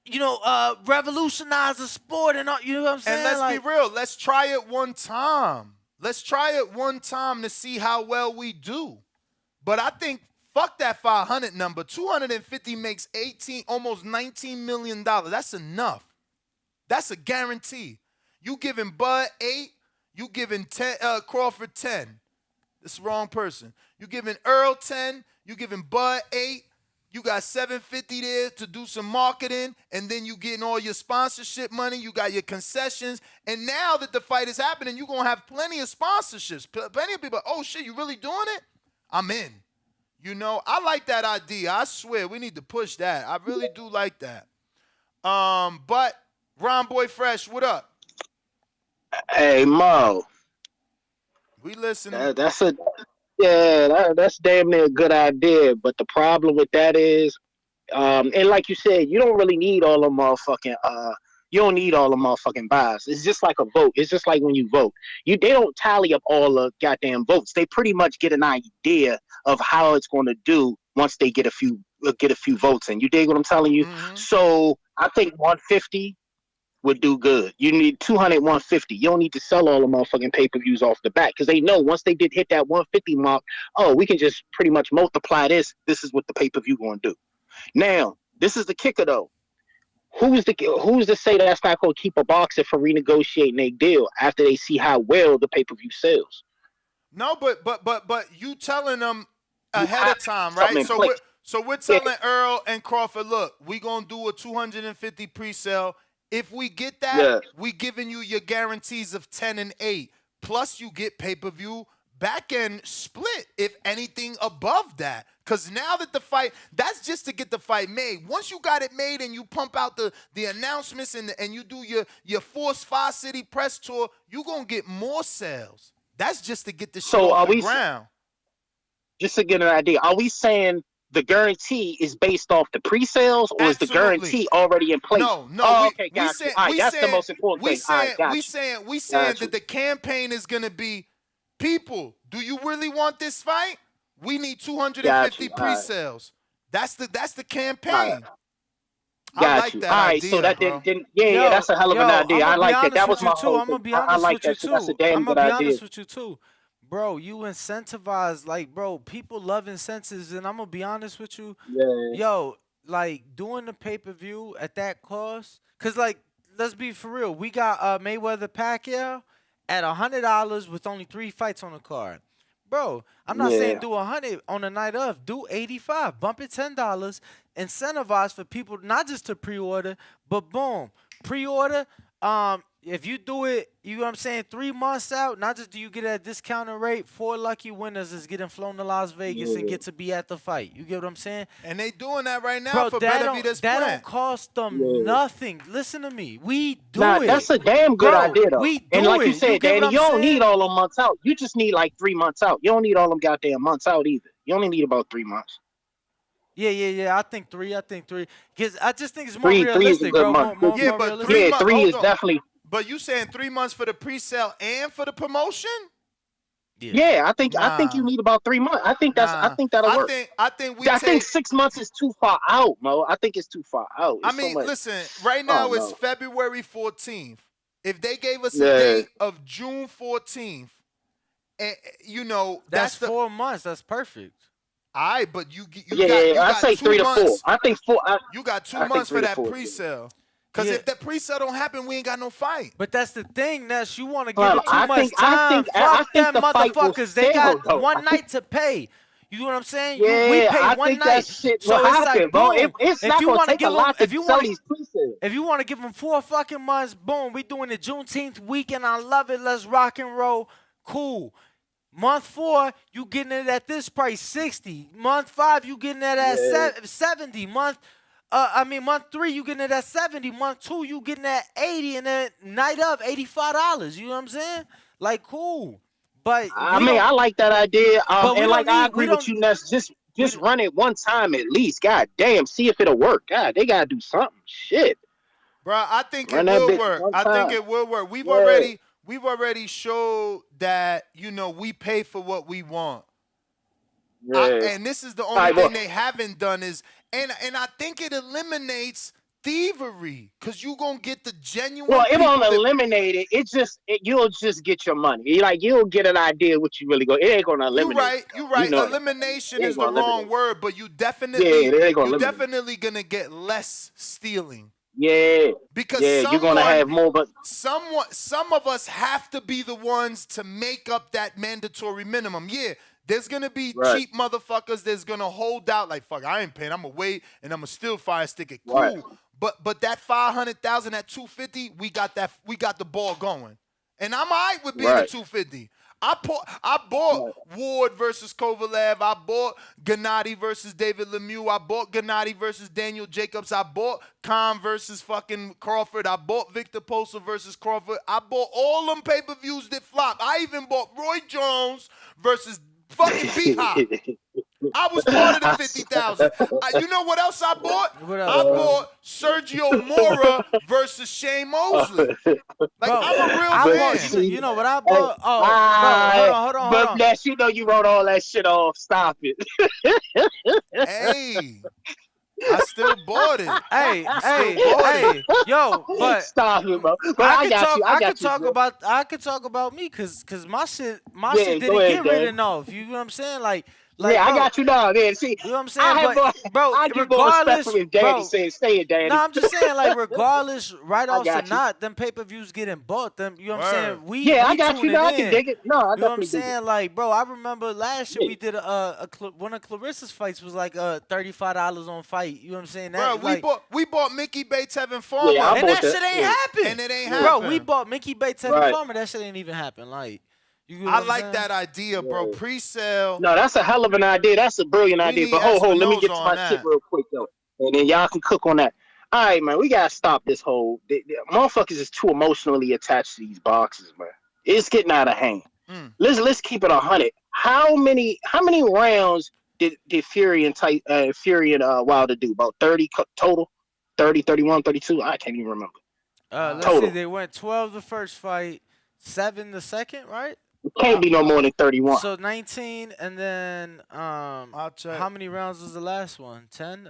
you know, revolutionize the sport and all, you know what I'm saying? And let's like, be real. Let's try it one time. Let's try it one time to see how well we do. But I think, fuck that 500 number. 250 makes almost $19 million. That's enough. That's a guarantee. You giving Bud 8, you giving Crawford 10. That's the wrong person. You giving Earl 10, you giving Bud 8. You got $750 there to do some marketing, and then you getting all your sponsorship money. You got your concessions. And now that the fight is happening, you're going to have plenty of sponsorships. Plenty of people, oh, shit, you really doing it? I'm in. You know, I like that idea. I swear, we need to push that. I really do like that. But, Ron Boy Fresh, what up? Hey, Mo. We listening. That's damn near a good idea. But the problem with that is, and like you said, you don't really need all the motherfucking you don't need all the motherfucking buys. It's just like a vote. It's just like when you vote. They don't tally up all the goddamn votes. They pretty much get an idea of how it's going to do once they get a few votes in. You dig what I'm telling you? Mm-hmm. So I think 150 would do good. You need 200, 150. You don't need to sell all the motherfucking pay-per-views off the bat because they know once they did hit that 150 mark, oh, we can just pretty much multiply this. This is what the pay-per-view going to do. Now, this is the kicker though. Who's to say that's not going to keep a boxer from renegotiating their deal after they see how well the pay-per-view sells? No, but you telling them ahead of time, right? So we're telling Earl and Crawford, look, we gonna do a 250 pre-sale. If we get that, we giving you your guarantees of 10 and 8. Plus you get pay-per-view back-end split, if anything above that. Because now that the fight, that's just to get the fight made. Once you got it made and you pump out the announcements and you do your Force 5 City press tour, you going to get more sales. That's just to get the shit off the ground. Just to get an idea, are we saying the guarantee is based off the pre-sales, or is the guarantee already in place? No. Okay, got you. All right, that's the most important thing. We saying that the campaign is going to be, people, do you really want this fight? We need 250 pre-sales. That's the campaign. I like that idea, so that bro. That's a hell of an idea. I like that. That was my whole I'm gonna be I honest like with you that. too. That's a damn good idea. I'm gonna be honest with you too. Bro, you incentivize, like, bro, people love incentives, and I'm gonna be honest with you. Yeah. Yo, like, doing the pay-per-view at that cost, cause like, let's be for real, we got Mayweather Pacquiao at $100 with only 3 fights on the card. Bro, I'm not saying do 100 on the night of. Do 85. Bump it $10. Incentivize for people not just to pre-order, but boom, pre-order. If you do it, you know what I'm saying, 3 months out, not just do you get a discounted rate, 4 lucky winners is getting flown to Las Vegas and get to be at the fight. You get what I'm saying? And they doing that right now for Benavidez. That don't cost them nothing. Listen to me. We do it. That's a damn good idea, though. We do and like it. you said, Danny, you don't need all them months out. You just need like 3 months out. You don't need all them goddamn months out either. You only need about 3 months. Yeah. I think three. Because I just think it's more realistic, 3 is a good month. More realistic. 3 is definitely. But you saying 3 months for the pre-sale and for the promotion? Yeah, I think you need about 3 months. I think that'll work. I think I think 6 months is too far out, Mo. I think it's too far out. I It's so mean, much. listen, right Oh now it's no. February 14th. If they gave us a Yeah. date of June 14th, you know, That's the 4 months. That's perfect. All right, but you Yeah, got I say 2 3 to 4. months. I think 4. You got 2 I think months for 3 to that 4. pre-sale. Because if that pre-sale don't happen, we ain't got no fight. But that's the thing, Ness. You want to give Well, it too I much think- time. I Fuck think them the fight will motherfuckers. They sell, got though. one night to pay. You know what I'm saying? Yeah, We pay I one think night. that shit So will it's happen, like, bro. boom. It's if not you gonna want to take give a lot them, to sell these pre-sales. if you want to give them 4 fucking months, boom, we doing the Juneteenth weekend. I love it. Let's rock and roll. Cool. Month 4, you getting it at this price, 60. Month 5, you getting it at 70. Month 3, you getting it at 70. Month 2, you getting it at 80, and then night of $85. You know what I'm saying? Like, cool. But I like that idea. But And like, I agree with you, Ness. Just run it one time at least. God damn, see if it'll work. God, they gotta do something. Shit. Bro, I think Run it that will bitch work. one I think time. it will work. We've already showed that, you know, we pay for what we want. And this is the only thing they haven't done is, and I think it eliminates thievery, because you going to get the genuine Well, it people won't that- eliminate it. You'll just get your money. You'll get an idea what you really go. It ain't gonna eliminate. You're right. You know Elimination it. is the wrong word, but you Yeah, definitely, it ain't gonna you're eliminate. definitely gonna get less stealing. Yeah. Because you're gonna have more, but some of us have to be the ones to make up that mandatory minimum. Yeah, there's gonna be cheap motherfuckers that's gonna hold out like, fuck, I ain't paying. I'm gonna wait and I'm gonna still fire stick it. Cool. Right. But that 500,000 at 250, we got the ball going. And I'm all right with being at 250. I bought Ward versus Kovalev. I bought Gennady versus David Lemieux. I bought Gennady versus Daniel Jacobs. I bought Khan versus fucking Crawford. I bought Victor Posa versus Crawford. I bought all them pay-per-views that flopped. I even bought Roy Jones versus fucking B-Hop. I was part of the 50,000. You know what else I bought? I bought Sergio Mora versus Shane Mosley. Like, I'm a real fan. You know what I bought? Hold on. But Nash, you know you wrote all that shit off. Stop it. Hey, I still bought it. Hey, yo, but stop it, bro. But I could talk about me because my shit Yeah, shit go didn't ahead, get Dan. written off. You know what I'm saying? Like, yeah, bro, I got you now, man. See, you know what I'm saying? I give more respect for if Daddy bro, says stay it, Daddy. No, I'm just saying, like, regardless, write-offs or got you. not, them pay-per-views getting bought. Them, you know what I'm saying? We I got you. tuning Now I in. can dig it. No, I You know what I'm definitely dig saying? it. Like, bro, I remember last year we did one of Clarissa's fights was like $35 on fight. You know what I'm saying? Bro, That, we bought Mickey Bates Heaven Farmer. Yeah, I and that bought shit ain't happen. And it ain't Bro, happen. we bought Mickey Bates Heaven Right. Farmer. That shit ain't even happen. Like, you know I what I'm like saying? that idea, bro. Pre-sale. No, that's a hell of an idea. That's a brilliant idea. need But hold, let me Espinoza get to my on shit that. real quick though, and then y'all can cook on that. All right, man. We gotta stop this whole. Motherfuckers is too emotionally attached to these boxes, man. It's getting out of hand. Let's keep it 100. How many rounds did Fury and Wilder do? About 30 total? 30, 31, 32? I can't even remember. Let's total. see. They went 12 the first fight, 7 the second, right? It can't be no more than 31. So 19, and then I'll check. how many rounds was the last one? 10?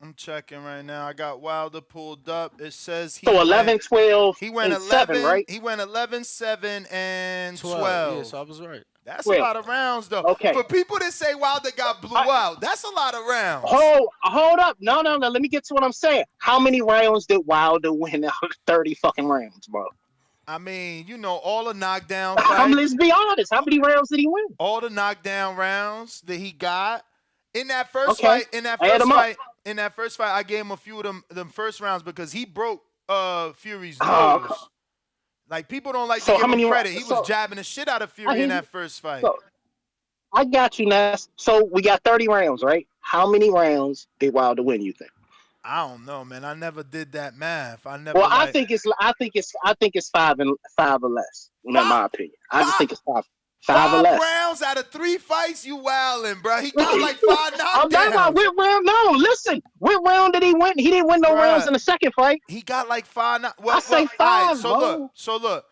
I'm checking right now. I got Wilder pulled up. It says So 11, 12, he went and 11, 7, right? He went 11, 7, and 12. Yeah, so I was right. That's 12. a lot of rounds, though. Okay. For people that say Wilder got blew out, that's a lot of rounds. Hold up. No. Let me get to what I'm saying. How many rounds did Wilder win out of 30 fucking rounds, bro? I mean, you know, all the knockdown fights. Let's be honest. How many rounds did he win? All the knockdown rounds that he got. In that first Okay. fight, in that first fight, I gave him a few of them first rounds because he broke Fury's nose. Like, people don't like to give him credit. He was jabbing the shit out of Fury in that first fight. So, I got you, Ness. So we got 30 rounds, right? How many rounds did Wilder win, you think? I don't know, man. I never did that math. Well, I think it's 5 or less. In my opinion, I just think it's 5 or less. 5 rounds out of 3 fights, you wildin', bro. He got like 5 knockdowns. I'm talking about what round? No, listen. What round did he win? He didn't win no rounds in the second fight. He got like 5. I say 5, right, so look.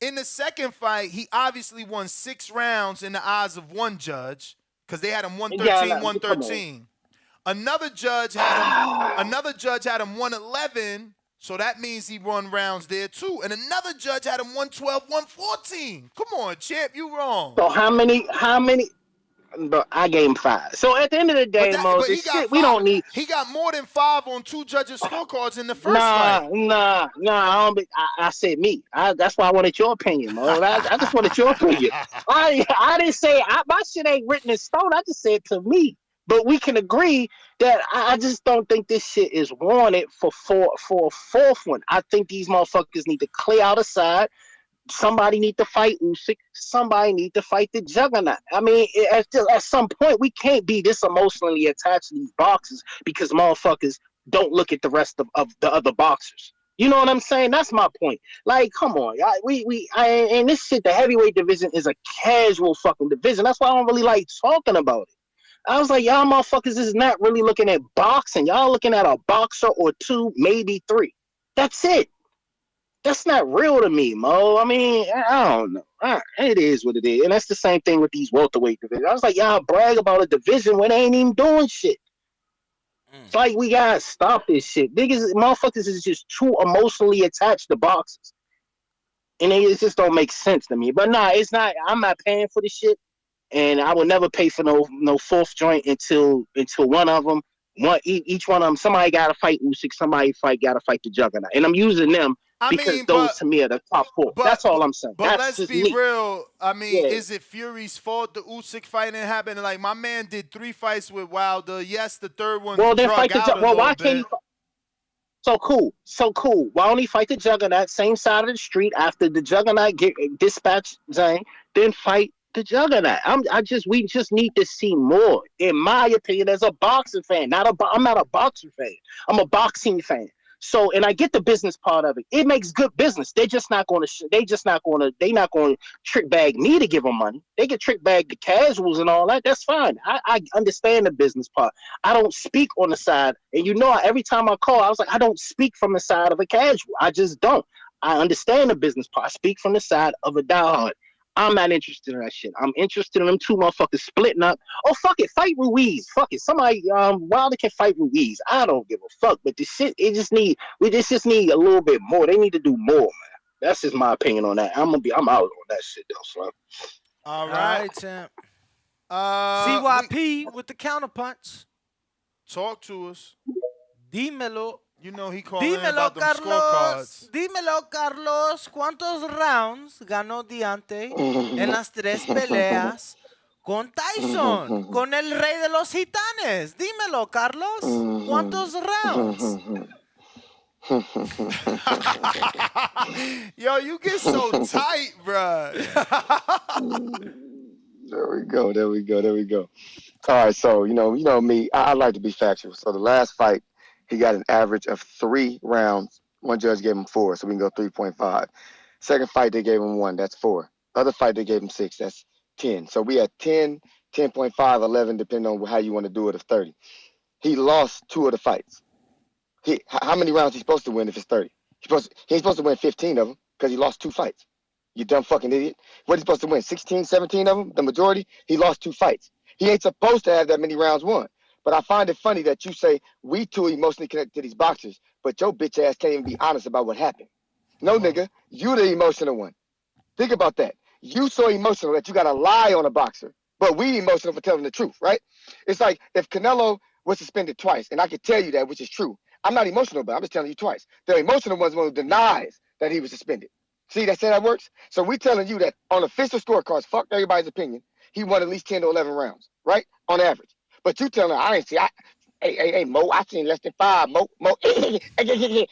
In the second fight, he obviously won 6 rounds in the eyes of one judge because they had him 113, 113. Another judge had him 111, so that means he won rounds there too. And another judge had him 112, 114. Come on, champ, you wrong. So how many? But I gave him 5. So at the end of the day, Mo, this shit we don't need. He got more than 5 on 2 judges' scorecards in the first fight. Nah. I said me. That's why I wanted your opinion, Mo. I just wanted your opinion. I didn't say my shit ain't written in stone. I just said to me. But we can agree that I just don't think this shit is warranted for a fourth one. I think these motherfuckers need to clear out a side. Somebody need to fight Usyk. Somebody need to fight the Juggernaut. I mean, at some point, we can't be this emotionally attached to these boxers because motherfuckers don't look at the rest of the other boxers. You know what I'm saying? That's my point. Like, come on. And this shit, the heavyweight division is a casual fucking division. That's why I don't really like talking about it. I was like, y'all motherfuckers is not really looking at boxing. Y'all looking at a boxer or 2, maybe 3. That's it. That's not real to me, Mo. I mean, I don't know. It is what it is. And that's the same thing with these welterweight divisions. I was like, y'all brag about a division when they ain't even doing shit. It's like, we gotta stop this shit. Motherfuckers is just too emotionally attached to boxers. And it just don't make sense to me. But nah, it's not. I'm not paying for this shit. And I will never pay for no fourth joint until one of them, each one of them, somebody got to fight Usyk, somebody got to fight the Juggernaut. And I'm using them because those to me are the top 4. That's all I'm saying. But That's let's be real. I mean, is it Fury's fault the Usyk fight didn't happen? Like, my man did 3 fights with Wilder. Yes, the third one then fight the Juggernaut. Well, why can't he So cool. Why don't he fight the Juggernaut, same side of the street, after the Juggernaut get dispatched Zane, then fight the Juggernaut? We just need to see more. In my opinion, as a boxing fan, I'm not a boxing fan. I'm a boxing fan. So, and I get the business part of it. It makes good business. They're not going to trick bag me to give them money. They can trick bag the casuals and all that. That's fine. I understand the business part. I don't speak on the side. And every time I call, I was like, I don't speak from the side of a casual. I just don't. I understand the business part. I speak from the side of a diehard. I'm not interested in that shit. I'm interested in them 2 motherfuckers splitting up. Oh, fuck it. Fight Ruiz. Fuck it. Somebody, Wilder can fight Ruiz. I don't give a fuck. But this shit, we just need a little bit more. They need to do more, man. That's just my opinion on that. I'm out on that shit, though, son. All right, champ. CYP with the counterpunch. Talk to us. Dímelo. You know he calling about them scorecards. Dímelo, Carlos. ¿Cuántos rounds ganó Deontay en las 3 peleas con Tyson? Con el rey de los gitanes. Dímelo, Carlos. ¿Cuántos rounds? Yo, you get so tight, bro. There we go. All right, so you know me. I like to be factual. So the last fight, he got an average of 3 rounds. One judge gave him 4, so we can go 3.5. Second fight, they gave him 1. That's 4. Other fight, they gave him 6. That's 10. So we had 10, 10.5, 11, depending on how you want to do it, of 30. He lost 2 of the fights. How many rounds he supposed to win if it's 30? He's supposed to win 15 of them because he lost 2 fights. You dumb fucking idiot. What is he supposed to win? 16, 17 of them? The majority? He lost 2 fights. He ain't supposed to have that many rounds won. But I find it funny that you say we too emotionally connected to these boxers, but your bitch ass can't even be honest about what happened. No, nigga, you the emotional one. Think about that. You so emotional that you got to lie on a boxer, but we emotional for telling the truth, right? It's like if Canelo was suspended twice, and I could tell you that, which is true. I'm not emotional, but I'm just telling you twice. The emotional one's the one who denies that he was suspended. See, that's how that works? So we telling you that on official scorecards, fuck everybody's opinion, he won at least 10 to 11 rounds, right? On average. But you telling her, I ain't see, hey, Mo, I seen less than 5, Mo. He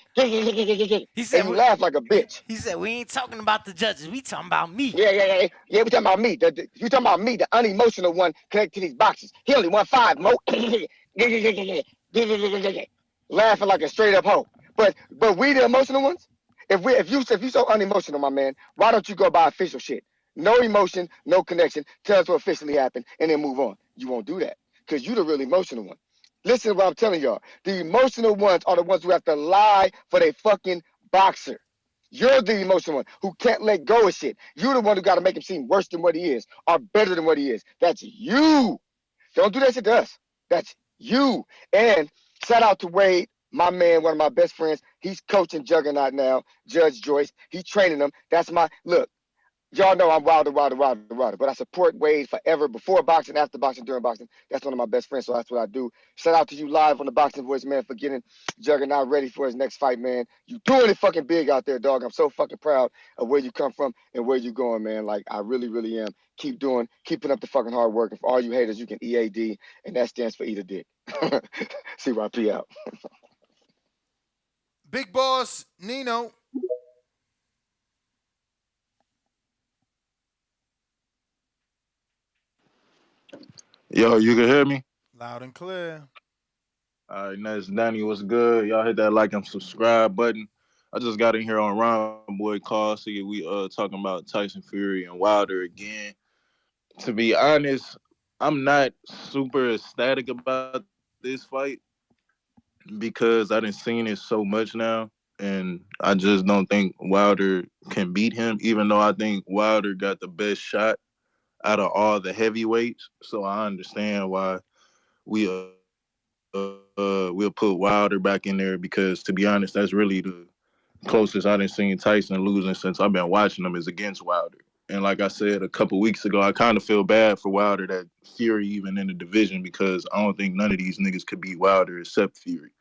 said, you laugh like a bitch. He said, we ain't talking about the judges, we talking about me. Yeah, we talking about me. You talking about me, the unemotional one connected to these boxes. He only won 5, Mo. Laughing like a straight up hoe. But we the emotional ones? If you so unemotional, my man, why don't you go by official shit? No emotion, no connection. Tell us what officially happened, and then move on. You won't do that because you the really emotional one. Listen to what I'm telling y'all. The emotional ones are the ones who have to lie for their fucking boxer. You're the emotional one who can't let go of shit. You're the one who got to make him seem worse than what he is or better than what he is. That's you. Don't do that shit to us. That's you. And shout out to Wade, my man, one of my best friends. He's coaching Juggernaut now, Judge Joyce. He's training them. That's my look. Y'all know I'm wilder, but I support Wade forever, before boxing, after boxing, during boxing. That's one of my best friends, so that's what I do. Shout out to you live on the Boxing Voice, man, for getting Juggernaut ready for his next fight, man. You doing it fucking big out there, dog. I'm so fucking proud of where you come from and where you going, man. Like, I really, really am. Keeping up the fucking hard work. And for all you haters, you can EAD, and that stands for eat a dick. CYP out. Big Boss Nino. Yo, you can hear me? Loud and clear. All right, nice. Danny, what's good? Y'all hit that like and subscribe button. I just got in here on Round Boy Call. See, we talking about Tyson Fury and Wilder again. To be honest, I'm not super ecstatic about this fight because I done seen it so much now, and I just don't think Wilder can beat him, even though I think Wilder got the best shot out of all the heavyweights. So I understand why we we'll put Wilder back in there, because to be honest, that's really the closest I done seen Tyson losing since I've been watching him is against Wilder. And like I said a couple weeks ago, I kind of feel bad for Wilder that Fury even in the division, because I don't think none of these niggas could beat Wilder except Fury.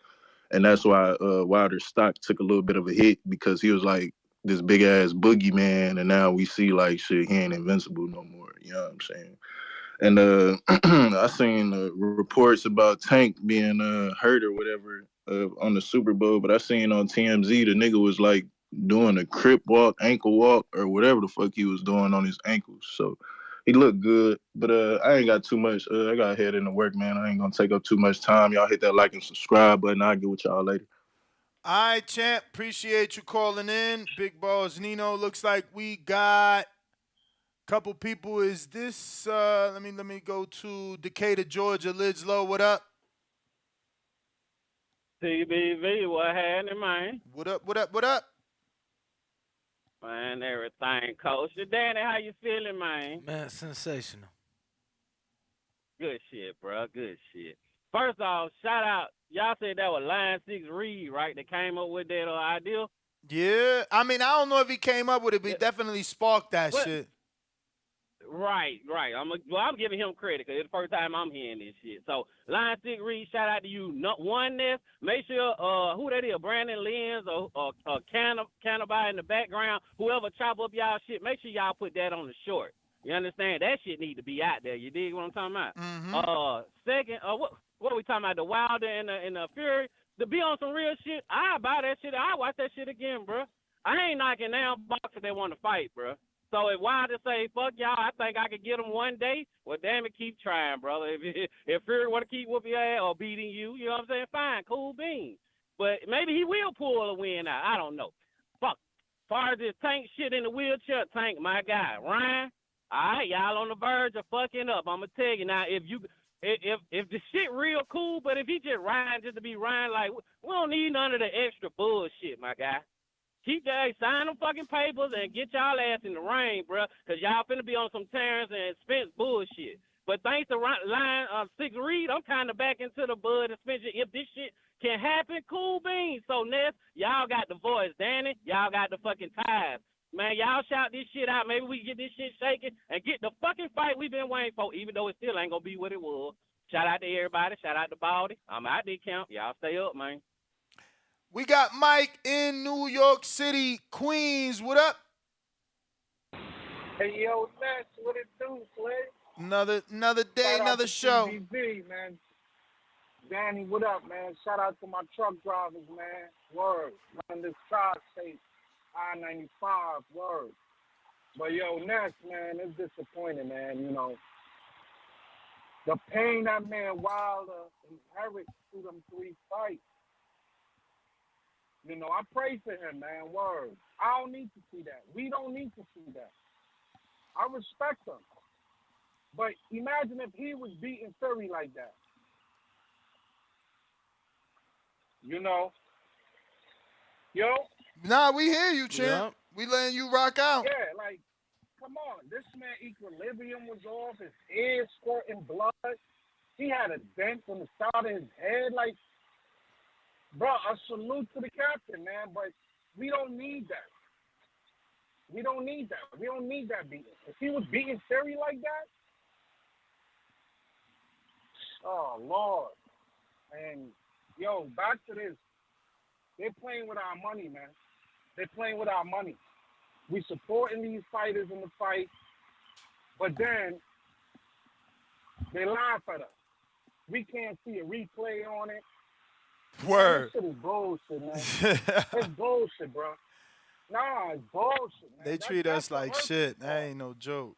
And that's why Wilder's stock took a little bit of a hit, because he was like this big ass boogeyman, and now we see like shit, he ain't invincible no more. You know what I'm saying? And I seen reports about Tank being hurt or whatever on the Super Bowl, but I seen on TMZ the nigga was like doing a crip walk, ankle walk, or whatever the fuck he was doing on his ankles. So he looked good, but I ain't got too much. I got head into work, man. I ain't gonna take up too much time. Y'all hit that like and subscribe button. I'll get with y'all later. All right, champ. Appreciate you calling in. Big Boss Nino. Looks like we got couple people. Is this let me go to Decatur, Georgia. Lids Low, what up? TBV, what happening, man? What up? Man, everything, Coach. Danny, how you feeling, man? Man, sensational. Good shit, bro. Good shit. First off, shout out. Y'all said that was Line 6 Reed, right, that came up with that idea? Yeah. I mean, I don't know if he came up with it, but he definitely sparked that shit. Right. I'm giving him credit because it's the first time I'm hearing this shit. So, Line 6 Reed, shout out to you. Oneness. Make sure who that is, Brandon Lenz or Cannabis in the background, whoever chop up y'all shit, make sure y'all put that on the short. You understand? That shit need to be out there. You dig what I'm talking about? Mm-hmm. Second, what are we talking about? The Wilder and the Fury? To be on some real shit, I buy that shit. I watch that shit again, bro. I ain't knocking down boxers that want to fight, bro. So if Wilder say, fuck y'all, I think I could get him one day, well, damn it, keep trying, brother. If Fury want to keep whooping your ass or beating you, you know what I'm saying? Fine, cool beans. But maybe he will pull a win out. I don't know. Fuck. As far as this Tank shit in the wheelchair, Tank, my guy. Ryan, all right, y'all on the verge of fucking up. I'm going to tell you now, if the shit real cool, but if he just Ryan just to be Ryan, like, we don't need none of the extra bullshit, my guy. Keep that, sign them fucking papers and get y'all ass in the ring, bro, because y'all finna be on some Terrence and Spence bullshit. But thanks to Line 6 Reed, I'm kind of back into the Bud and Spencer. If this shit can happen, cool beans. So, Ness, y'all got the voice. Danny, y'all got the fucking ties. Man, y'all shout this shit out. Maybe we can get this shit shaking and get the fucking fight we've been waiting for, even though it still ain't going to be what it was. Shout out to everybody. Shout out to Baldy. I'm out there, count. Y'all stay up, man. We got Mike in New York City, Queens. What up? Hey, yo, Ness, what it do, Slay? Another day, another show. TBV, man. Danny, what up, man? Shout out to my truck drivers, man. Word. Running this tri-state, I-95, word. But, yo, Ness, man, it's disappointing, man, you know. The pain that man Wilder inherits through them 3 fights. You know, I pray for him, man, word. I don't need to see that. We don't need to see that. I respect him. But imagine if he was beating Fury like that. You know? Yo? Nah, we hear you, champ. Yup. We letting you rock out. Yeah, like, come on. This man equilibrium was off. His ears squirting blood. He had a dent on the side of his head. Like, bro, a salute to the captain, man. But we don't need that. We don't need that. We don't need that beating. If he was beating Theory like that, oh, Lord. And, yo, back to this. They're playing with our money, man. They're playing with our money. We supporting these fighters in the fight, but then they laugh at us. We can't see a replay on it. Word. Man, this shit is bullshit, man. It's bullshit, bro. Nah, it's bullshit, man. They treat us like shit. That ain't no joke.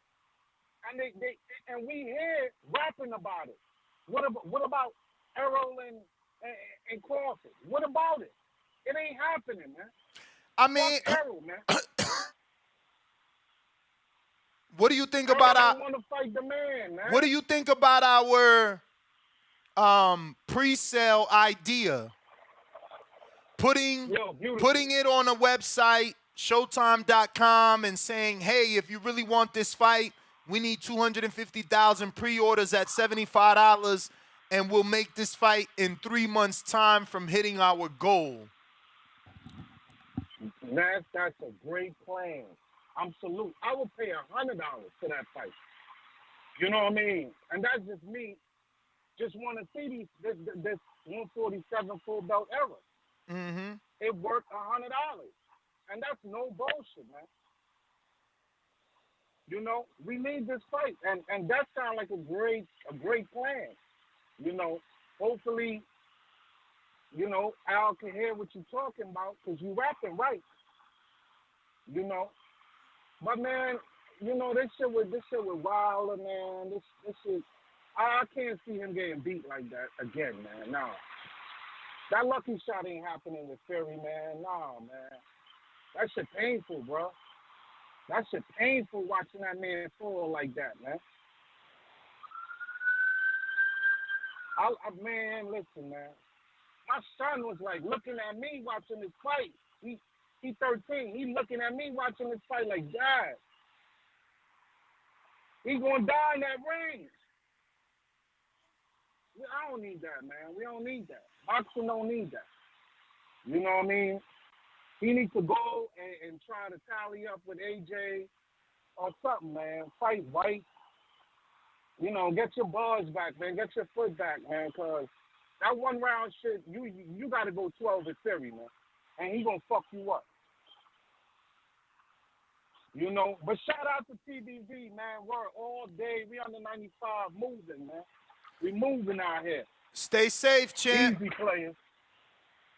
And we here rapping about it. What about Errol and Crawford? What about it? It ain't happening, man. I mean, fuck Errol, man. What do you think about I want to fight the man, man. What do you think about our pre-sale idea? Putting it on a website, Showtime.com, and saying, hey, if you really want this fight, we need 250,000 pre-orders at $75, and we'll make this fight in 3 months' time from hitting our goal. That's a great plan. I'm salute. I would pay $100 for that fight. You know what I mean? And that's just me. Just want to see this 147 full belt era. Mm-hmm. It worked $100, and that's no bullshit, man. You know, we need this fight, and that sounds like a great plan. You know, hopefully, you know, Al can hear what you're talking about because you rapping right. You know, but man, you know this shit with Wilder, man. This shit, I can't see him getting beat like that again, man. No, that lucky shot ain't happening with Fury, man. No, man, that shit painful, bro. That shit painful watching that man fall like that, man. Man, listen, man. My son was like looking at me watching this fight. He 13. He looking at me watching this fight like, Dad, he gonna die in that ring. I don't need that, man. We don't need that. Boxing don't need that. You know what I mean? He needs to go and try to tally up with AJ or something, man. Fight right. You know, get your buzz back, man. Get your foot back, man, because that one round shit, you got to go 12 at Theory, man. And he going to fuck you up. You know, but shout out to TBV, man. We're all day. We on the 95 moving, man. We moving out here. Stay safe, champ. Easy players.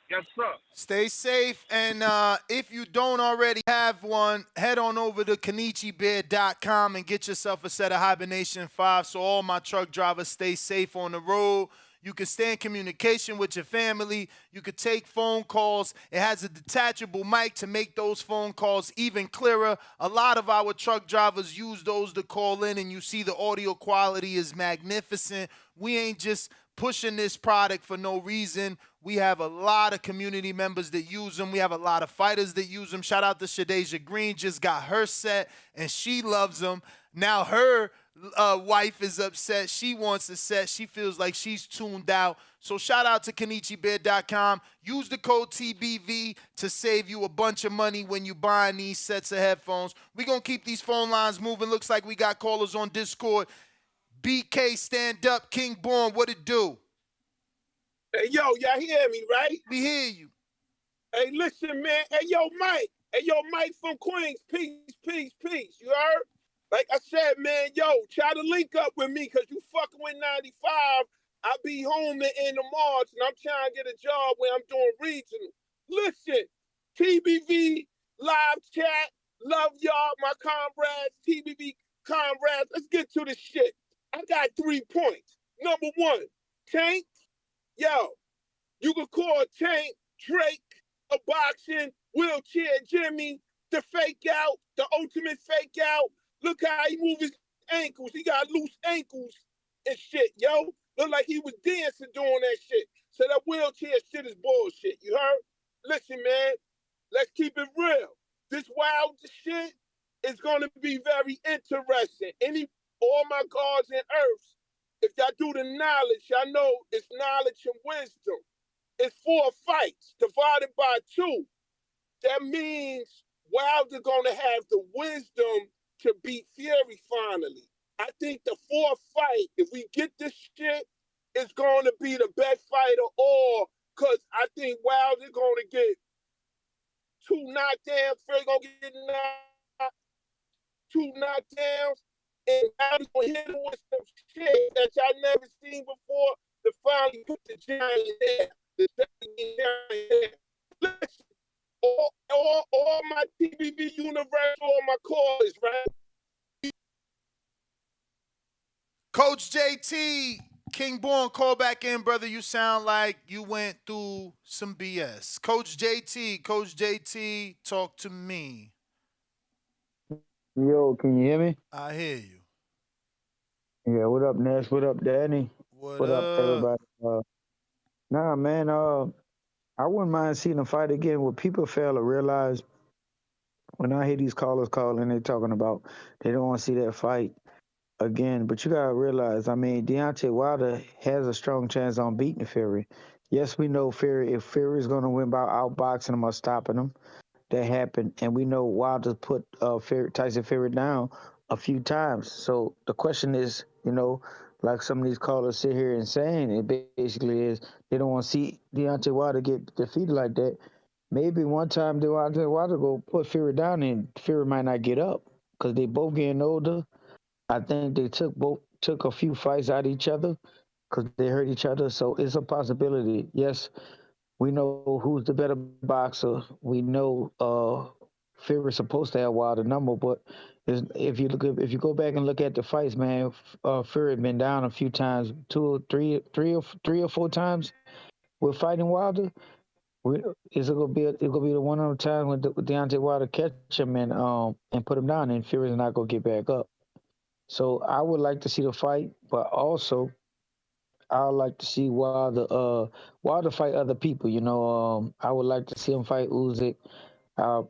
Yes, sir. Stay safe, and if you don't already have one, head on over to KenichiBear.com and get yourself a set of Hibernation 5 so all my truck drivers stay safe on the road. You can stay in communication with your family. You could take phone calls. It has a detachable mic to make those phone calls even clearer. A lot of our truck drivers use those to call in, and you see the audio quality is magnificent. We ain't just pushing this product for no reason. We have a lot of community members that use them. We have a lot of fighters that use them. Shout out to Shadeja Green, just got her set, and she loves them. Now her wife is upset. She wants a set. She feels like she's tuned out. So shout out to KenichiBear.com. Use the code TBV to save you a bunch of money when you buying these sets of headphones. We're going to keep these phone lines moving. Looks like we got callers on Discord. BK, stand up. King Born, what it do? Hey, yo, y'all hear me, right? We hear you. Hey, listen, man. Hey, yo, Mike. Hey, yo, Mike from Queens. Peace, peace, peace. You heard? Like I said, man, yo, try to link up with me because you fucking with 95. I'll be home the end of March, and I'm trying to get a job where I'm doing regional. Listen, TBV, live chat, love y'all, my comrades, TBV comrades. Let's get to the shit. I got 3 points. Number 1, Tank. Yo, you can call Tank, Drake, a boxing, wheelchair Jimmy, the fake out, the ultimate fake out. Look how he move his ankles. He got loose ankles and shit, yo. Look like he was dancing doing that shit. So that wheelchair shit is bullshit, you heard? Listen, man, Let's keep it real. This wild shit is going to be very interesting. All my gods and earths, if y'all do the knowledge, y'all know it's knowledge and wisdom. It's 4 fights divided by 2. That means Wilder going to have the wisdom to beat Fury finally. I think the 4th fight, if we get this shit, is going to be the best fight of all, because I think Wilder going to get 2 knockdowns. Fury going to get 2 knockdowns, and Wilder's going to hit him with some shit that y'all never seen before to finally put the giant there. The giant there. Listen, all my TBV universe, all my callers, right? Coach JT, King Born, call back in, brother. You sound like you went through some BS. Coach JT, talk to me. Yo, can you hear me? I hear you. Yeah, what up, Ness? What up, Danny? What up, everybody? Nah, man, I wouldn't mind seeing a fight again. What people fail to realize when I hear these callers calling, they talking about they don't want to see that fight again. But you gotta realize, I mean, Deontay Wilder has a strong chance on beating Fury. Yes, we know Fury. If Fury is gonna win by outboxing him or stopping him, that happened, and we know Wilder put Tyson Fury down a few times. So the question is, like some of these callers sit here and saying, it basically is they don't want to see Deontay Wilder get defeated like that. Maybe one time Deontay Wilder go put Fury down, and Fury might not get up because they both getting older. I think they took a few fights out of each other because they hurt each other. So it's a possibility. Yes, we know who's the better boxer. We know Fury's supposed to have Wilder number, but if you go back and look at the fights, man, Fury been down a few times, three or four times with fighting Wilder. It's gonna be the one on the time when Deontay Wilder catch him and put him down, and Fury's not gonna get back up. So I would like to see the fight, but also I would like to see Wilder fight other people. I would like to see him fight Usyk. Uh,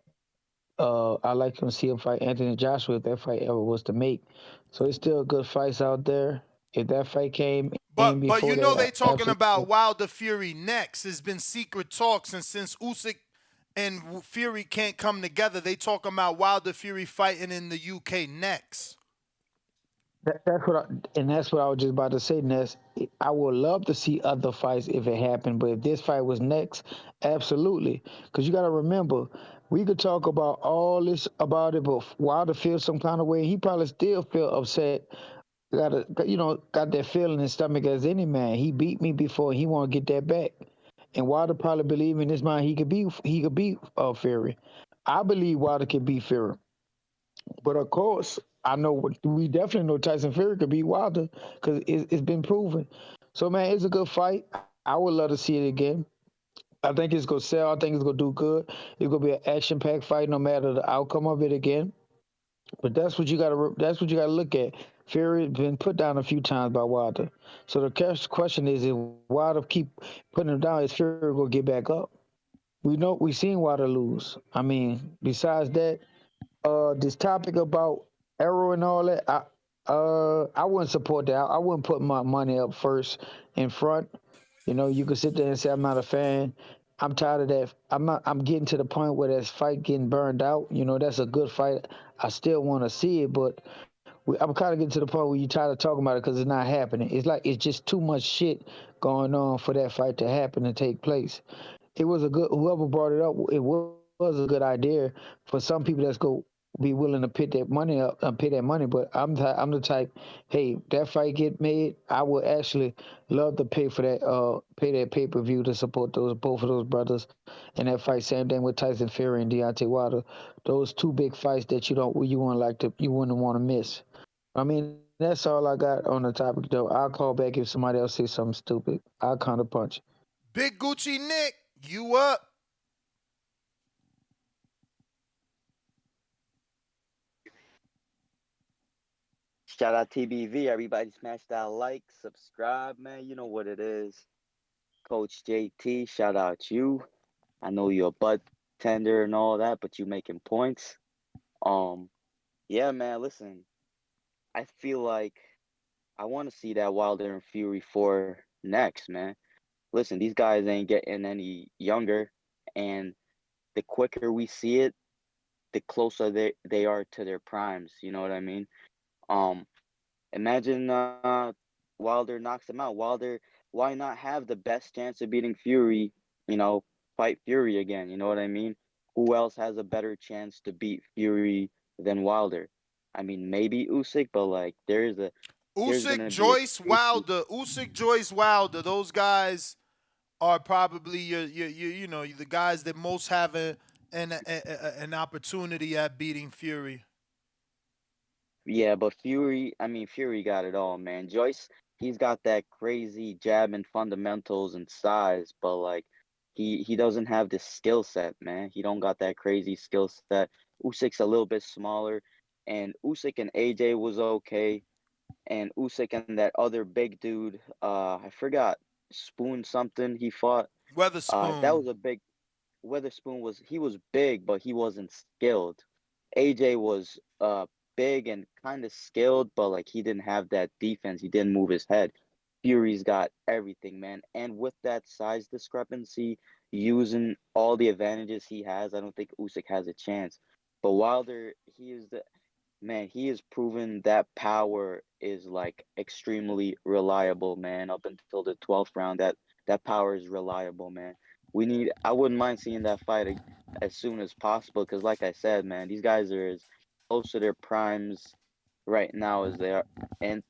I like to see him fight Anthony Joshua if that fight ever was to make. So it's still good fights out there. If that fight came in But before you know that, they talking absolutely. about Wilder Fury next. There's been secret talks, and since Usyk and Fury can't come together, they talking about Wilder Fury fighting in the UK next. That's what I was just about to say, Ness. I would love to see other fights if it happened, but if this fight was next, absolutely. Because you got to remember, we could talk about all this about it, but Wilder feels some kind of way. He probably still feel upset. Got that feeling in his stomach as any man. He beat me before. He want to get that back, and Wilder probably believe in his mind he could beat Fury. I believe Wilder could beat Fury. But of course, we definitely know Tyson Fury could beat Wilder because it's been proven. So man, it's a good fight. I would love to see it again. I think it's gonna sell. I think it's gonna do good. It's gonna be an action-packed fight, no matter the outcome of it again. But that's what you gotta. That's what you gotta look at. Fury's been put down a few times by Wilder. So the question is, if Wilder keep putting him down, is Fury gonna get back up? We seen Wilder lose. I mean, besides that, this topic about arrow and all that, I wouldn't support that. I wouldn't put my money up first in front. You could sit there and say I'm not a fan. I'm tired of that. I'm getting to the point where that fight getting burned out. That's a good fight. I still want to see it, but I'm kind of getting to the point where you're tired of talking about it because it's not happening. It's just too much shit going on for that fight to happen and take place. It was whoever brought it up. It was a good idea for some people that's go be willing to pay that money. But I'm the type. Hey, that fight get made, I would actually love to pay for that. Pay that pay-per-view to support both of those brothers in that fight. Same thing with Tyson Fury and Deontay Wilder. Those two big fights that you wouldn't want to miss. I mean, that's all I got on the topic though. I'll call back if somebody else says something stupid. I'll counter punch. Big Gucci Nick, you up? Shout out TBV. Everybody smash that like, subscribe, man. You know what it is. Coach JT, shout out you. I know you're a bud tender and all that, but you making points. Um, yeah, man. Listen, I feel like I want to see that Wilder and Fury 4 next, man. Listen, these guys ain't getting any younger, and the quicker we see it, the closer they are to their primes. You know what I mean? Um, Imagine Wilder knocks him out. Wilder, why not have the best chance of beating Fury? You know, fight Fury again. You know what I mean? Who else has a better chance to beat Fury than Wilder? I mean, maybe Usyk, but like there's Usyk, gonna be a Joyce, Wilder. Usyk, Joyce, Wilder. Those guys are probably the guys that most have an opportunity at beating Fury. Yeah, but Fury got it all, man. Joyce, he's got that crazy jab and fundamentals and size, but like he doesn't have the skill set, man. He don't got that crazy skill set. Usyk's a little bit smaller, and Usyk and AJ was okay, and Usyk and that other big dude, I forgot Spoon something he fought. That Weatherspoon. was a big Witherspoon was he was big, but he wasn't skilled. AJ was big and kind of skilled, but like he didn't have that defense. He didn't move his head. Fury's got everything, man. And with that size discrepancy, using all the advantages he has, I don't think Usyk has a chance. But Wilder, he has proven that power is like extremely reliable, man. Up until the 12th round, that power is reliable, man. I wouldn't mind seeing that fight as soon as possible because, like I said, man, these guys are as close to their primes right now as they are. And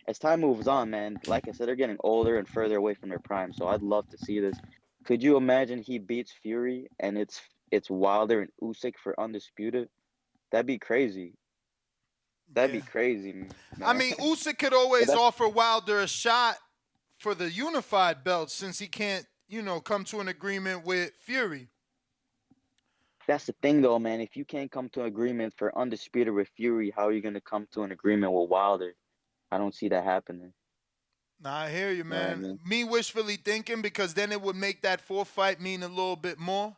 as time moves on, man, like I said, they're getting older and further away from their prime. So I'd love to see this. Could you imagine he beats Fury and it's Wilder and Usyk for undisputed? That'd be crazy. That'd Yeah. be crazy, I man. mean, Usyk could But always that's offer Wilder a shot for the unified belt since he can't, come to an agreement with Fury. That's the thing, though, man. If you can't come to an agreement for undisputed with Fury, how are you gonna come to an agreement with Wilder? I don't see that happening. Nah, I hear you, You know what I man. mean? Me wishfully thinking because then it would make that fourth fight mean a little bit more.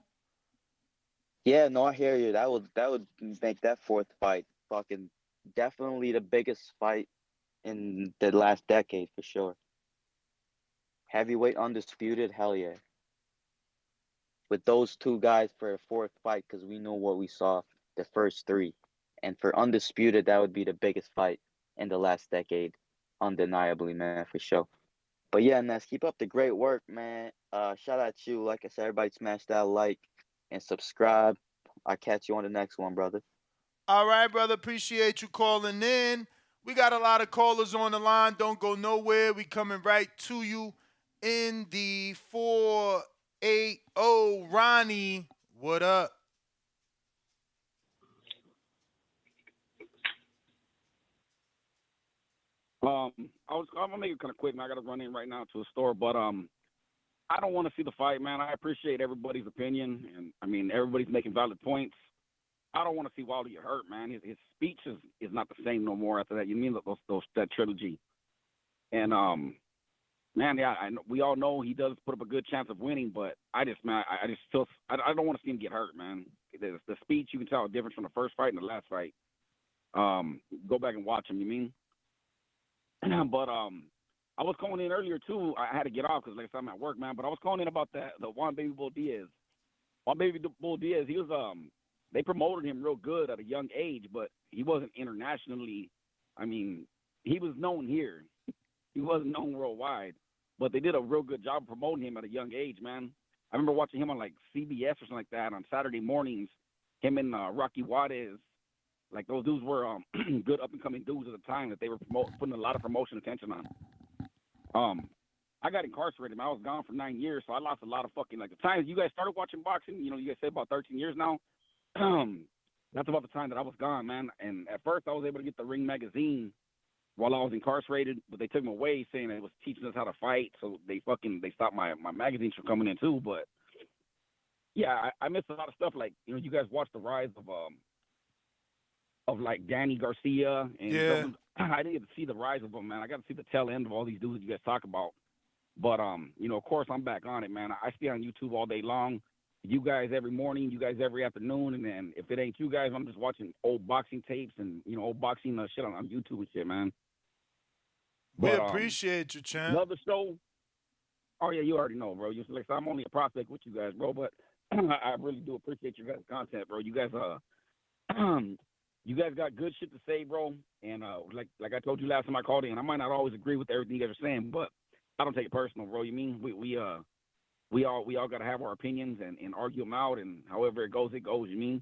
Yeah, no, I hear you. That would make that fourth fight fucking definitely the biggest fight in the last decade for sure. Heavyweight undisputed, hell yeah. With those two guys for a fourth fight, because we know what we saw the first three, and for undisputed, that would be the biggest fight in the last decade, undeniably, man, for sure. But yeah, Ness, keep up the great work, man. Shout out to you. Like I said, everybody smash that like and subscribe. I'll catch you on the next one, brother. All right, brother. Appreciate you calling in. We got a lot of callers on the line. Don't go nowhere. We coming right to you in the 480. Ronnie, what up? I'm gonna make it kind of quick, man. I gotta run in right now to a store, but I don't want to see the fight, man. I appreciate everybody's opinion, and I mean everybody's making valid points. I don't want to see Wilder get hurt, man. His speech is not the same no more after that. You mean that trilogy, and man, yeah, I know, we all know he does put up a good chance of winning, but I just feel I don't want to see him get hurt, man. The speech you can tell the difference from the first fight and the last fight. Go back and watch him. You mean? But I was calling in earlier too. I had to get off because like I said, I'm at work, man. But I was calling in about the Juan Baby Bull Diaz. Juan Baby Bull Diaz. He was they promoted him real good at a young age, but he wasn't internationally. I mean, he was known here. He wasn't known worldwide, but they did a real good job promoting him at a young age, man. I remember watching him on like CBS or something like that on Saturday mornings. Him and Rocky Juarez. Like those dudes were good up and coming dudes at the time that they were putting a lot of promotion attention on. I got incarcerated, man. I was gone for 9 years, so I lost a lot of fucking like the time you guys started watching boxing. You know, you guys say about 13 years now. That's about the time that I was gone, man. And at first, I was able to get the Ring magazine while I was incarcerated, but they took them away, saying it was teaching us how to fight. So they stopped my magazines from coming in too. But yeah, I missed a lot of stuff. Like you guys watched the rise of like Danny Garcia, and I didn't get to see the rise of them, man. I got to see the tail end of all these dudes you guys talk about. But of course, I'm back on it, man. I stay on YouTube all day long. you guys every morning, you guys every afternoon, and then if it ain't you guys, I'm just watching old boxing tapes and old boxing shit on YouTube and shit, man. We But appreciate you, champ. love the show. Oh yeah, you already know, bro. Like, I'm only a prospect with you guys, bro, but I really do appreciate your guys' content, bro. You guys you guys got good shit to say, bro. And like I told you last time I called in, I might not always agree with everything you guys are saying, but I don't take it personal, bro. You mean we all got to have our opinions and argue them out, and however it goes, you mean?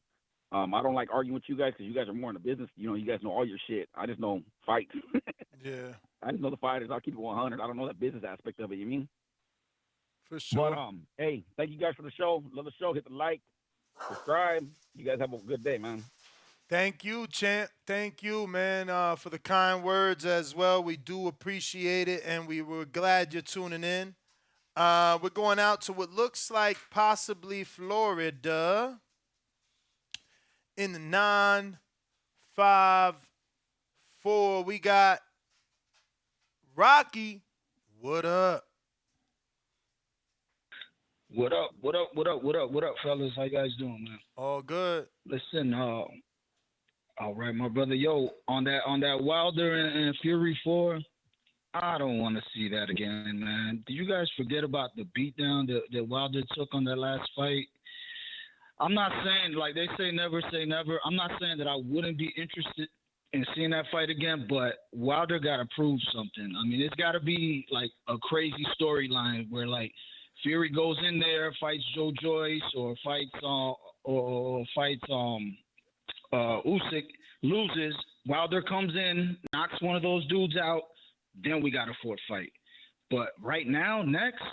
I don't like arguing with you guys because you guys are more in the business. You guys know all your shit. I just know fights. Yeah. I just know the fighters. I'll keep it 100. I don't know that business aspect of it, you mean? For sure. But, hey, thank you guys for the show. Love the show. Hit the like, subscribe. You guys have a good day, man. Thank you, champ. Thank you, man, for the kind words as well. We do appreciate it, and we were glad you're tuning in. We're going out to what looks like possibly Florida in the 954. We got Rocky. What up? What up, fellas? How you guys doing, man? All good. Listen, all right, my brother. Yo, on that Wilder and Fury 4, I don't want to see that again, man. Do you guys forget about the beatdown that Wilder took on that last fight? I'm not saying, like they say never say never. I'm not saying that I wouldn't be interested in seeing that fight again, but Wilder got to prove something. I mean, it's got to be like a crazy storyline where like Fury goes in there, fights Joe Joyce, or fights Usyk, loses. Wilder comes in, knocks one of those dudes out. Then we got a fourth fight. But right now, next,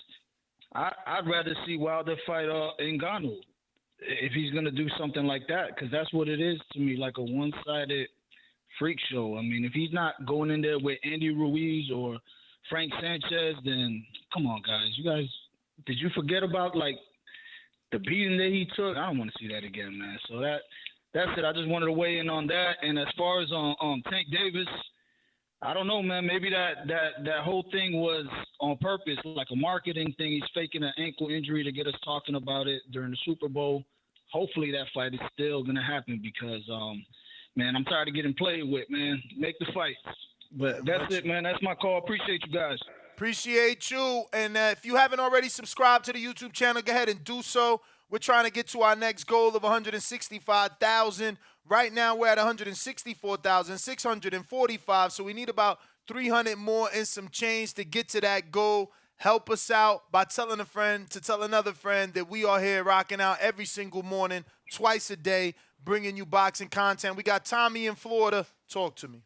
I'd rather see Wilder fight Ngannou if he's going to do something like that, because that's what it is to me, like a one-sided freak show. I mean, if he's not going in there with Andy Ruiz or Frank Sanchez, then come on, guys. You guys, did you forget about, like, the beating that he took? I don't want to see that again, man. So that's it. I just wanted to weigh in on that. And as far as Tank Davis, I don't know, man. Maybe that whole thing was on purpose, like a marketing thing. He's faking an ankle injury to get us talking about it during the Super Bowl. Hopefully that fight is still going to happen because, man, I'm tired of getting played with, man. Make the fights. But that's it, man. That's my call. Appreciate you guys. Appreciate you. And if you haven't already subscribed to the YouTube channel, go ahead and do so. We're trying to get to our next goal of 165,000. Right now, we're at 164,645. So we need about 300 more and some change to get to that goal. Help us out by telling a friend to tell another friend that we are here rocking out every single morning, twice a day, bringing you boxing content. We got Tommy in Florida. Talk to me.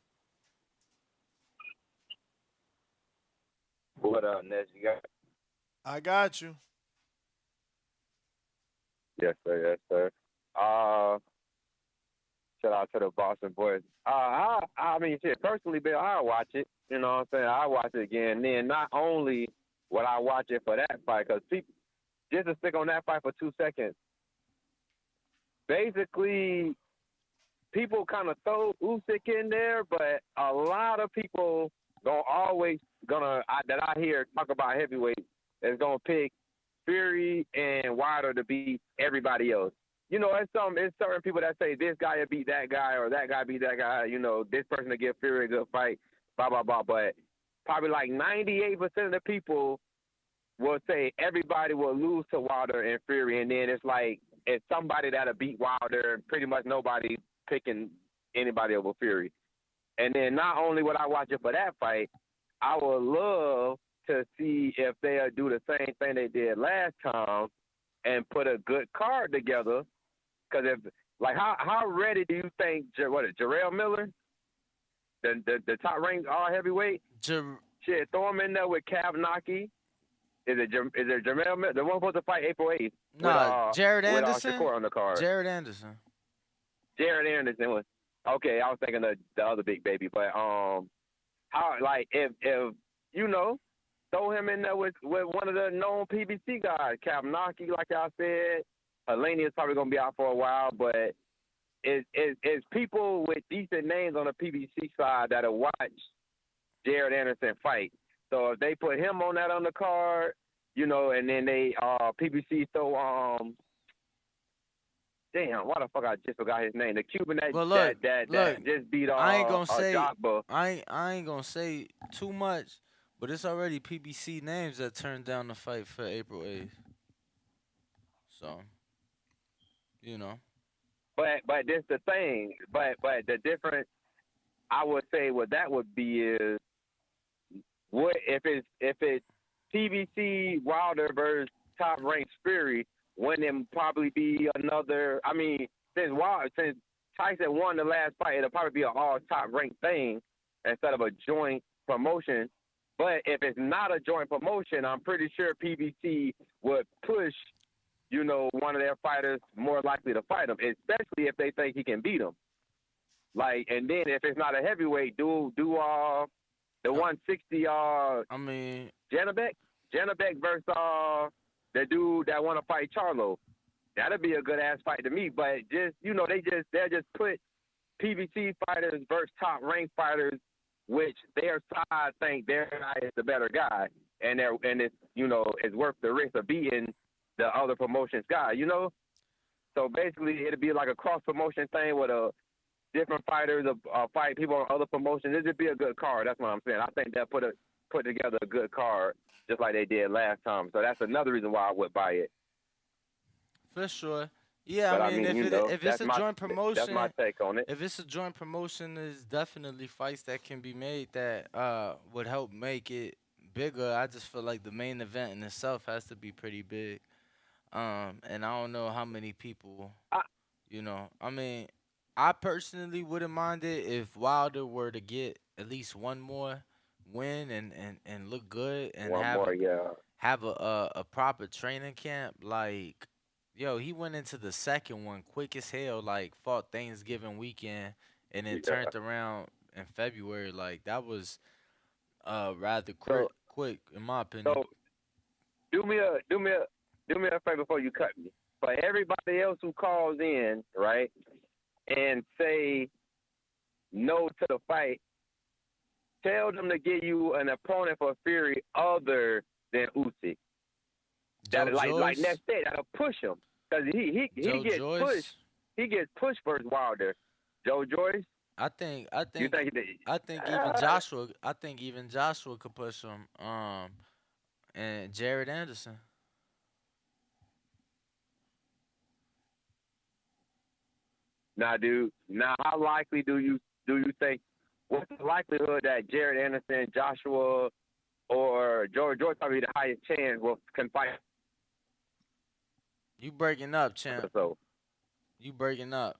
What up, Ness? You got? I got you. Yes, sir. Yes, sir. Shout out to the Boston boys. I mean, shit, personally, Bill, I'll watch it. You know what I'm saying? I'll watch it again. And then not only would I watch it for that fight, because people, just to stick on that fight for 2 seconds, basically, people kind of throw Usyk in there, but a lot of people that I hear talk about heavyweight is gonna pick Fury and Wilder to beat everybody else. You know, it's certain people that say this guy will beat that guy or that guy beat that guy. You know, this person will give Fury a good fight, blah blah blah. But probably like 98% of the people will say everybody will lose to Wilder and Fury, and then it's like it's somebody that'll beat Wilder. Pretty much nobody picking anybody over Fury. And then not only would I watch it for that fight, I would love to see if they'll do the same thing they did last time and put a good card together. Because if, like, how ready do you think, Jarrell Miller, the top ranked all heavyweight? Shit, throw him in there with Cav Naki. Is it Jarrell Miller? The one supposed to fight April 8th. No, Jared Anderson. With Shakur on the card. Jared Anderson. Okay, I was thinking of the other big baby, but how, like, if you know, throw him in there with one of the known PBC guys, Kapnaki, like I said. Helene is probably gonna be out for a while, but it's people with decent names on the PBC side that'll watch Jared Anderson fight. So if they put him on that undercard, you know, and then they PBC throw damn, why the fuck I just forgot his name? The Cuban that But look, that just beat I ain't gonna say Jogba. I ain't gonna say too much, but it's already PBC names that turned down the fight for April 8th. So, you know. But this the thing. But the difference I would say what that would be is what if it's PBC Wilder versus top ranked Fury, wouldn't it probably be another? I mean, since Tyson won the last fight, it'll probably be an all top ranked thing instead of a joint promotion. But if it's not a joint promotion, I'm pretty sure PBC would push, one of their fighters more likely to fight him, especially if they think he can beat him. Like, and then if it's not a heavyweight, do the 160 Janabek versus the dude that want to fight Charlo. That'd be a good ass fight to me. But just they'll just put PBC fighters versus top ranked fighters, which their side think their guy is the better guy, and it's it's worth the risk of beating the other promotion's guy. So basically, it'd be like a cross promotion thing with a different fighters fight people on other promotions. It'd be a good card. That's what I'm saying. I think they'll put together a good card just like they did last time. So that's another reason why I would buy it. For sure. Yeah, But I mean, if it's a joint promotion, that's my take on it. if it's a joint promotion, there's definitely fights that can be made that would help make it bigger. I just feel like the main event in itself has to be pretty big. And I don't know how many people, I mean, I personally wouldn't mind it if Wilder were to get at least one more win and look good and have a proper training camp. Like, yo, he went into the second one quick as hell, like fought Thanksgiving weekend and then turned around in February. Like, that was rather quick in my opinion. So do me a favor before you cut me. For everybody else who calls in, right, and say no to the fight, tell them to give you an opponent for Fury other than Usyk. That like Ness said, that'll push him because he gets pushed. He gets pushed versus Wilder. Joe Joyce. I think even Joshua could push him. And Jared Anderson. Now, dude. Now, how likely do you think? What's the likelihood that Jared Anderson, Joshua, or George probably the highest chance can fight? You breaking up, champ. You breaking up.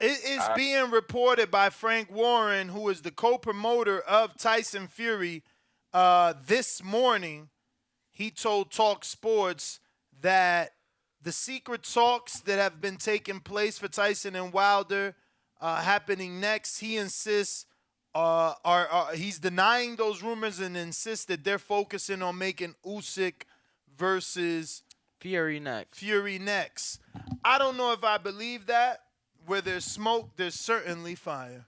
It is being reported by Frank Warren, who is the co-promoter of Tyson Fury. This morning, he told Talk Sports that the secret talks that have been taking place for Tyson and Wilder happening next, he insists he's denying those rumors and insists that they're focusing on making Usyk versus Fury next. I don't know if I believe that. Where there's smoke, there's certainly fire.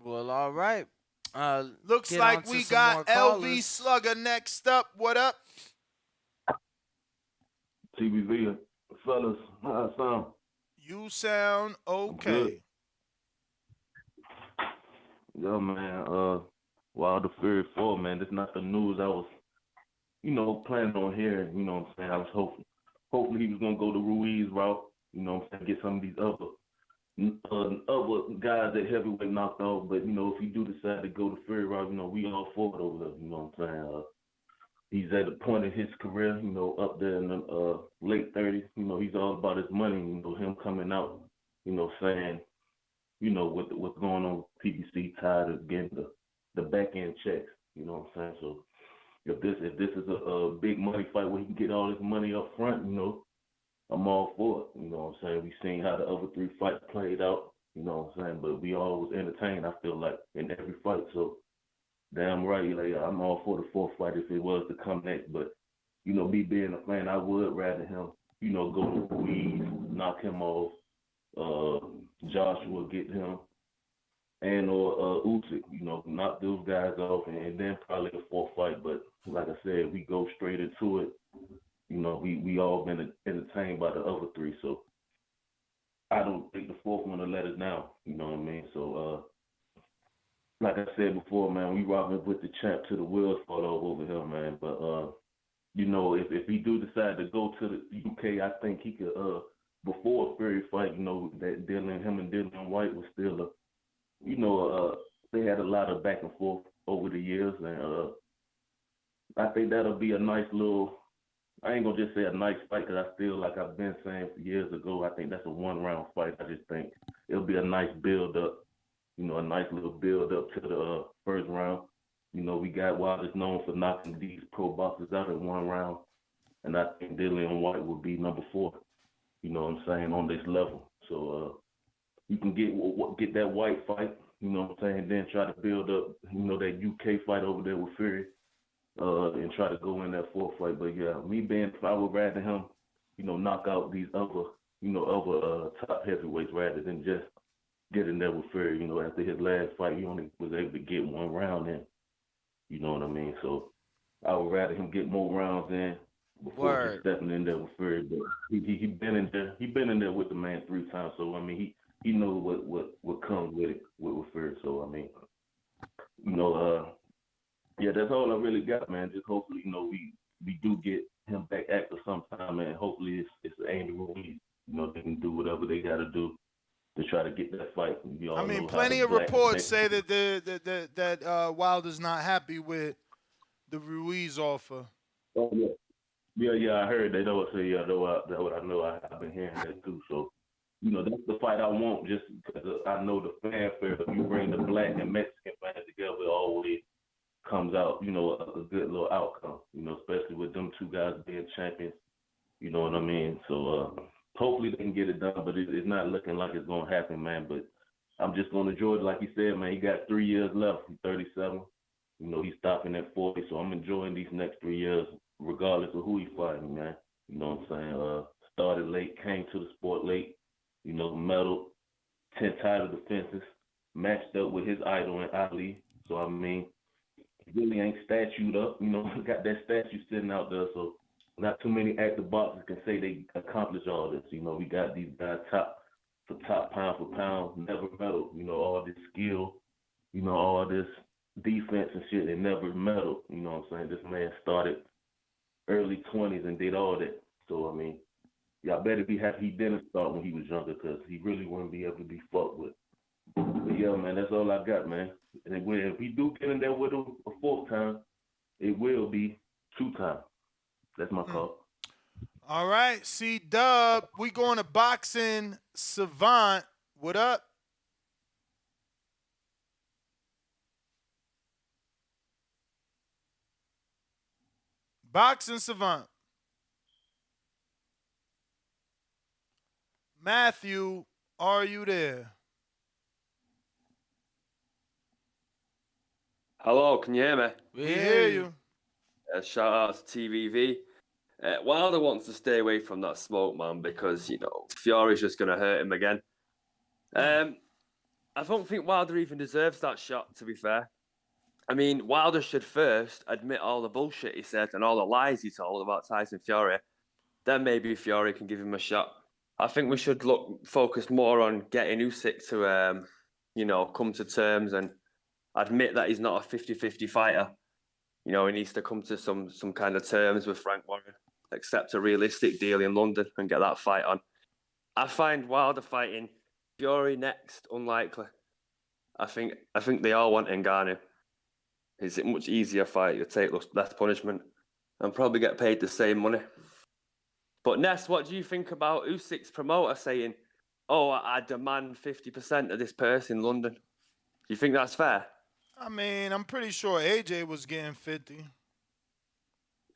Well, all right. Looks like we got LV Slugger next up. What up? TBV, fellas, how I sound? You sound okay. Yeah, man. Wilder Fury 4, man. This not the news I was, planning on hearing. You know what I'm saying? I was hopefully he was gonna go the Ruiz route. You know what I'm saying? Get some of these other guys that heavyweight knocked off. But if you do decide to go the Fury route, we all for it over there. You know what I'm saying? He's at a point in his career, up there in the late 30s. He's all about his money. Him coming out, saying, what's going on with PBC, tired of getting the back end checks. You know what I'm saying? So if this is a big money fight where he can get all his money up front, I'm all for it. You know what I'm saying? We seen how the other three fights played out. You know what I'm saying? But we all was entertained, I feel like, in every fight. So damn right, like I'm all for the fourth fight if it was to come next. But me being a fan, I would rather him, go to Ruiz, knock him off, Joshua get him, and or Usyk, knock those guys off, and then probably the fourth fight. But like I said, we go straight into it. We all been entertained by the other three, so I don't think the fourth one will let us down. You know what I mean? So, like I said before, man, we rocking with the champ to the wheels fall off over here, man. But if he do decide to go to the UK, I think he could. Before a Fury fight, that him and Dylan White was still they had a lot of back and forth over the years, and I think that'll be a nice little. I ain't gonna just say a nice fight because I feel like I've been saying years ago. I think that's a 1-round fight. I just think it'll be a nice build up, a nice little build up to the first round. We got Wilder's known for knocking these pro boxers out in 1 round, and I think Dillian White will be number 4. You know what I'm saying, on this level. So you can get that White fight. You know what I'm saying, then try to build up, that UK fight over there with Fury. And try to go in that 4th fight. But yeah, if I would rather him, knock out these other top heavyweights rather than just get in there with Fury. After his last fight, he only was able to get 1 round in. You know what I mean? So I would rather him get more rounds in before just stepping in there with Fury. But he been in there. He been in there with the man 3 times. So I mean, he knows what comes with it with Fury. So I mean, yeah, that's all I really got, man. Just hopefully, we do get him back active sometime, and hopefully it's Andy Ruiz. They can do whatever they got to do to try to get that fight. I mean, plenty of reports say that Wilder's not happy with the Ruiz offer. Oh yeah. I heard they don't say that's what I know. I've been hearing that too. So that's the fight I want, just because I know the fanfare. If you bring the black and Mexican fans together, always comes out, a good little outcome, especially with them 2 guys being champions, you know what I mean? So hopefully they can get it done, but it's not looking like it's going to happen, man. But I'm just going to enjoy it. Like you said, man, he got 3 years left. He's 37. He's stopping at 40, so I'm enjoying these next 3 years, regardless of who he's fighting, man. You know what I'm saying? Started late, came to the sport late, medal, 10 title defenses, matched up with his idol in Ali. So, I mean, really ain't statued up, got that statue sitting out there, so not too many active boxers can say they accomplished all this. We got these guys top pound for pound, never medal, all this skill, all this defense and shit, they never medal, you know what I'm saying? This man started early 20s and did all that. So, I mean, y'all better be happy he didn't start when he was younger, because he really wouldn't be able to be fucked with. But yeah, man, that's all I got, man. And if we do get in there with him a 4th time, it will be 2 times. That's my call. All right, C-Dub, we going to Boxing Savant. What up? Boxing Savant. Matthew, are you there? Hello, can you hear me? We hear you. Shout out to TVV. Wilder wants to stay away from that smoke, man, because, Fury's just going to hurt him again. I don't think Wilder even deserves that shot, to be fair. I mean, Wilder should first admit all the bullshit he said and all the lies he told about Tyson Fury. Then maybe Fury can give him a shot. I think we should focus more on getting Usyk to, come to terms and admit that he's not a 50-50 fighter. He needs to come to some kind of terms with Frank Warren, accept a realistic deal in London and get that fight on. I find Wilder fighting Fury next unlikely. I think they all want Ngannou. It's a much easier fight. You take less punishment and probably get paid the same money. But Ness, what do you think about Usyk's promoter saying, "Oh, I demand 50% of this purse in London"? Do you think that's fair? I mean, I'm pretty sure AJ was getting 50.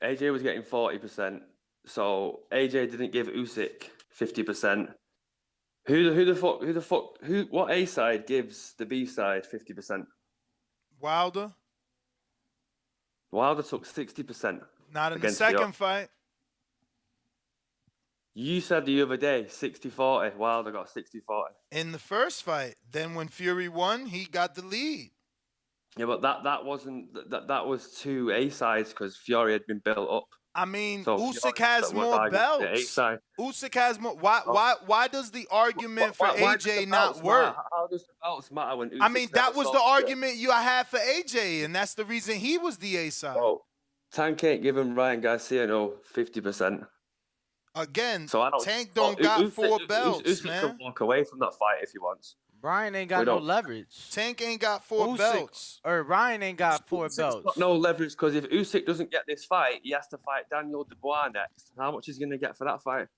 AJ was getting 40%. So AJ didn't give Usyk 50%. What A side gives the B side 50%? Wilder. Wilder took 60%. Not in the second fight. You said the other day 60-40. Wilder got 60-40. In the first fight. Then when Fury won, he got the lead. Yeah, but that was 2 A sides because Fury had been built up. I mean, So Usyk Fury has was more arguing for the A belts. side. Usyk has more. Why does the argument for Why does the AJ not belts work? matter? How does the belts matter when I Usyk's mean, never that was the sold it? argument you had for AJ, and that's the reason he was the A side. Bro, Tank ain't giving Ryan Garcia no 50%. Again, So I don't. Tank don't got 4 belts, Usyk can man. walk away from that fight if he wants. Brian ain't We got no don't. leverage. Tank ain't got 4 Usyk belts. or Ryan ain't got 4 Usyk's belts. got no leverage because if Usyk doesn't get this fight, he has to fight Daniel Dubois next. How much is he gonna get for that fight?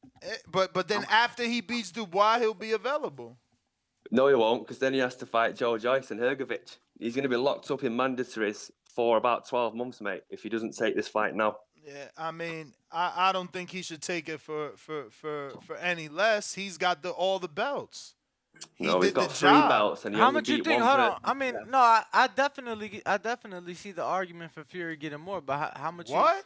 But then after he beats Dubois, he'll be available. No, he won't, because then he has to fight Joe Joyce and Hrgovic. He's going to be locked up in mandatories for about 12 months, mate, if he doesn't take this fight now. Yeah, I mean, I don't think he should take it for any less. He's got all the belts. He No, he's did the got 3 job. belts, and he How only much you beat think? one Hold on. person. I mean, no, I definitely see the argument for Fury getting more, but how much? What?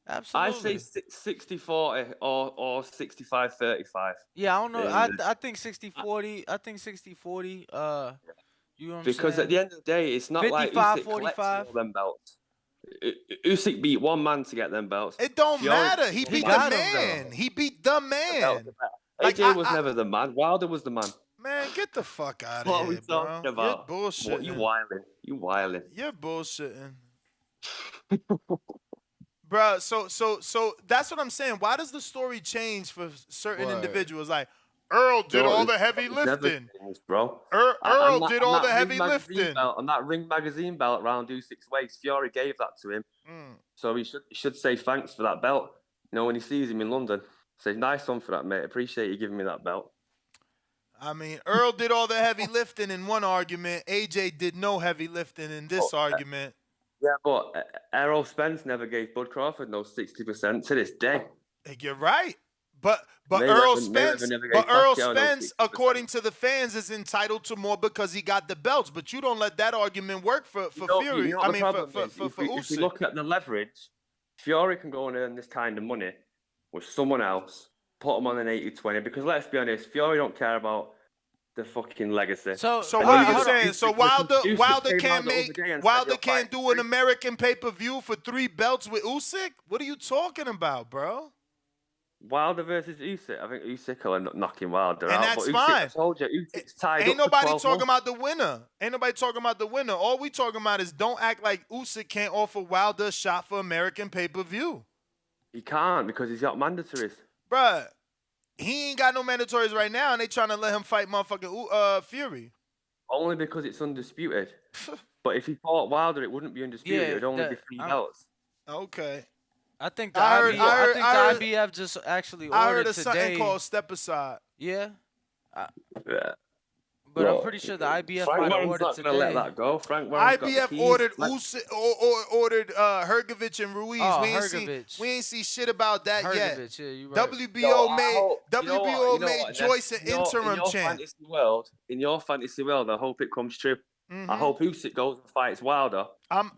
Absolutely. I say 60-40 or 65-35. Yeah, I don't know. I think 60-40. I think 60-40. You know what I'm Because saying? at the end of the day, it's not like Usyk collects all them belts. Usyk beat one man to get them belts. It don't Fury matter. He beat the man. He beat the man. AJ was never the man. Wilder was the man. Man, get the fuck out What of are we here, bro. talking about? You're bullshitting. What, you whiling. You whiling. You're bullshitting. Bro, so that's what I'm saying. Why does the story change for certain individuals? Like, Earl did all the heavy lifting. Changed, bro. Earl did all the heavy lifting. On that Ring Magazine belt round Usyk's waist, Fury gave that to him. So he should say thanks for that belt. You know, when he sees him in London, say, nice one for that, mate. Appreciate you giving me that belt. I mean, Earl did all the heavy lifting in one argument. AJ did no heavy lifting in this argument. Yeah, but Errol Spence never gave Bud Crawford no 60% to this day. You're right. But Mayweather- Earl Mayweather Spence, never gave Earl Pacquiao no Spence, 60%. according to the fans, is entitled to more because he got the belts. But you don't let that argument work for Fury. You know what the problem for is? If you Usyk. look at the leverage, Fury can go and earn this kind of money with someone else, put him on an 80-20, because let's be honest, Fury don't care about the fucking legacy. So what are you saying? So Wilder can't do an American pay-per-view for 3 belts with Usyk? What are you talking about, bro? Wilder versus Usyk. I think Usyk will knock him Wilder out. And that's but Usyk, fine. I told you, Usyk's tied Ain't up for nobody 12 talking months. about the winner. Ain't nobody talking about the winner. All we talking about is don't act like Usyk can't offer Wilder a shot for American pay-per-view. He can't because he's got mandatories. Bruh, he ain't got no mandatories right now, and they trying to let him fight motherfucking Fury. Only because it's undisputed. But if he fought Wilder, it wouldn't be undisputed. Yeah, it would only be 3 belts. Okay. I think the I heard- IBF just actually ordered I heard of today. something called step aside. Yeah. Yeah. But I'm pretty sure the IBF Frank might have Warren's ordered not today. going to let that go. Frank Warren's got the IBF keys. ordered ordered Hrgovic and Ruiz. Oh, we ain't see shit about that yet. Hrgovic, yeah, you right. WBO made Joyce an interim champ. In your fantasy world, I hope it comes true. Mhm. I hope Usyk goes and fights Wilder. I'm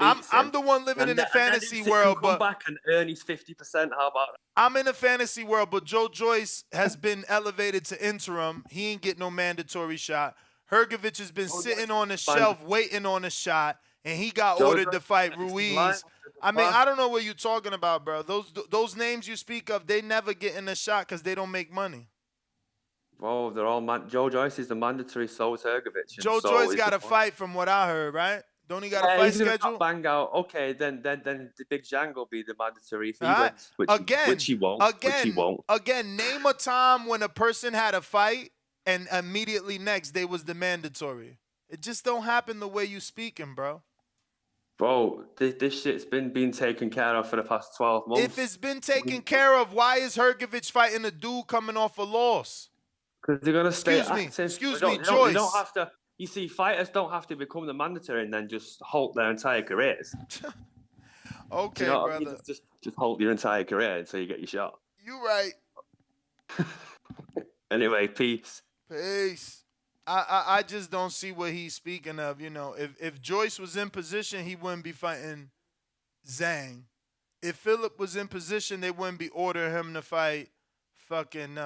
the one living in the fantasy Usyk world, can come but back and earn his 50%. How about that? I'm in the fantasy world, but Joe Joyce has been elevated to interim. He ain't get no mandatory shot. Hrgovic has been sitting on the shelf waiting on a shot, and he got ordered to fight Ruiz. I mean, I don't know what you're talking about, bro. Those names you speak of, they never get in a shot because they don't make money. Oh, they're all Joe Joyce is the mandatory, so is Hrgovic. and Joe so Joyce is got a the- fight from what I heard, right? Don't he got a Yeah, fight he's gonna schedule? bang out. Okay, then the Big Zhang will be the mandatory if he Alright. wins, which he won't. Which he won't. Again, name a time when a person had a fight and immediately next they was the mandatory. It just don't happen the way you speaking, bro. Bro, this shit's been being taken care of for the past 12 months. If it's been taken care of, why is Hrgovic fighting a dude coming off a loss? Because they're gonna stay Excuse me, active. excuse They me, don't- they don't Joyce. have to. You see, fighters don't have to become the mandatory and then just halt their entire careers. Okay, Do you know what I mean? brother. Just halt your entire career until you get your shot. You right. Anyway, peace. Peace. I just don't see what he's speaking of. You know, if Joyce was in position, he wouldn't be fighting Zhang. If Phillip was in position, they wouldn't be ordering him to fight fucking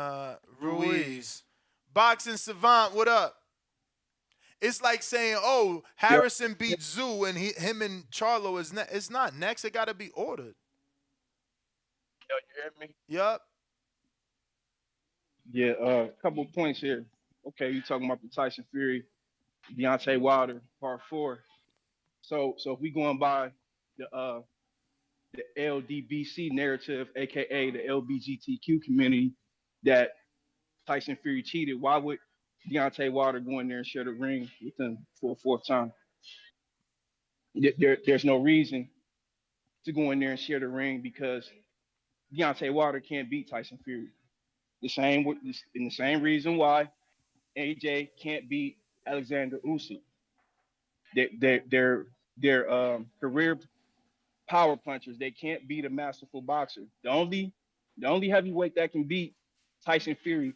Ruiz. Boxing Savant, what up? It's like saying, oh, Harrison beat Zoo and him and Charlo is next. It's not next. It got to be ordered. you hear me? Yup. Yeah, a couple points here. Okay, you talking about the Tyson Fury, Deontay Wilder, part four. So if we going by the LDBC narrative, aka the LBGTQ community, that Tyson Fury cheated, why would Deontay Wilder go in there and share the ring with him for a fourth time? There's no reason to go in there and share the ring because Deontay Wilder can't beat Tyson Fury. The same reason why AJ can't beat Alexander Usyk. They're career power punchers. They can't beat a masterful boxer. The only heavyweight that can beat Tyson Fury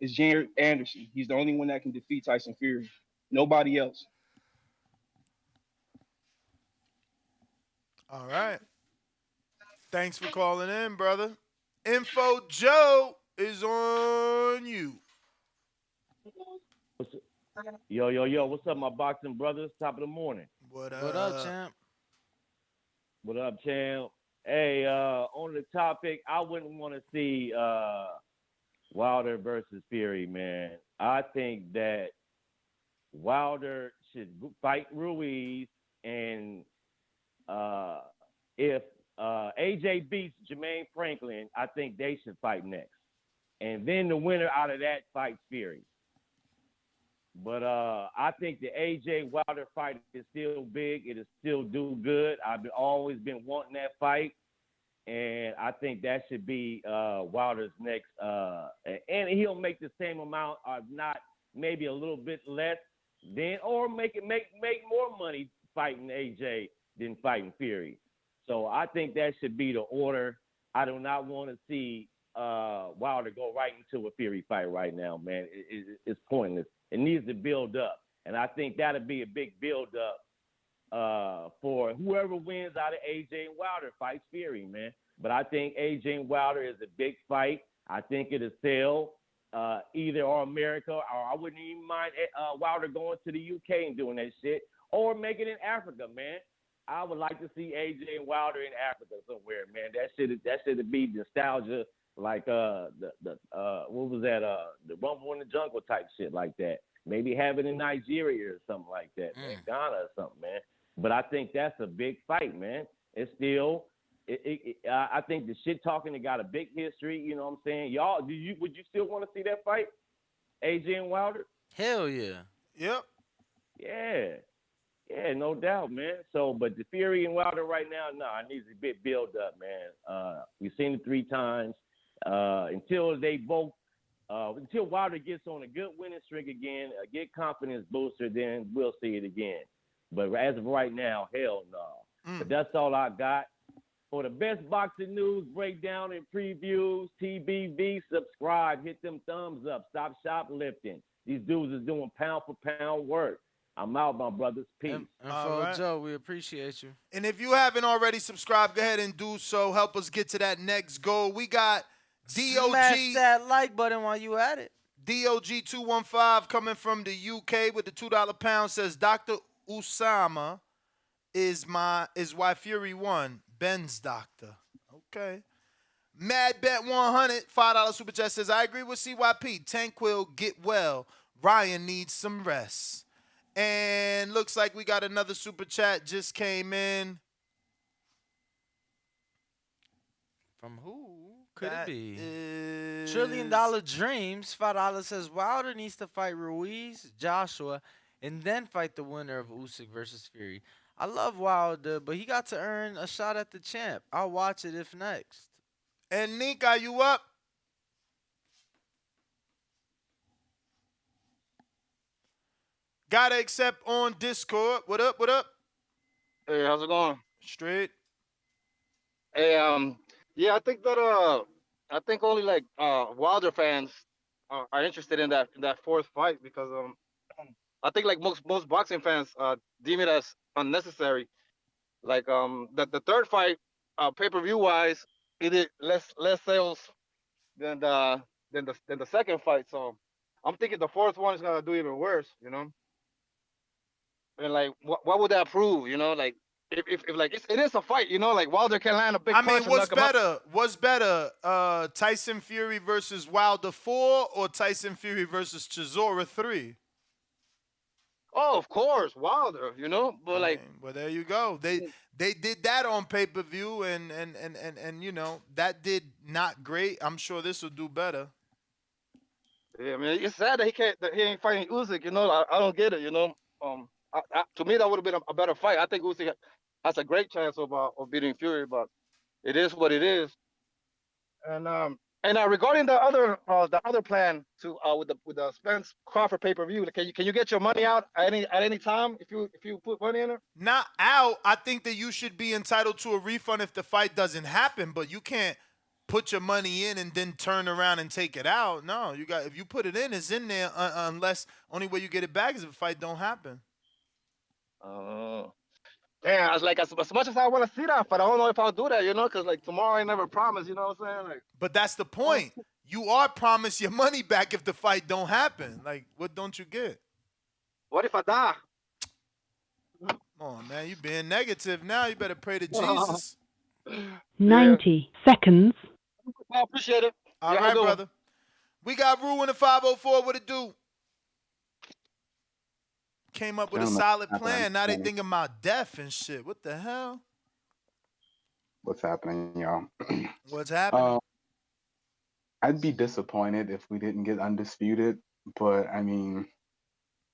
is Jared Anderson. He's the only one that can defeat Tyson Fury. Nobody else. All right. Thanks for calling in, brother. Info Joe is on you. What's yo, what's up, my boxing brothers? Top of the morning. What What up, up? champ? What up, champ? Hey, on the topic, I wouldn't want to see Wilder versus Fury, man. I think that Wilder should fight Ruiz, and if AJ beats Jermaine Franklin, I think they should fight next. And then the winner out of that fights Fury. But I think the AJ Wilder fight is still big. It is still do good. Always been wanting that fight, and I think that should be Wilder's next. And he'll make the same amount, or not, maybe a little bit less. Then, or make more money fighting AJ than fighting Fury. So I think that should be the order. I do not want to see Wilder go right into a Fury fight right now, man. It's pointless. It needs to build up, and I think that'll be a big build up for whoever wins out of AJ and Wilder fights Fury, man. But I think AJ and Wilder is a big fight. I think it'll sell either or America, or I wouldn't even mind Wilder going to the UK and doing that shit, or make it in Africa, man. I would like to see AJ and Wilder in Africa somewhere, man. That should be nostalgia, like what was that? The Rumble in the Jungle type shit like that. Maybe have it in Nigeria or something like that, man. Ghana or something, man. But I think that's a big fight, man. It's still, I think the shit talking, it got a big history. You know what I'm saying? Y'all, would you still want to see that fight, AJ and Wilder? Hell yeah. Yep. Yeah, no doubt, man. So, but the Fury and Wilder right now, it needs a bit build up, man. We've seen it 3 times. Until they both, until Wilder gets on a good winning streak again, get confidence booster, then we'll see it again. But as of right now, hell no. But that's all I got. For the best boxing news, breakdown, and previews, TBV, subscribe, hit them thumbs up, stop shoplifting. These dudes is doing pound for pound work. I'm out, my brothers. Peace. And Joe, we appreciate you. And if you haven't already subscribed, go ahead and do so. Help us get to that next goal. We got DOG. Smash that like button while you at it. DOG215 coming from the UK with the $2 pound says Dr. Usama is why Fury won. Ben's doctor. Okay. Mad Bet 100 $5 super chat says I agree with CYP. Tank will get well. Ryan needs some rest. And looks like we got another super chat just came in. From who could That it be? is... $1 Trillion Dreams. $5 says Wilder needs to fight Ruiz, Joshua, and then fight the winner of Usyk versus Fury. I love Wilder, but he got to earn a shot at the champ. I'll watch it if next. And Nick, are you up? Gotta accept on Discord. What up? What up? Hey, how's it going? Straight. Hey, yeah, I think only like Wilder fans are interested in that fourth fight because I think like most boxing fans deem it as unnecessary. Like the third fight, pay-per-view wise, it did less sales than the second fight. So I'm thinking the fourth one is gonna do even worse, you know. And like, what would that prove? You know, like if like it is a fight, you know, like Wilder can land a big punch and knock him out. What's better, Tyson Fury versus Wilder 4 or Tyson Fury versus Chisora 3? Oh, of course, Wilder, you know, but well, there you go. They did that on pay-per-view, and you know that did not great. I'm sure this will do better. Yeah, I mean, it's sad that he ain't fighting Usyk. You know, I don't get it. You know, to me that would have been a better fight. I think Usyk has a great chance of beating Fury, but it is what it is. And regarding the other plan to with the Spence Crawford pay-per-view, can you get your money out at any time if you put money in it? Not out. I think that you should be entitled to a refund if the fight doesn't happen, but you can't put your money in and then turn around and take it out. No, if you put it in, it's in there unless only way you get it back is if the fight don't happen. Oh. Damn, I was like, as much as I want to see that, but I don't know if I'll do that, you know, because like tomorrow I never promised, you know what I'm saying? Like, but that's the point. You are promised your money back if the fight don't happen. Like, what don't you get? What if I die? Come on, man, you being negative now. You better pray to Jesus. 90 seconds. I appreciate it. All right, brother. We got Rue in the 504. What it do? Came up with a solid plan. Now they thinking about death and shit. What the hell? What's happening, y'all? What's happening? I'd be disappointed if we didn't get undisputed, but I mean,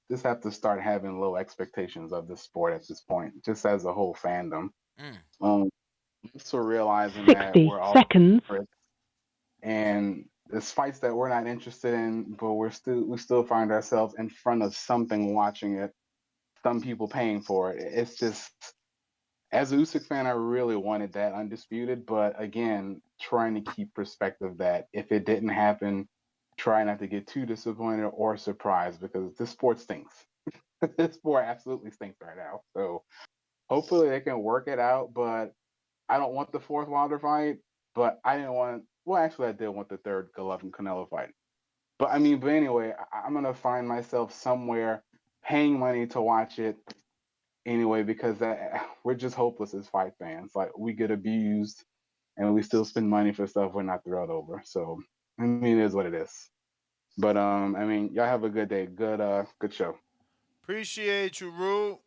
just have to start having low expectations of this sport at this point, just as a whole fandom. Also realizing that we're all seconds. And there's fights that we're not interested in, but we still find ourselves in front of something watching it, some people paying for it. It's just, as a Usyk fan, I really wanted that undisputed, but again, trying to keep perspective that if it didn't happen, try not to get too disappointed or surprised because this sport stinks. This sport absolutely stinks right now. So hopefully they can work it out, but I don't want the fourth Wilder fight, but I didn't want. Well, actually, I did want the third Golovkin Canelo fight. But anyway, I'm gonna find myself somewhere paying money to watch it anyway because we're just hopeless as fight fans. Like we get abused, and we still spend money for stuff we're not thrilled over. So I mean, it is what it is. But I mean, y'all have a good day. Good show. Appreciate you, Rue.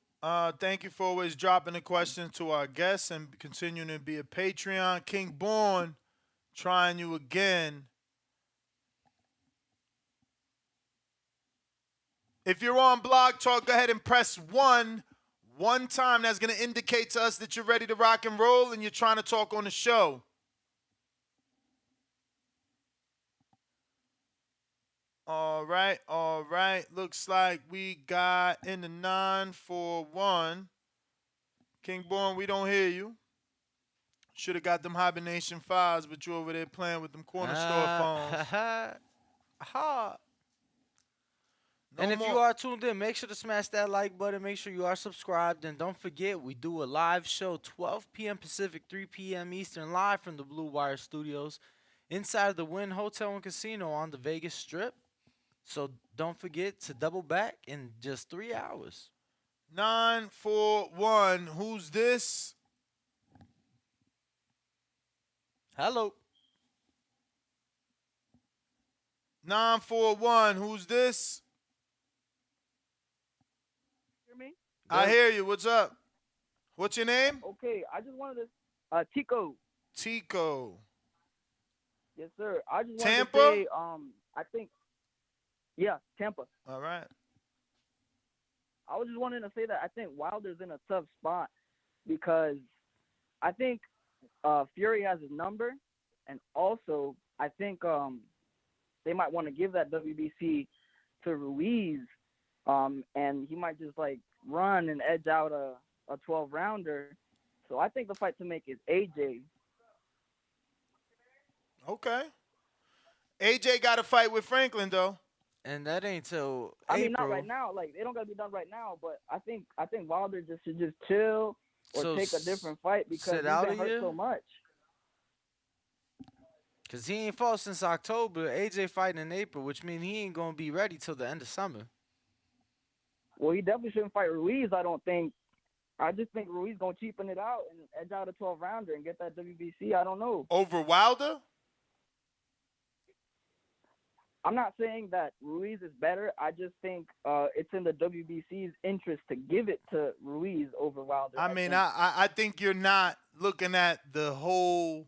Thank you for always dropping the questions to our guests and continuing to be a Patreon. King Born, trying you again. If you're on Blog Talk, go ahead and press 1 time. That's going to indicate to us that you're ready to rock and roll and you're trying to talk on the show. All right. Looks like we got in the 941. King Born, we don't hear you. Should have got them hibernation fives, but you over there playing with them corner store phones. And if you are tuned in, make sure to smash that like button. Make sure you are subscribed. And don't forget, we do a live show 12 p.m. Pacific, 3 p.m. Eastern, live from the Blue Wire Studios inside of the Wynn Hotel and Casino on the Vegas Strip. So don't forget to double back in just 3 hours. 941. Who's this? Hello. 941. Who's this? Hear me? I hear you. What's up? What's your name? Okay, I just wanted to Tico. Tico. Yes, sir. I just wanted Tampa? to say, I think, yeah, Tampa. All right. I was just wanting to say that I think Wilder's in a tough spot because I think Fury has his number, and also I think they might want to give that WBC to Ruiz, and he might just like run and edge out a 12-rounder. So I think the fight to make is AJ. Okay. AJ got to fight with Franklin though. And that ain't till I mean, April. not right now. Like, they don't gotta be done right now. But I think Wilder should just chill or take a different fight because he's been hurt so much. Cause he ain't fought since October. AJ fighting in April, which means he ain't gonna be ready till the end of summer. Well, he definitely shouldn't fight Ruiz, I don't think, I just think Ruiz gonna cheapen it out and edge out a 12 rounder and get that WBC. I don't know. Over Wilder? I'm not saying that Ruiz is better. I just think it's in the WBC's interest to give it to Ruiz over Wilder. I think you're not looking at the whole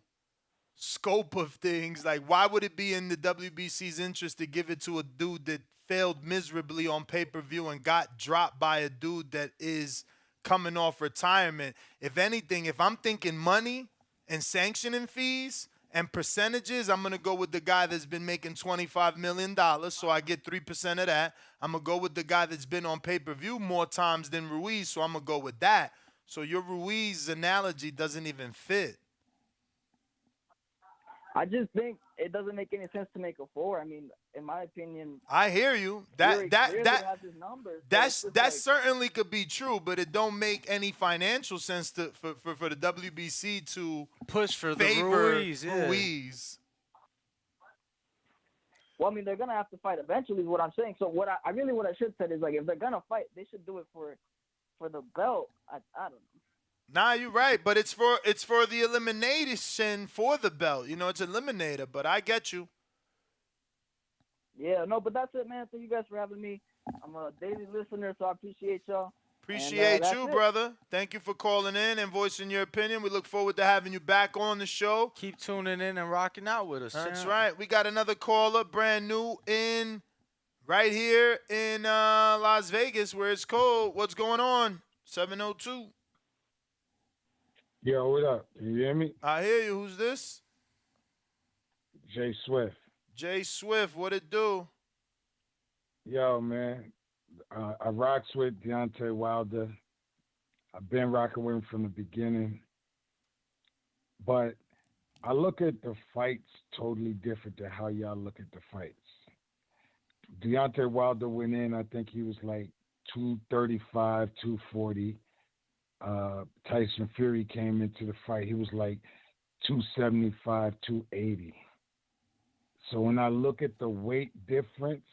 scope of things. Like, why would it be in the WBC's interest to give it to a dude that failed miserably on pay-per-view and got dropped by a dude that is coming off retirement? If anything, if I'm thinking money and sanctioning fees and percentages, I'm going to go with the guy that's been making $25 million, so I get 3% of that. I'm going to go with the guy that's been on pay-per-view more times than Ruiz, so I'm going to go with that. So your Ruiz analogy doesn't even fit. I just think it doesn't make any sense to make a 4. I mean, in my opinion, I hear you. Fury clearly has his numbers, so it's just that certainly could be true, but it don't make any financial sense for the WBC to push for favor the Ruiz. Yeah. Ruiz. Well, I mean, they're gonna have to fight eventually, is what I'm saying. So what I should say is, like, if they're gonna fight, they should do it for the belt. I don't know. Nah, you're right, but it's for the elimination for the belt. You know, it's eliminator, but I get you. Yeah, no, but that's it, man. Thank you guys for having me. I'm a daily listener, so I appreciate y'all. Appreciate and, you, it. brother. Thank you for calling in and voicing your opinion. We look forward to having you back on the show. Keep tuning in and rocking out with us. That's right. We got another caller, brand new right here in Las Vegas, where it's cold. What's going on? 702. Yo, what up? Can you hear me? I hear you. Who's this? Jay Swift. Jay Swift, what it do? Yo, man. I rocks with Deontay Wilder. I've been rocking with him from the beginning. But I look at the fights totally different than how y'all look at the fights. Deontay Wilder went in, I think he was like 235, 240. Tyson Fury came into the fight. He was like 275, 280. So when I look at the weight difference,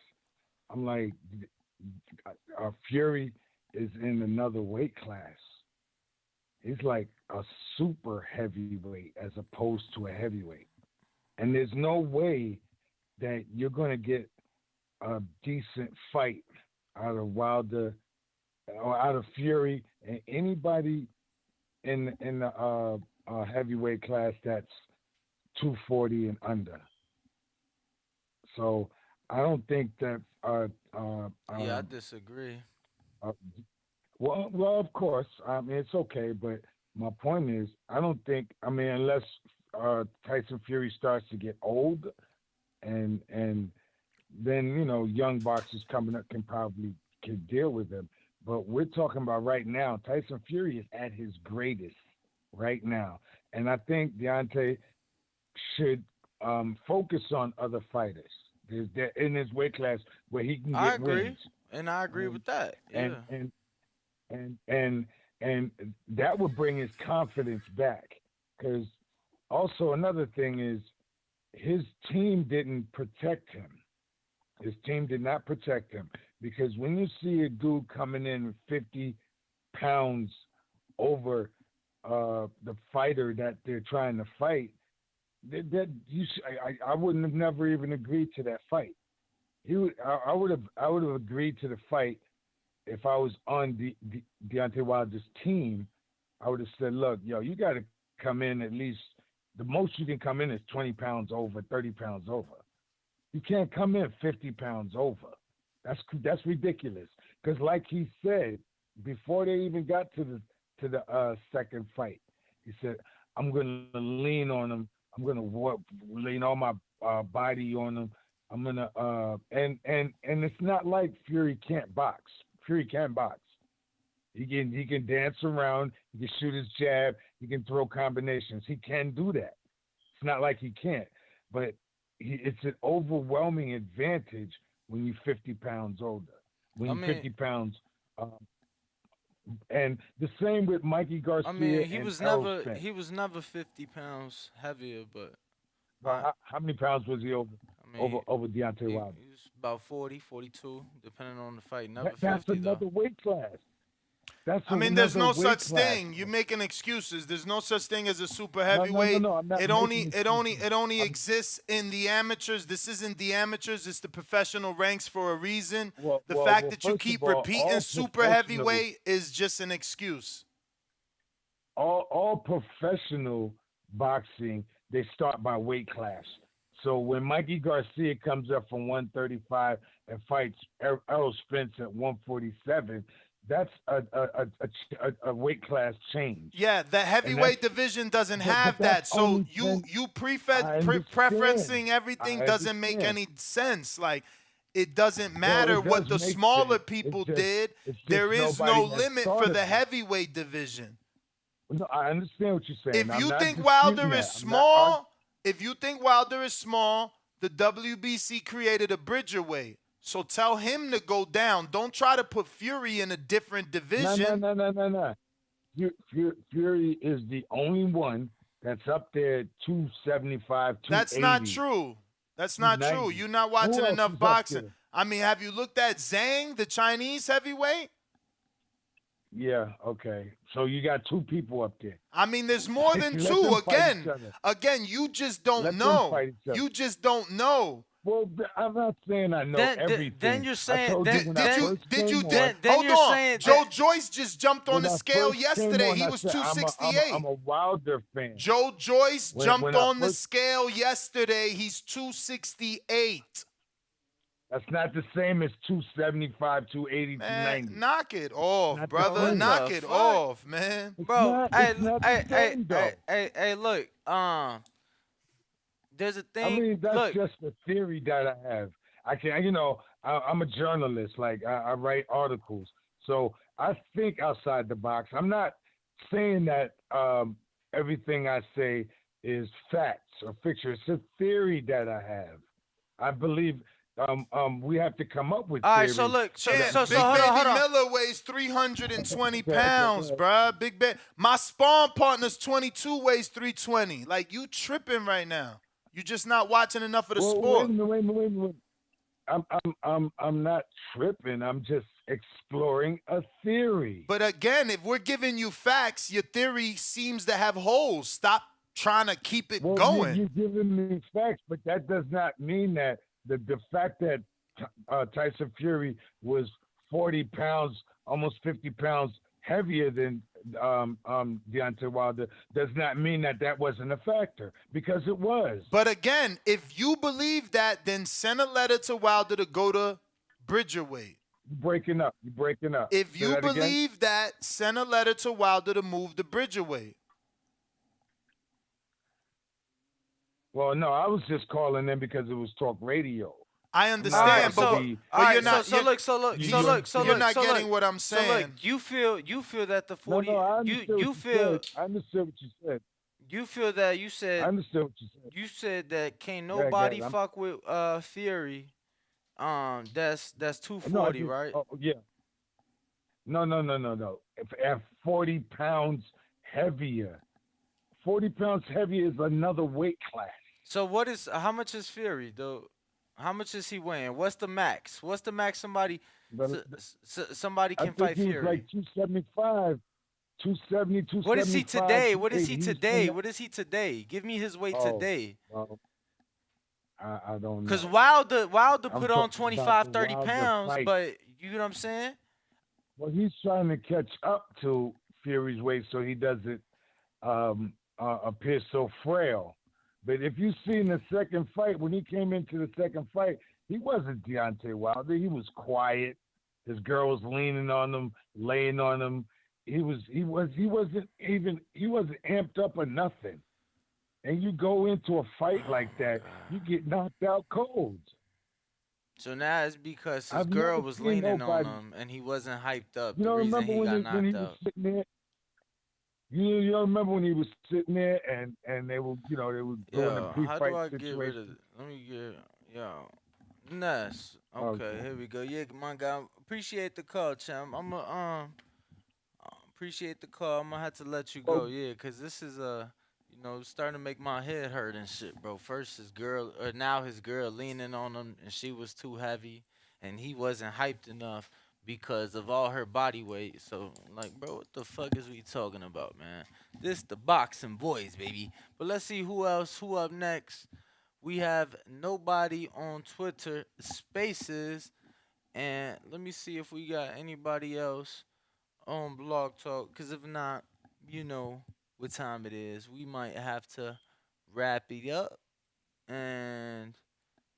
I'm like, Fury is in another weight class. He's like a super heavyweight as opposed to a heavyweight. And there's no way that you're going to get a decent fight out of Wilder or out of Fury and anybody in the heavyweight class that's 240 and under. So I don't think that. Yeah, I disagree. Well, of course. I mean, it's okay, but my point is, I don't think. I mean, unless Tyson Fury starts to get old, and then young boxers coming up can deal with him. But we're talking about right now. Tyson Fury is at his greatest right now, and I think Deontay should focus on other fighters. There's in his weight class where he can get wins. And I agree with that. Yeah. And that would bring his confidence back. Because also another thing is his team didn't protect him. His team did not protect him. Because when you see a dude coming in with 50 pounds over the fighter that they're trying to fight, I wouldn't have never even agreed to that fight. I would have agreed to the fight if I was on Deontay Wilder's team. I would have said, look, you got to come in at least, the most you can come in is 20 pounds over, 30 pounds over. You can't come in 50 pounds over. That's ridiculous. Because like he said, before they even got to the second fight, he said, I'm going to lean on him. I'm going to lean all my body on him. I'm going to and it's not like Fury can't box. Fury can box. He can dance around. He can shoot his jab. He can throw combinations. He can do that. It's not like he can't. But it's an overwhelming advantage when you're 50 pounds older. When you're 50 pounds. And the same with Mikey Garcia. I mean, he and was Errol never 50 pounds heavier, but how many pounds was he over Deontay Wilder? He was about 40, 42, depending on the fight. Never 50 That's another though. weight class. That's I mean, there's another no weight such class. thing. You're making excuses. There's no such thing as a super No, heavyweight. I'm not It only, making it only, excuses. it only exists in the amateurs. This isn't the amateurs. It's the professional ranks for a reason. The fact that you First keep of all repeating super heavyweight is just an excuse. All professional boxing, they start by weight class. So when Mikey Garcia comes up from 135 and fights Errol Spence at 147, that's a weight class change. Yeah, the heavyweight division doesn't have that's that. So only you I understand. preferencing everything I doesn't make understand. any sense. Like it doesn't No, matter it what does the make smaller sense. people It's did. just There is no nobody has limit thought for of the it. heavyweight division. No, I understand what you're saying. If I'm you not think disputing Wilder is that. I'm not arguing. small, if you think Wilder is small, the WBC created a bridgerweight. So tell him to go down. Don't try to put Fury in a different division. No. Fury is the only one that's up there 275, 280. That's not true. That's not true. 290. You're not Who watching else enough is up boxing. there? I mean, have you looked at Zhang, the Chinese heavyweight? Yeah, okay. So you got two people up there. I mean, there's more than Let two. them fight each other. Again, you just don't Let them know. fight each other. You just don't know. Well, I'm not saying I know everything. Then you're saying. I told you when I first came on. Then Hold you're on. saying Joe Joyce just jumped on When the I scale first came yesterday. on, He I was said, 268. I'm a Wilder fan. Joe Joyce jumped when I on the first- scale yesterday. He's 268. That's not the same as 275, 280, Man, 290. knock it off, Not the brother. same. Knock the it fuck? off, man. Bro, It's not the same, though. hey, look, there's a thing. I mean, that's look, just a theory that I have. I can, you know, I'm a journalist. Like I write articles, so I think outside the box. I'm not saying that everything I say is facts or fiction. It's a theory that I have. I believe we have to come up with. all right, theories. so look, so Big hold Baby on. Miller weighs 320 Okay, pounds, okay. bruh. Big Baby. My spawn partner's 22, weighs 320. Like, you tripping right now. You just not watching enough of the Well, sport. wait a minute. I'm not tripping. I'm just exploring a theory. But again, if we're giving you facts, your theory seems to have holes. Stop trying to keep it going. You're giving me facts, but that does not mean that the fact that Tyson Fury was 40 pounds, almost 50 pounds heavier than Deontay Wilder does not mean that wasn't a factor, because it was. But again, if you believe that, then send a letter to Wilder to go to Bridgerweight. You're breaking up. If Say you that again? believe that, send a letter to Wilder to move to Bridgerweight. Well, no, I was just calling in because it was talk radio. I understand, but you're not. You're not getting what I'm saying. So look, you feel that the 40. I you understood what you said. You feel that you said. I understood what you said. You said that can't Yeah, nobody yeah, I'm- fuck with Fury. That's 240, No, I just- right? Oh, yeah. No. At 40 pounds heavier. 40 pounds heavier is another weight class. So how much is Fury though? How much is he weighing? What's the max? What's the max somebody somebody can I think fight he was Fury? like 275, 270, 275. What is he today? What is he 280. today? What is he today? Give me his weight Oh, today. well, I don't know. Because Wilder I'm put on talking 25, about 30 the Wilder pounds, fight. but you know what I'm saying? Well, he's trying to catch up to Fury's weight so he doesn't appear so frail. But if you see in the second fight, when he came into the second fight, he wasn't Deontay Wilder. He was quiet. His girl was leaning on him, laying on him. He wasn't amped up or nothing. And you go into a fight like that, you get knocked out cold. So now it's because his I've girl never was seen leaning nobody- on him and he wasn't hyped up. You The don't reason remember he got when he knocked was out. sitting there? You don't remember when he was sitting there and they were doing the Yo, how pre-fight do I get rid situation? of? Let me get Ness. Okay, here we go. Yeah, my guy. Appreciate the call, champ. Appreciate the call. I'm gonna have to let you go. Yeah, cause this is starting to make my head hurt and shit, bro. First now his girl leaning on him and she was too heavy and he wasn't hyped enough. because of all her body weight. So, like, bro, what the fuck is we talking about, man? This the boxing boys, baby. But let's see who else. Who up next? We have nobody on Twitter Spaces, and let me see if we got anybody else on Blog Talk. Cause if not, you know what time it is. We might have to wrap it up. And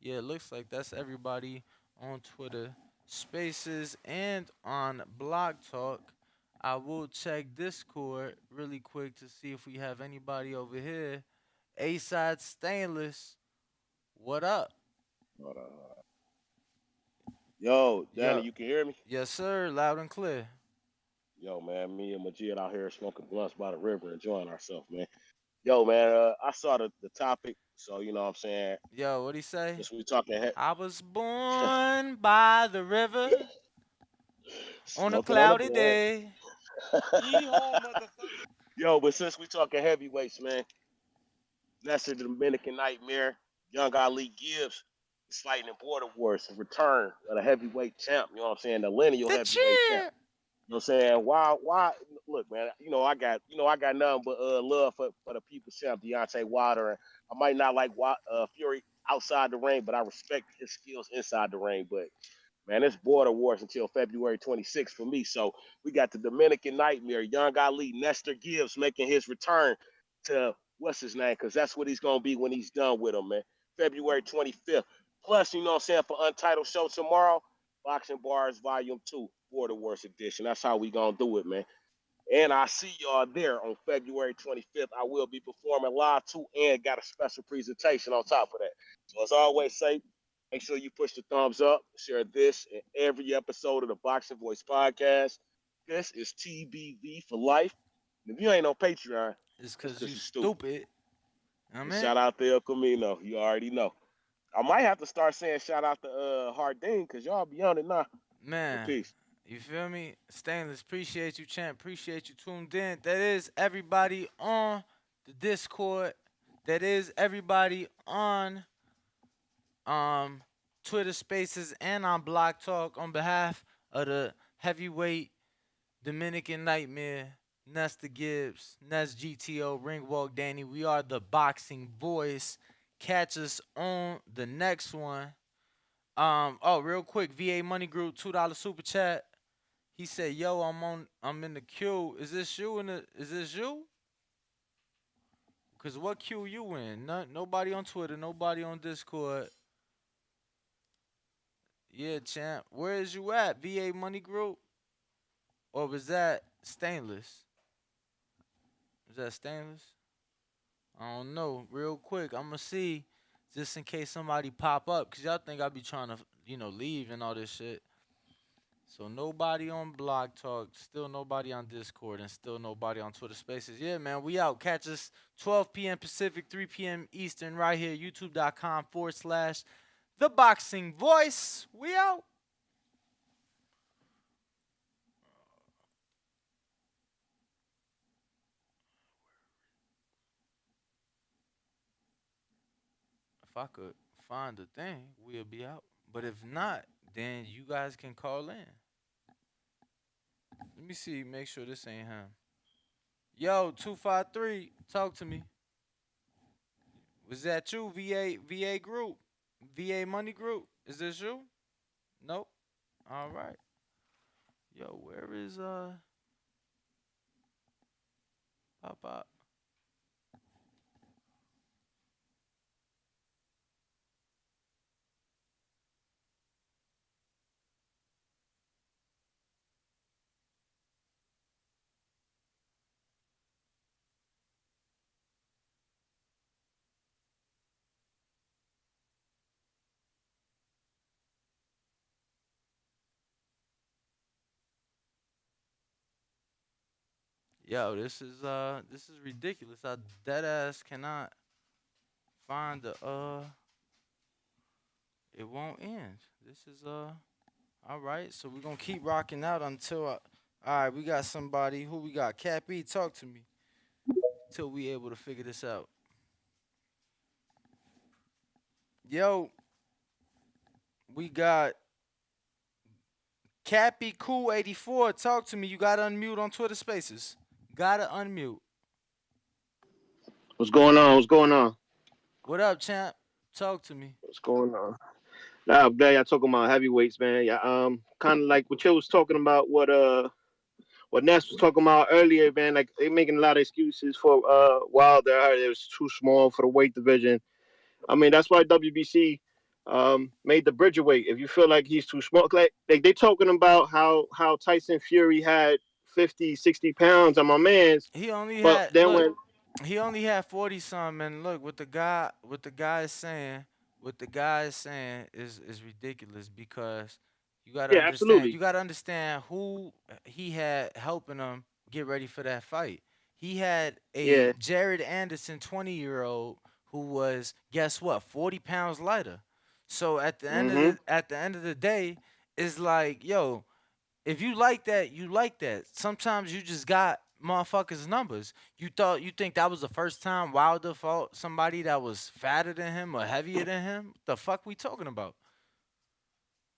yeah, it looks like that's everybody on Twitter Spaces and on Blog Talk. I will check Discord really quick to see if we have anybody over here. A side Stainless, what up? Yo, Danny, Yo, you can hear me? yes sir, loud and clear. Yo, man, me and Majid out here smoking blunts by the river, enjoying ourselves, man. Yo, man, I saw the topic, so you know what I'm saying. Yo, what'd he say? Since we talking I was born by the river on a smoking on the cloudy blunt. day. Yo, but since we talking heavyweights, man, that's the Dominican Nightmare, Young Ali Gibbs, is fighting in Border Wars in return of the heavyweight champ. You know what I'm saying? The lineal The heavyweight champ. cheer. You know what I'm saying? Why look, man, I got nothing but love for the people champ Deontay Wilder. And I might not like Fury outside the ring, but I respect his skills inside the ring. But man, it's border wars until February 26th for me. So we got the Dominican Nightmare, Young Ali, Nestor Gibbs making his return to what's his name? Because that's what he's gonna be when he's done with him, man. February 25th. Plus, you know what I'm saying, for Untitled Show tomorrow, Boxing Bars Volume 2, Border Wars Edition. That's how we gonna do it, man. And I see y'all there on February 25th. I will be performing live too and got a special presentation on top of that. So as I always say, make sure you push the thumbs up, share this and every episode of the Boxing Voice podcast. This is TBV for life. And if you ain't on Patreon, It's it's cause because you you're stupid. stupid. I And mean, shout out to El Camino. You already know. I might have to start saying shout out to Hardin because y'all be on it now. But man, peace. you feel me? Stainless, appreciate you, champ. Appreciate you tuned in. That is everybody on the Discord. That is everybody on um Twitter Spaces and on Block Talk on behalf of the heavyweight Dominican Nightmare, Nesta Gibbs, Nest GTO, Ringwalk Danny. We are the Boxing Voice. Catch us on the next one. Oh, real quick, VA Money Group, $2 super chat. He said, "Yo, I'm in the queue. Is this you is this you? Cause what queue you in? Nobody on Twitter, nobody on Discord. Yeah, champ. Where is you at? VA Money Group, or was that Stainless? Was that Stainless? I don't know. Real quick, I'ma see, just in case somebody pop up, cause y'all think I be trying to, leave and all this shit. So nobody on Blog Talk, still nobody on Discord, and still nobody on Twitter Spaces. Yeah, man, we out. Catch us 12 p.m. Pacific, 3 p.m. Eastern, right here, youtube.com/The Boxing Voice. We out. If I could find the thing, we'll be out. But if not, then you guys can call in. Let me see, make sure this ain't him. Yo, 253, talk to me. Was that you, VA Group? VA Money Group? Is this you? Nope. All right. Yo, where is Pop Pop? Yo, this is ridiculous. I dead ass cannot find the it won't end. This is all right. So we're gonna keep rocking out until all right, we got somebody. Who we got? Cat B, talk to me till we able to figure this out. Yo, we got Cappy Cool 84, talk to me. You gotta unmute on Twitter Spaces. Gotta unmute. What's going on? What's going on? What up, champ? Talk to me. What's going on? Nah, I'm glad y'all talking about heavyweights, man. Yeah, kind of like what you was talking about, what Ness was talking about earlier, man. Like they making a lot of excuses for Wilder. It was too small for the weight division. I mean, that's why WBC made the Bridgerweight. If you feel like he's too small, like they talking about how Tyson Fury had 50, 60 pounds on my man's, He only but had then look. when He only had 40 something. And look, what the guy is saying, is ridiculous because you gotta yeah, understand. absolutely, You gotta understand who he had helping him get ready for that fight. He had a yeah, Jared Anderson 20-year-old who was, guess what, 40 pounds lighter. So mm-hmm. at the end of the day, it's like, yo, if you like that, you like that. Sometimes you just got motherfuckers' numbers. You think that was the first time Wilder fought somebody that was fatter than him or heavier than him? What the fuck we talking about?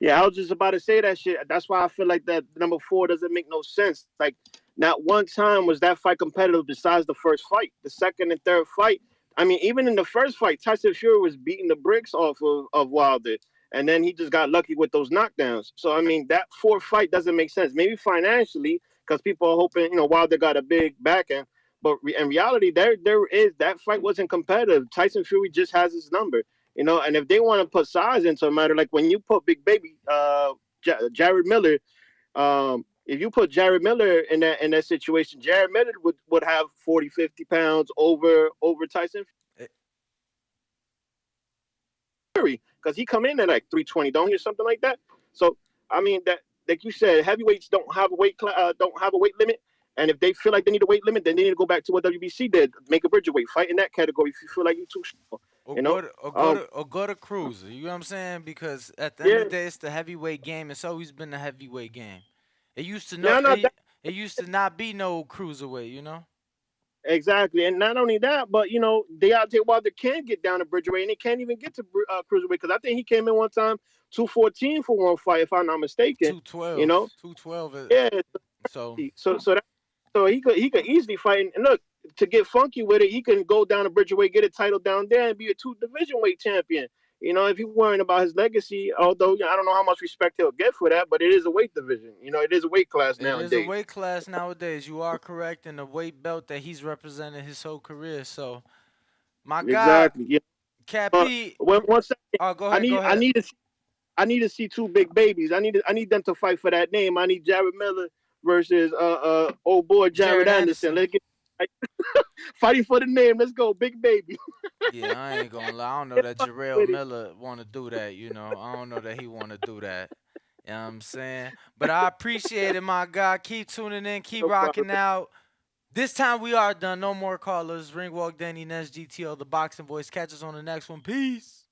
Yeah, I was just about to say that shit. That's why I feel like that number 4 doesn't make no sense. Like, not one time was that fight competitive besides the first fight. The second and third fight, I mean, even in the first fight, Tyson Fury was beating the bricks off of Wilder. And then he just got lucky with those knockdowns. So, I mean, that fourth fight doesn't make sense. Maybe financially, because people are hoping, Wilder got a big backing. But in reality, there is that fight wasn't competitive. Tyson Fury just has his number. And if they want to put size into a matter, like when you put Big Baby, Jared Miller, if you put Jared Miller in that situation, Jared Miller would have 40, 50 pounds over Tyson Fury because he come in at like 320, don't he, or something like that. So I mean that, like you said, heavyweights don't have a don't have a weight limit. And if they feel like they need a weight limit, then they need to go back to what WBC did, make a Bridgerweight, fight in that category if you feel like you're too small. Or go to cruiser. You know what I'm saying? Because at the end Yeah. of the day, it's the heavyweight game. It's always been the heavyweight game. It used to No, no, it used to not be no cruiserweight. exactly. And not only that, but Deontay Wilder can get down to Bridgerweight, and he can't even get to cruiserweight because I think he came in one time 214 for one fight, if I'm not mistaken. 212. 212. Yeah. So So he could easily fight. And look, to get funky with it, he can go down to Bridgerweight, get a title down there, and be a 2 division weight champion. If you're worrying about his legacy, although I don't know how much respect he'll get for that, but it is a weight division. It is a weight class it nowadays. is a weight class nowadays. You are correct, and the weight belt that he's represented his whole career. So, my guy, Exactly. Yeah. Cappy. One second. Oh, go ahead. Go ahead. I need to see 2 big babies. I need them to fight for that name. I need Jared Miller versus old boy Jared Anderson. Let's get fighting for the name. Let's go, big baby. Yeah, I ain't gonna lie. I don't know that Jarrell Miller want to do that. I don't know that he want to do that. You know what I'm saying? But I appreciate it, my guy. Keep tuning in. Keep rocking out. This time we are done. No more callers. Ringwalk, Danny, Ness, GTO, the Boxing Voice. Catch us on the next one. Peace.